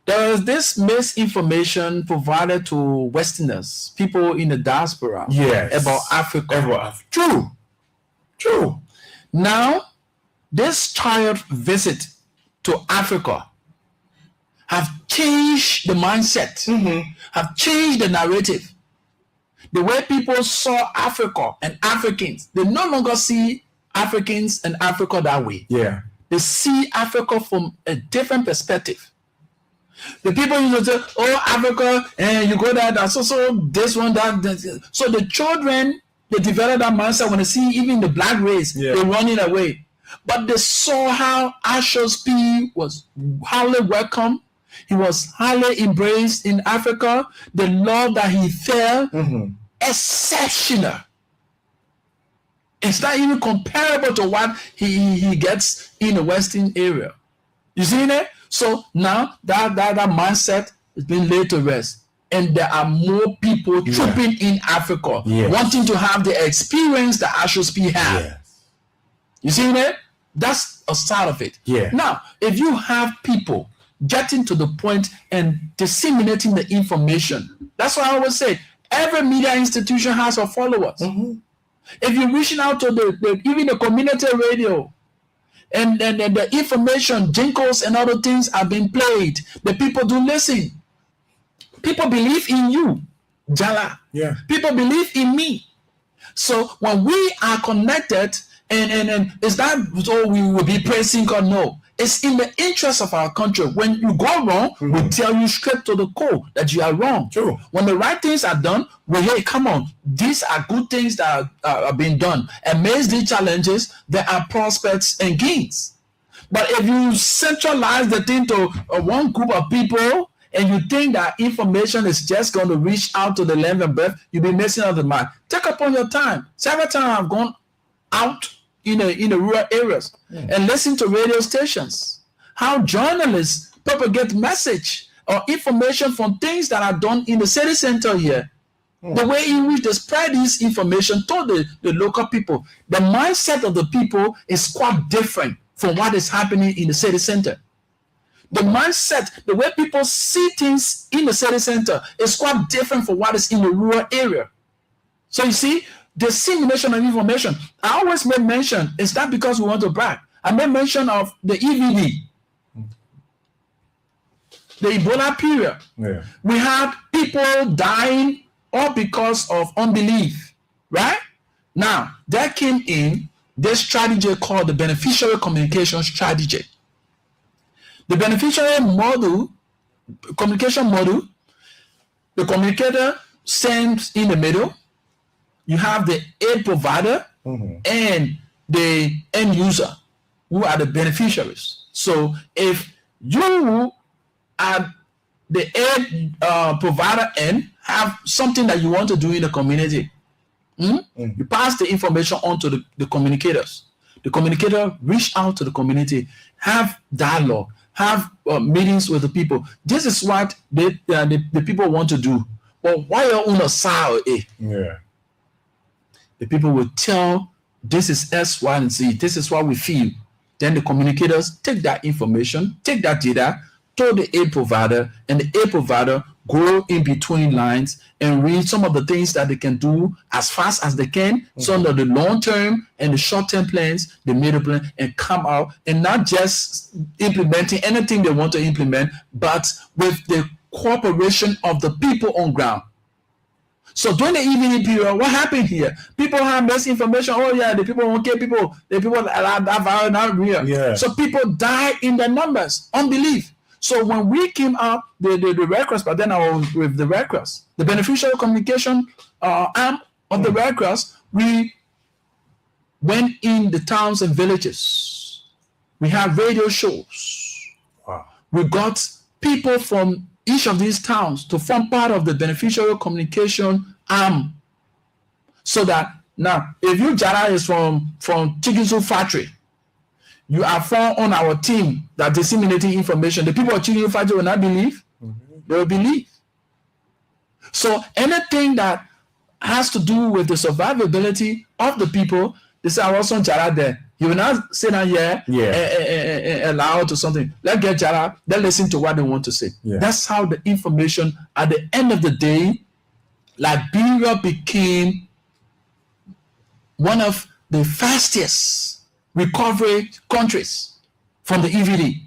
There is this misinformation provided to Westerners, people in the diaspora, about Africa. True. Now, this child visit to Africa have changed the mindset, have changed the narrative. The way people saw Africa and Africans, they no longer see Africans and Africa that way. Yeah. They see Africa from a different perspective. The people used to say, oh, Africa, and you go there, that's so this one, that. So the children, they develop that mindset when they see even the black race, they're running away. But they saw how Ashos P was highly welcome. He was highly embraced in Africa. The love that he felt, exceptional. It's not even comparable to what he gets in the Western area. You see that? So now that mindset has been laid to rest. And there are more people trooping in Africa, wanting to have the experience that Ashos P had. Yes. You see that? That's a side of it. Yeah. Now, if you have people getting to the point and disseminating the information, that's why I always say every media institution has a followers. If you're reaching out to even the community radio, and the information, jingles and other things are being played, the people do listen. People believe in you, Jala. Yeah. People believe in me. So when we are connected, and is that so we will be praising God? No. It's in the interest of our country. When you go wrong, we tell you straight to the core that you are wrong. True. When the right things are done, we hey, come on, these are good things that are being done. Amidst these challenges, there are prospects and gains. But if you centralize the thing to one group of people, and you think that information is just going to reach out to the length and breadth, you'll be missing out the mark. Take upon your time. Several times I've gone out in the rural areas and listen to radio stations. How journalists propagate message or information from things that are done in the city center here. The way in which they spread this information to the local people. The mindset of the people is quite different from what is happening in the city center. The mindset, the way people see things in the city center is quite different from what is in the rural area. So you see, dissemination of information. I always make mention, it's not because we want to brag. I made mention of the EVD, the Ebola period. Yeah. We had people dying all because of unbelief, right? Now, there came in this strategy called the beneficiary communication strategy. The beneficiary communication model, the communicator sends in the middle. You have the aid provider and the end user, who are the beneficiaries. So if you are the aid provider and have something that you want to do in the community, you pass the information on to the communicators. The communicator reach out to the community, have dialogue, have meetings with the people. This is what the people want to do. But why are on a side? Yeah. The people will tell, this is S, Y, and Z. This is what we feel. Then the communicators take that information, take that data to the aid provider, and the aid provider go in between lines and read some of the things that they can do as fast as they can, some of the long-term and the short-term plans, the middle plan, and come out and not just implementing anything they want to implement, but with the cooperation of the people on ground. So during the evening period, what happened here? People have misinformation. Oh yeah, the people won't kill people. The people are not real. Yeah. So people die in their numbers. Unbelief. So when we came up, the Red Cross, but then I was with the Red Cross, the beneficiary communication arm of the Red Cross, we went in the towns and villages. We had radio shows. Wow. We got people from each of these towns to form part of the beneficiary communication arm. So that now, if you Jara is from Chikinsu factory, you are found on our team that disseminating information. The people of Chikinsu factory will not believe. They will believe. So anything that has to do with the survivability of the people, they say, I was on Jara there. You will not sit down here and allow to something. Let's get Jara, then listen to what they want to say. Yeah. That's how the information, at the end of the day, Liberia became one of the fastest recovery countries from the EVD.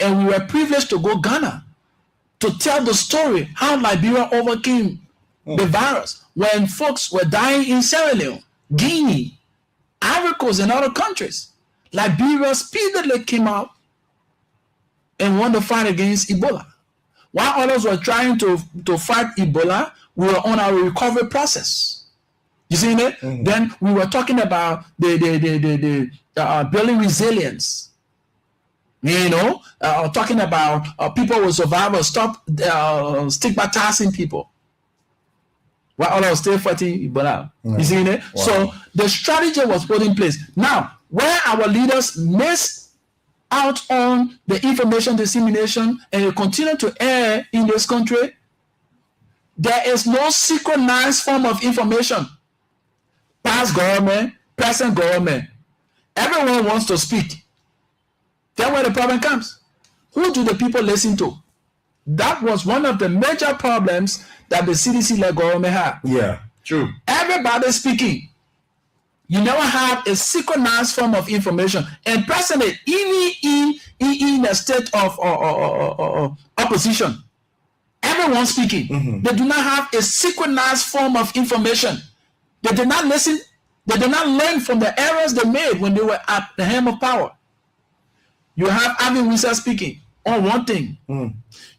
And we were privileged to go Ghana to tell the story how Liberia overcame the virus, when folks were dying in Sierra Leone, Guinea, Ivory Coast, and other countries, Liberia speedily came out and won the fight against Ebola. While others were trying to fight Ebola, we were on our recovery process. You see that? Then we were talking about the building resilience. You know, talking about people with survivors, stop stigmatizing people. While others still fighting Ebola. You see that? Wow. So the strategy was put in place. Now, where our leaders miss out on the information dissemination and continue to err in this country, there is no synchronized form of information. Past government, present government, everyone wants to speak. Then where the problem comes, who do the people listen to? That was one of the major problems that the CDC-led government had. Yeah, true. Everybody speaking. You never have a synchronized form of information. And personally, even in a state of opposition, everyone speaking, they do not have a synchronized form of information. They did not listen, they did not learn from the errors they made when they were at the helm of power. You have Avin Wisa speaking on one thing.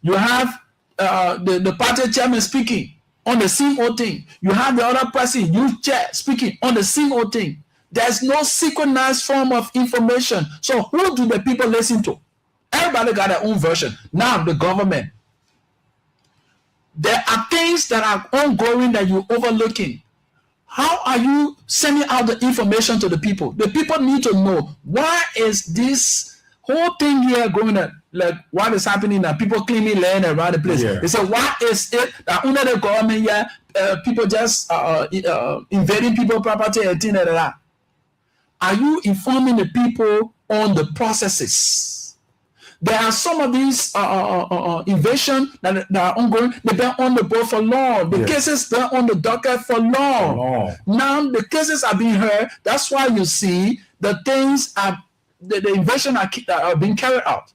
You have the party chairman speaking on the same old thing. You have the other person, youth chair, speaking on the same old thing. There's no synchronized form of information. So who do the people listen to? Everybody got their own version. Now the government. There are things that are ongoing that you're overlooking. How are you sending out the information to the people? The people need to know, why is this whole thing here going on? Like what is happening now? People claiming land around the place. They say, why is it that under the government here, people just invading people's property and things like that? Are you informing the people on the processes? There are some of these invasion that are ongoing. They've been on the board for long. The cases been on the docket for long. Now the cases are being heard. That's why you see the things are the invasion are being carried out.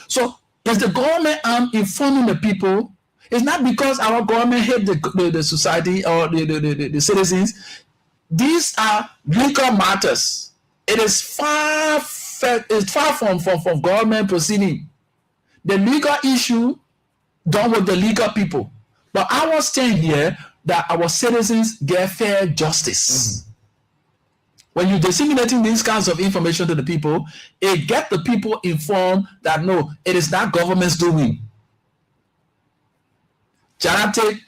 So is the government informing the people? It's not because our government hate the society or the citizens. These are legal matters. It is far from government proceeding. The legal issue done with the legal people. But I was saying here that our citizens get fair justice. When you're disseminating these kinds of information to the people, it gets the people informed that no, it is not government's doing. Janate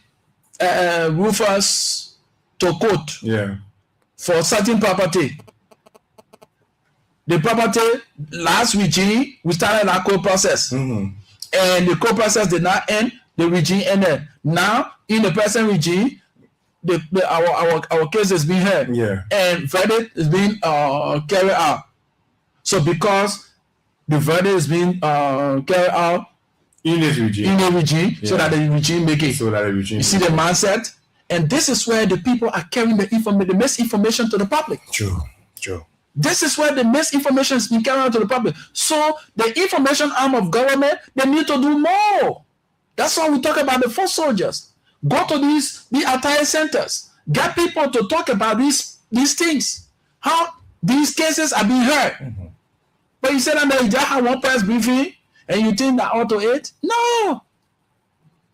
Rufus to court for certain property. The property, last regime, we started our court process. And the court process did not end, the regime ended. Now, in the present regime, our case is being heard, and verdict is being carried out. So because the verdict is being carried out in the regime, so that the regime make it. You see the mindset, and this is where the people are carrying the misinformation to the public. True. This is where the misinformation is being carried out to the public. So the information arm of government, they need to do more. That's why we talk about the foot soldiers. Go to these attire centers. Get people to talk about these things. How these cases are being heard. But you said that you just have one press briefing and you think that auto it? No.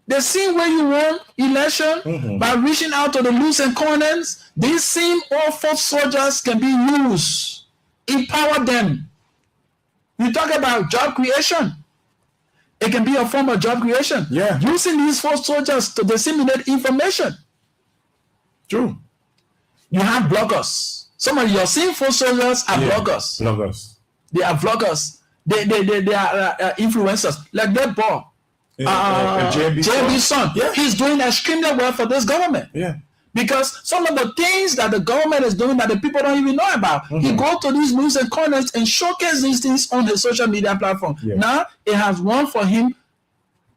The same way you won election by reaching out to the loose and corners, these same old foot soldiers can be used. Empower them. You talk about job creation. It can be a form of job creation. Using these foot soldiers to disseminate information. True. You have bloggers. Some of your same foot soldiers are bloggers. They are vloggers. They are influencers. Like that boy. JB son. He's doing extremely well for this government. Because some of the things that the government is doing that the people don't even know about, he go to these news and corners and showcase these things on his social media platform. Now it has won for him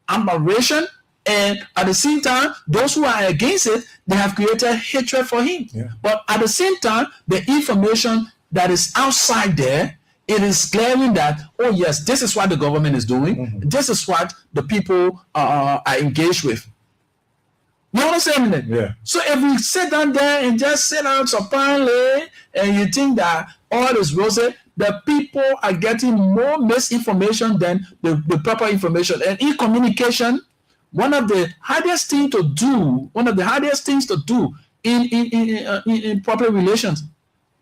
admiration, and at the same time, those who are against it, they have created hatred for him. But at the same time, the information that is outside there, it is glaring that, oh yes, this is what the government is doing. This is what the people are engaged with. You understand me? Yeah. So if you sit down there and just sit down supinely and you think that all is rosy, the people are getting more misinformation than the proper information. And in communication, one of the hardest things to do in proper relations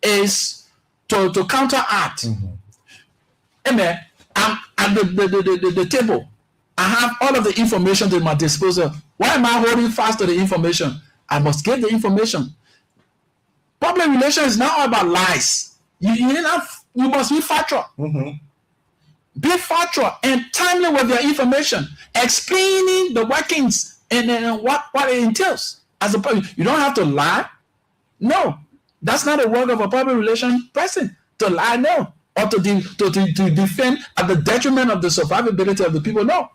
is to counteract. Amen. I'm at the table. I have all of the information at my disposal. Why am I holding fast to the information? I must get the information. Public relations is not all about lies. You must be factual. Be factual and timely with your information, explaining the workings and what it entails. As a you don't have to lie. No, that's not the work of a public relations person to lie. No, or to defend at the detriment of the survivability of the people. No.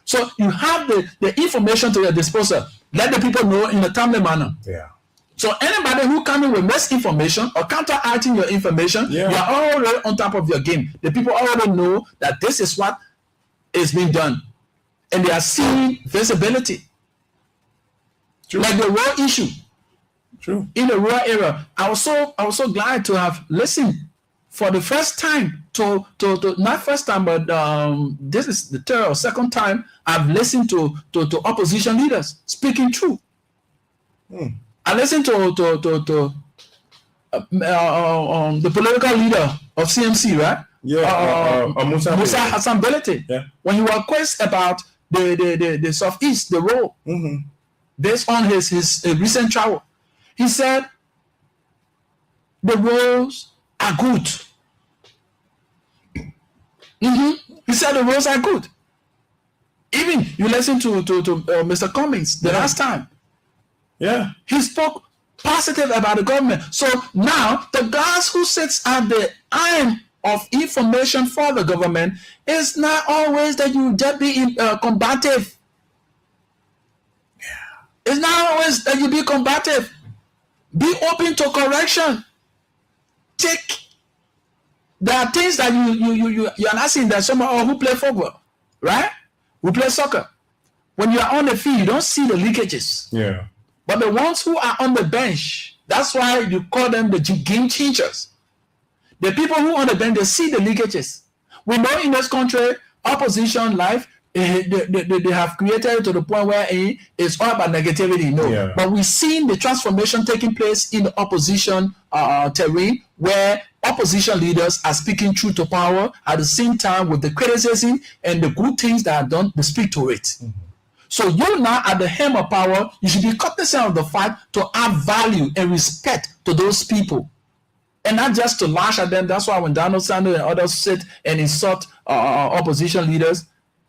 So you have the information to your disposal. Let the people know in a timely manner. Yeah. So anybody who comes in with misinformation or counteracting your information, you are already on top of your game. The people already know that this is what is being done. And they are seeing visibility. True. Like the raw issue. True. In the rural area. I was so glad to have listened for the first time to not first time, but this is the third or second time I've listened to opposition leaders speaking truth. I listened to the political leader of CMC, right? Yeah, Musa Hassan Belete. Yeah. When he was questioned about the Southeast, the role, based on his recent travel, he said the roles are good. He said the roles are good. Even you listen to Mr. Cummings the last time. Yeah. He spoke positive about the government. So now the guys who sits at the end of information for the government is not always that you just be combative. It's not always that you be combative. Be open to correction. There are things that you are not seeing that someone who play football, right? Who play soccer. When you are on the field, you don't see the leakages. Yeah. But the ones who are on the bench, that's why you call them the game changers. The people who are on the bench, they see the leakages. We know in this country, opposition life, they have created it to the point where it's all about negativity. No, Yeah. but we've seen the transformation taking place in the opposition terrain, where opposition leaders are speaking truth to power at the same time with the criticism and the good things that are done, they speak to it. So you now at the helm of power, you should be cognizant of the fact to add value and respect to those people. And not just to lash at them. That's why when Donald Sanders and others sit and insult opposition leaders,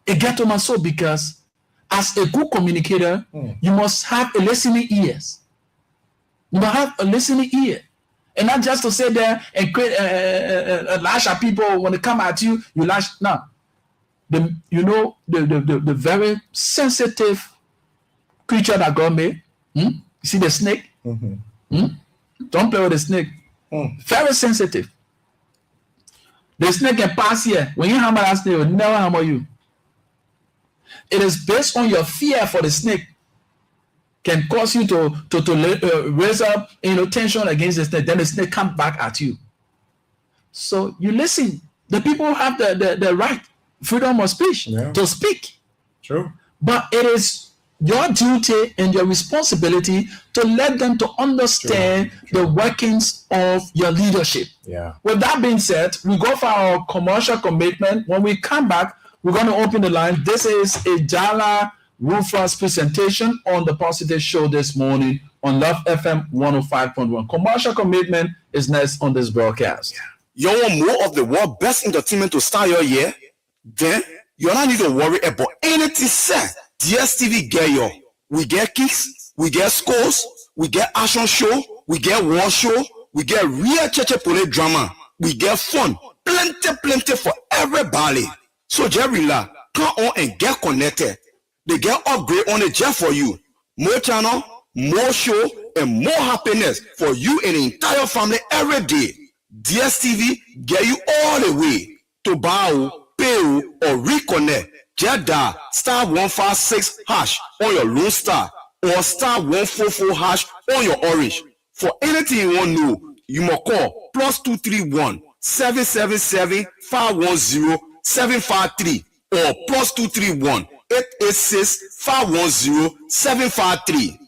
it gets to my soul, because as a good communicator, you must have a listening ears. You must have a listening ear. And not just to sit there and create lash at people when they come at you, you lash. No. The very sensitive creature that God made. You see the snake? Don't play with the snake. Very sensitive. The snake can pass here. When you hammer that snake, it will never hammer you. It is based on your fear for the snake can cause you to raise up tension against the snake. Then the snake comes back at you. So you listen. The people have the right, freedom of speech, to speak. True. But it is your duty and your responsibility to let them to understand the workings of your leadership. Yeah. With that being said, we go for our commercial commitment. When we come back, we're going to open the line. This is a Jala Rufus presentation on the Positive Show this morning on Love FM 105.1. Commercial commitment is next on this broadcast. You want more of the world's best entertainment to start your year? Then you don't need to worry about anything, sir. DSTV get you. We get kicks, we get scores, we get action show, we get war show, we get real church police drama, we get fun, plenty for everybody. So Jerryla, come on and get connected. They get upgrade on the jet for you. More channel, more show, and more happiness for you and the entire family every day. DSTV get you all the way to buy, pay, or reconnect. Just dial *156# on your Lone Star or star 144 hash on your orange. For anything you want to know, you must call +231 777 510 753 or +231 886 510 753.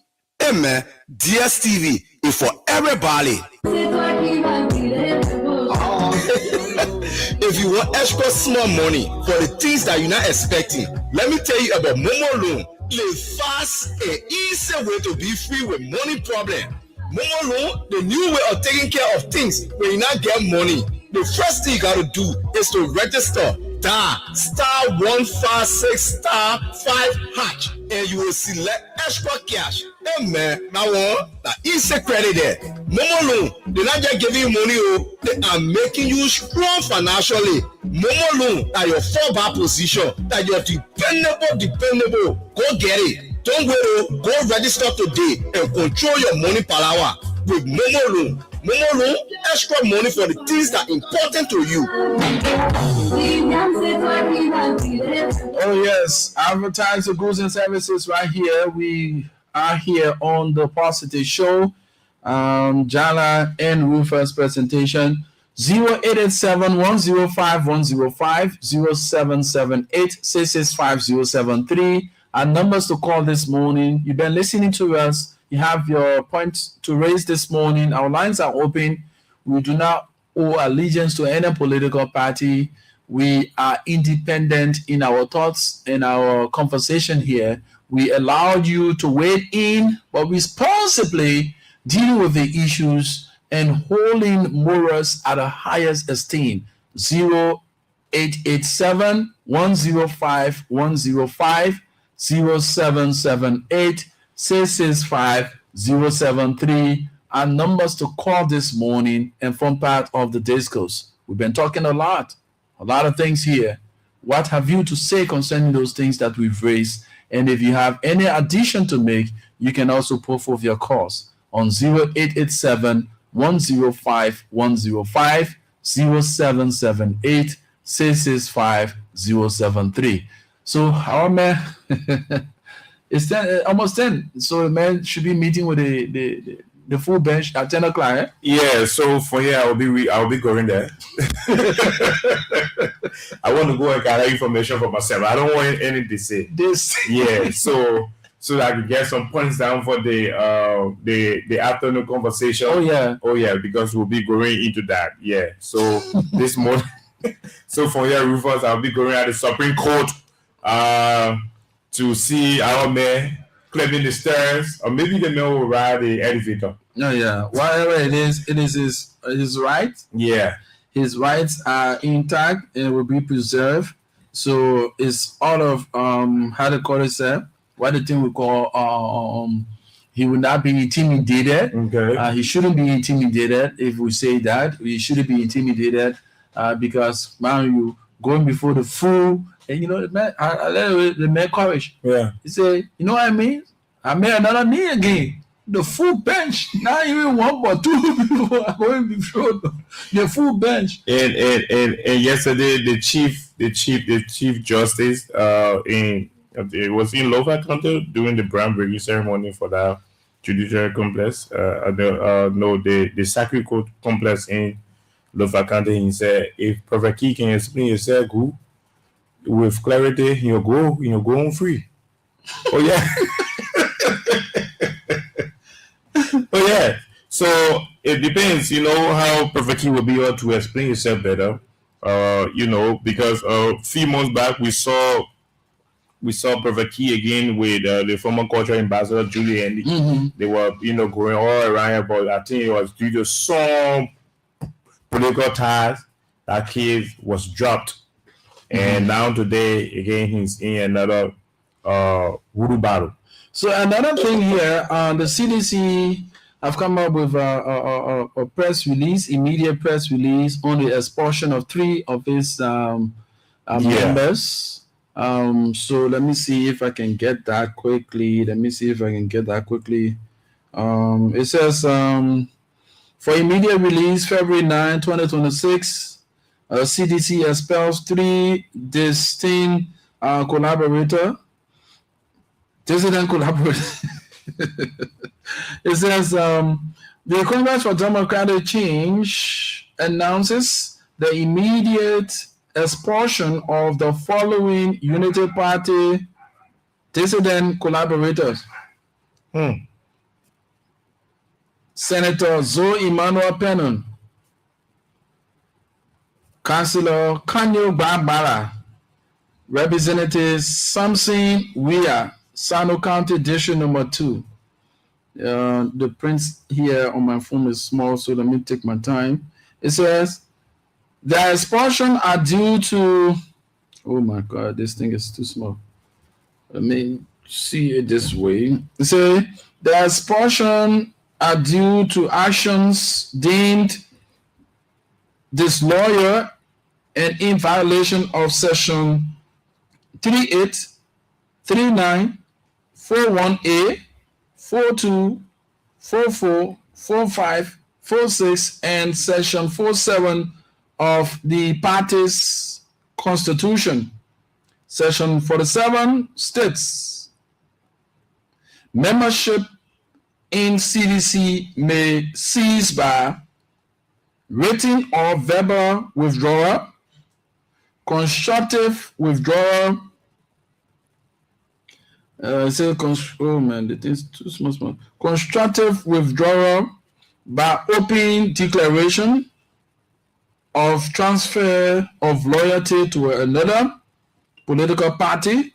Amen. DSTV is for everybody. If you want extra small money for the things that you're not expecting, let me tell you about Momo Loan. The fast and easy way to be free with money problem. Momo Loan, the new way of taking care of things when you not get money. The first thing you got to do is to register *156*5# and you will select extra cash. Amen. Now that easy credit there. Momo Loan, they're not just giving you money, they are making you strong financially. Momo Loan are your fallback position, that you're dependable. Go get it. Don't wait, go register today and control your money power with Momo Loan. Momo Loan, extra money for the things that are important to you. Oh yes, advertise your goods and services right here. We are here on the Positive Show. Jala and Rufus presentation 0887-105-105 0778-665-073. Our numbers to call this morning. You've been listening to us. You have your points to raise this morning. Our lines are open. We do not owe allegiance to any political party. We are independent in our thoughts and our conversation here. We allowed you to weigh in, but responsibly dealing with the issues and holding morals at the highest esteem. 0887-105-105 0778-665-073. Our numbers to call this morning and form part of the discourse. We've been talking a lot of things here. What have you to say concerning those things that we've raised? And if you have any addition to make, you can also put forth your calls on 0887-105-105 0778-665-073. So our man, it's 10, almost 10. So the man should be meeting with the full bench at 10 o'clock. Eh? Yeah. So for here, I'll be going there. I want to go and gather information for myself. I don't want anything to say. Yeah. So that I can get some points down for the afternoon conversation. Oh yeah. Because we'll be going into that. Yeah. So this morning. So for here, Rufus, I'll be going at the Supreme Court. To see our man climbing the stairs, or maybe the man will ride the elevator. No, yeah. Whatever it is his right. Yeah. His rights are intact and will be preserved. So it's all of how the court said, what the thing we call he will not be intimidated. Okay. He shouldn't be intimidated. If we say that, he shouldn't be intimidated because man, you going before the full. And you know, the man, the man courage. Yeah. He said, you know what I mean? I made another knee again. The full bench. Not even one but two people are going before the full bench. And yesterday the chief justice it was in Louva County during the groundbreaking ceremony for that judicial complex. The Sacred Court complex in Louva County. He said, if Prophet Key can explain yourself good with clarity, you'll go home free. Oh yeah. Oh yeah. So it depends, how Prophet Key will be able to explain yourself better. Because a few months back we saw Prophet Key again with the former cultural ambassador Julie Andy. Mm-hmm. They were, going all around, but I think it was due to some political ties that case was dropped. And now today, again, he's in another voodoo battle. So another thing here, the CDC have come up with a press release, immediate press release on the expulsion of 3 of his members. So let me see if I can get that quickly. It says, for immediate release, February 9, 2026, CDC expels 3 dissident collaborators. It says the Congress for Democratic Change announces the immediate expulsion of the following Unity Party dissident collaborators. Senator Zoe Emmanuel Pennon, Councillor Kanyo Barbara, Representative Samson Weir, Sano County District Number 2. The print here on my phone is small, so let me take my time. It says, the expulsion are due to, oh my God, this thing is too small. Let me see it this way. It says, the expulsion are due to actions deemed disloyal and in violation of Section 38, 39, 41A, 42, 44, 45, 46, and Section 47 of the party's constitution. Section 47 states, membership in CDC may cease by written or verbal withdrawal, constructive withdrawal. Oh man, it is too small. Constructive withdrawal by open declaration of transfer of loyalty to another political party,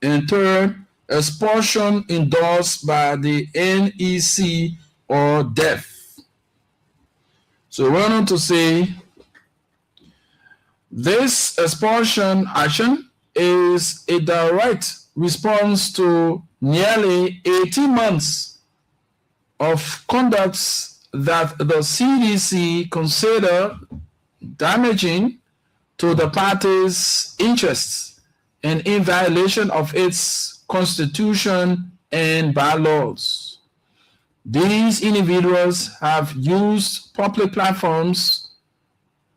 and third, expulsion endorsed by the NEC or death. So we're on to say this expulsion action is a direct response to nearly 18 months of conducts that the CDC consider damaging to the party's interests and in violation of its constitution and bylaws. These individuals have used public platforms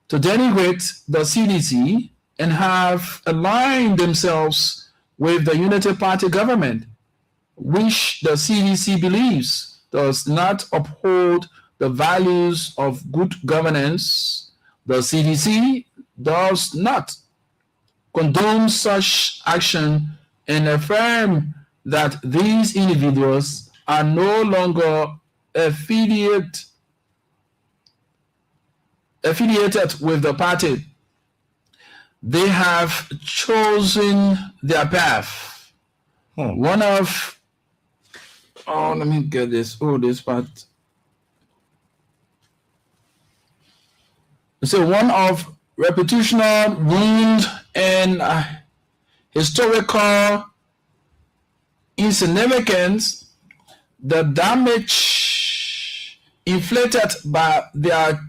to denigrate the CDC and have aligned themselves with the Unity Party government, which the CDC believes does not uphold the values of good governance. The CDC does not condone such action and affirm that these individuals are no longer affiliated with the party. They have chosen their path. One of, let me get this. This part. So one of reputational wound and historical insignificance, the damage inflicted by their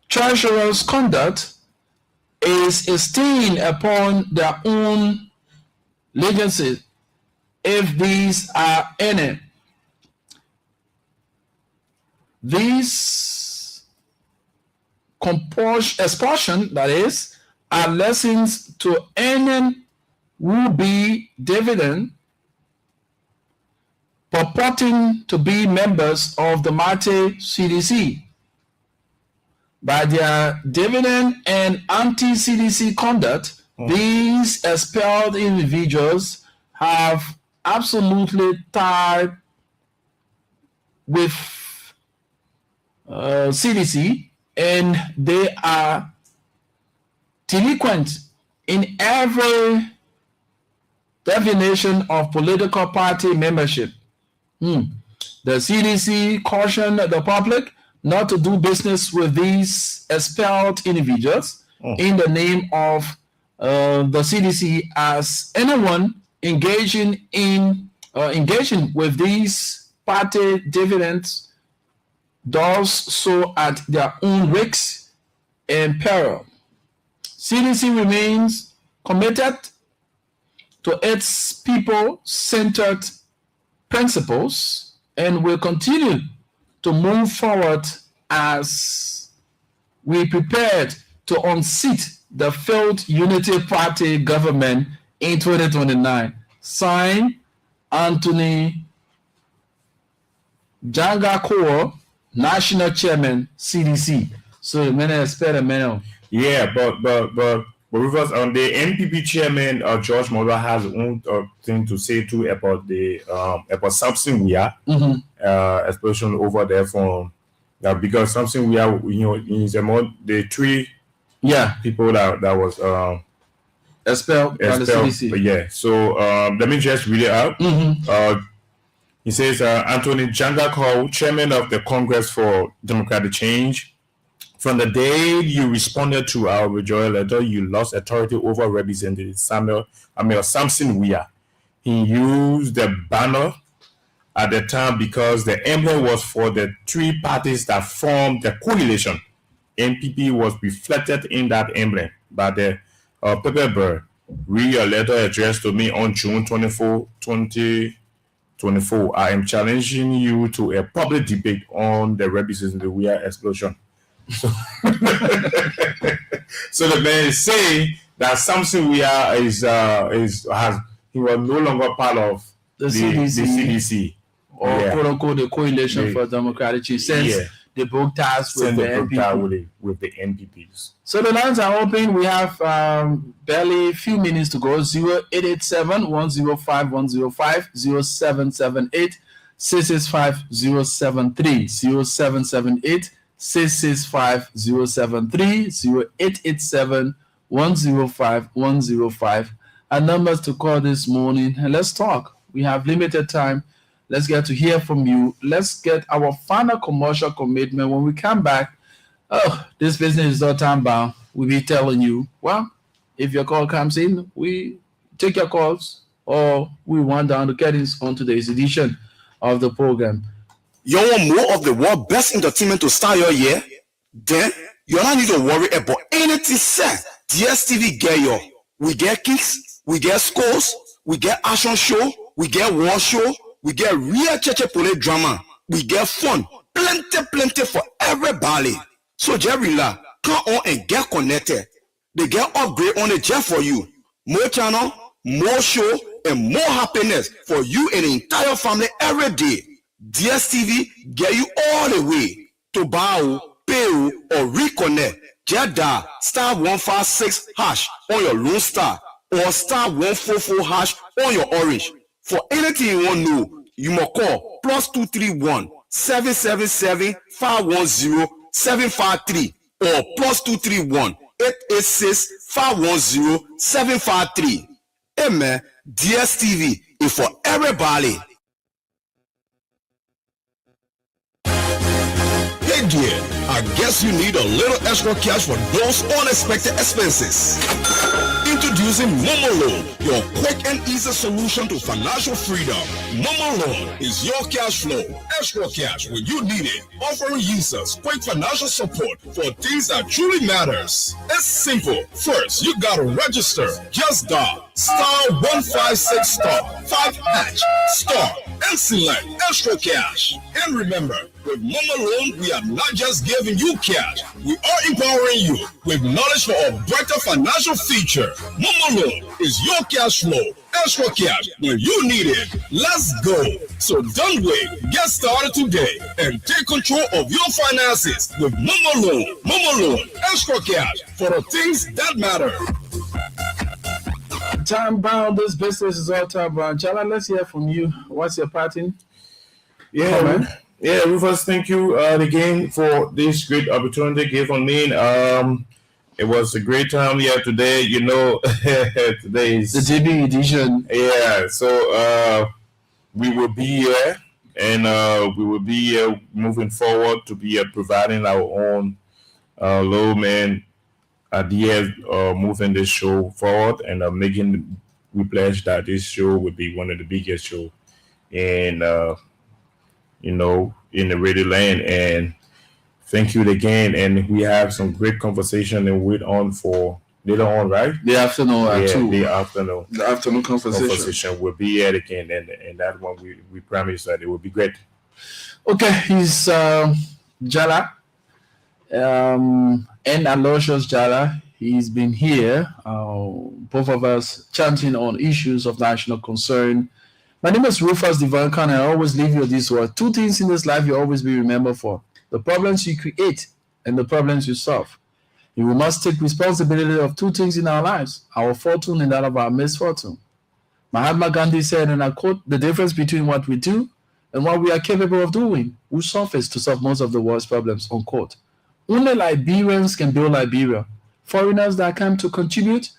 treacherous conduct is a stain upon their own legacy, if these are any. These expulsion, that is, are lessons to any would-be dividend purporting to be members of the mighty CDC. By their dividend and anti-CDC conduct, these expelled individuals have absolutely tied with CDC, and they are delinquent in every definition of political party membership. The CDC cautioned the public not to do business with these expelled individuals in the name of the CDC, as anyone engaging with these party dividends does so at their own risk and peril. CDC remains committed to its people-centered principles and will continue to move forward as we prepared to unseat the failed Unity Party government in 2029. Signed, Anthony Jangakor, National Chairman, CDC. So the man expect a man. Yeah, but Rivers, on the NPP chairman, George Mola has his own thing to say too about the about something we are, especially over there from because something we are, is among the three people that was expelled by the CDC. Yeah, so let me just read it out. He says, Anthony Jangakor, chairman of the Congress for Democratic Change. From the day you responded to our rejoice letter, you lost authority over Representative Samson Weah. He used the banner at the time because the emblem was for the three parties that formed the coalition. NPP was reflected in that emblem by the paper bird. Read your letter addressed to me on June 24, 2024. I am challenging you to a public debate on the Representative Weah explosion. So the man is saying that Samson Weah he was no longer part of the CDC or quote unquote the coalition for democratic change since they broke ties with the NPP. with the NPPs. So the lines are open. We have barely a few minutes to go. 0887-105-105, 0778-665-073, 0778 665-073, 0887-105-105. Our numbers to call this morning. And let's talk. We have limited time. Let's get to hear from you. Let's get our final commercial commitment. When we come back, this business is not time bound. We'll be telling you, well, if your call comes in, we take your calls or we want down to get on today's edition of the program. You want more of the world's best entertainment to start your year? Then you don't need to worry about anything, sir. DSTV get you. We get kicks, we get scores, we get action show, we get war show, we get real cheche police drama, we get fun, plenty for everybody. So Jerrila, come on and get connected. They get upgrade on the jet for you. More channel, more show, and more happiness for you and the entire family every day. DSTV get you all the way to buy, pay, or reconnect. Just dial *156# on your Lone Star or *144# on your Orange. For anything you want to know, you must call +231 777 510 753 or +231 886 510 753. Hey man, DSTV is for everybody. Hey dear, I guess you need a little extra cash for those unexpected expenses. Introducing Momo Loan, your quick and easy solution to financial freedom. Momo Loan is your cash flow, extra cash when you need it, offering users quick financial support for things that truly matters. It's simple. First, you gotta register. Just dial *156*5# and select extra cash. And remember, with Momo Loan, we are not just giving you cash, we are empowering you with knowledge for a brighter financial future. Momo Loan is your cash flow, extra cash when you need it. Let's go. So don't wait. Get started today and take control of your finances with Momo Loan. Momo Loan, extra cash for the things that matter. Time bound, this business is all time bound. Chala, let's hear from you. What's your pattern? Yeah, Rufus, thank you again for this great opportunity given me. It was a great time here today. You know, today is the DB edition. Yeah, so we will be here, and we will be here moving forward to be providing our own low man ideas, moving this show forward, and we pledge that this show will be one of the biggest shows in in the radio land. And thank you again, and we have some great conversation and wait on for later on, right? The afternoon The afternoon conversation will be here again, and that one we promise that it will be great. Okay, he's Jala and Aloysius Jala. He's been here, both of us chanting on issues of national concern. My name is Rufus Divine Khan, and I always leave you with these words. 2 things in this life you always be remembered for: the problems you create and the problems you solve. We must take responsibility of 2 things in our lives: our fortune and that of our misfortune. Mahatma Gandhi said, and I quote, "The difference between what we do and what we are capable of doing will suffice to solve most of the world's problems," unquote. Only Liberians can build Liberia. Foreigners that come to contribute,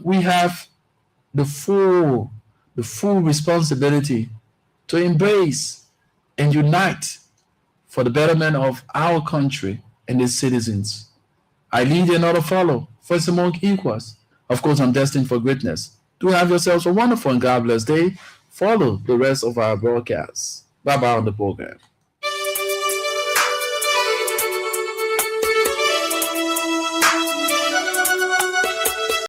we have the full responsibility to embrace and unite for the betterment of our country and its citizens. I lead and not follow, first among equals. Of course, I'm destined for greatness. Do have yourselves a wonderful and God bless day. Follow the rest of our broadcasts. Bye-bye on the program.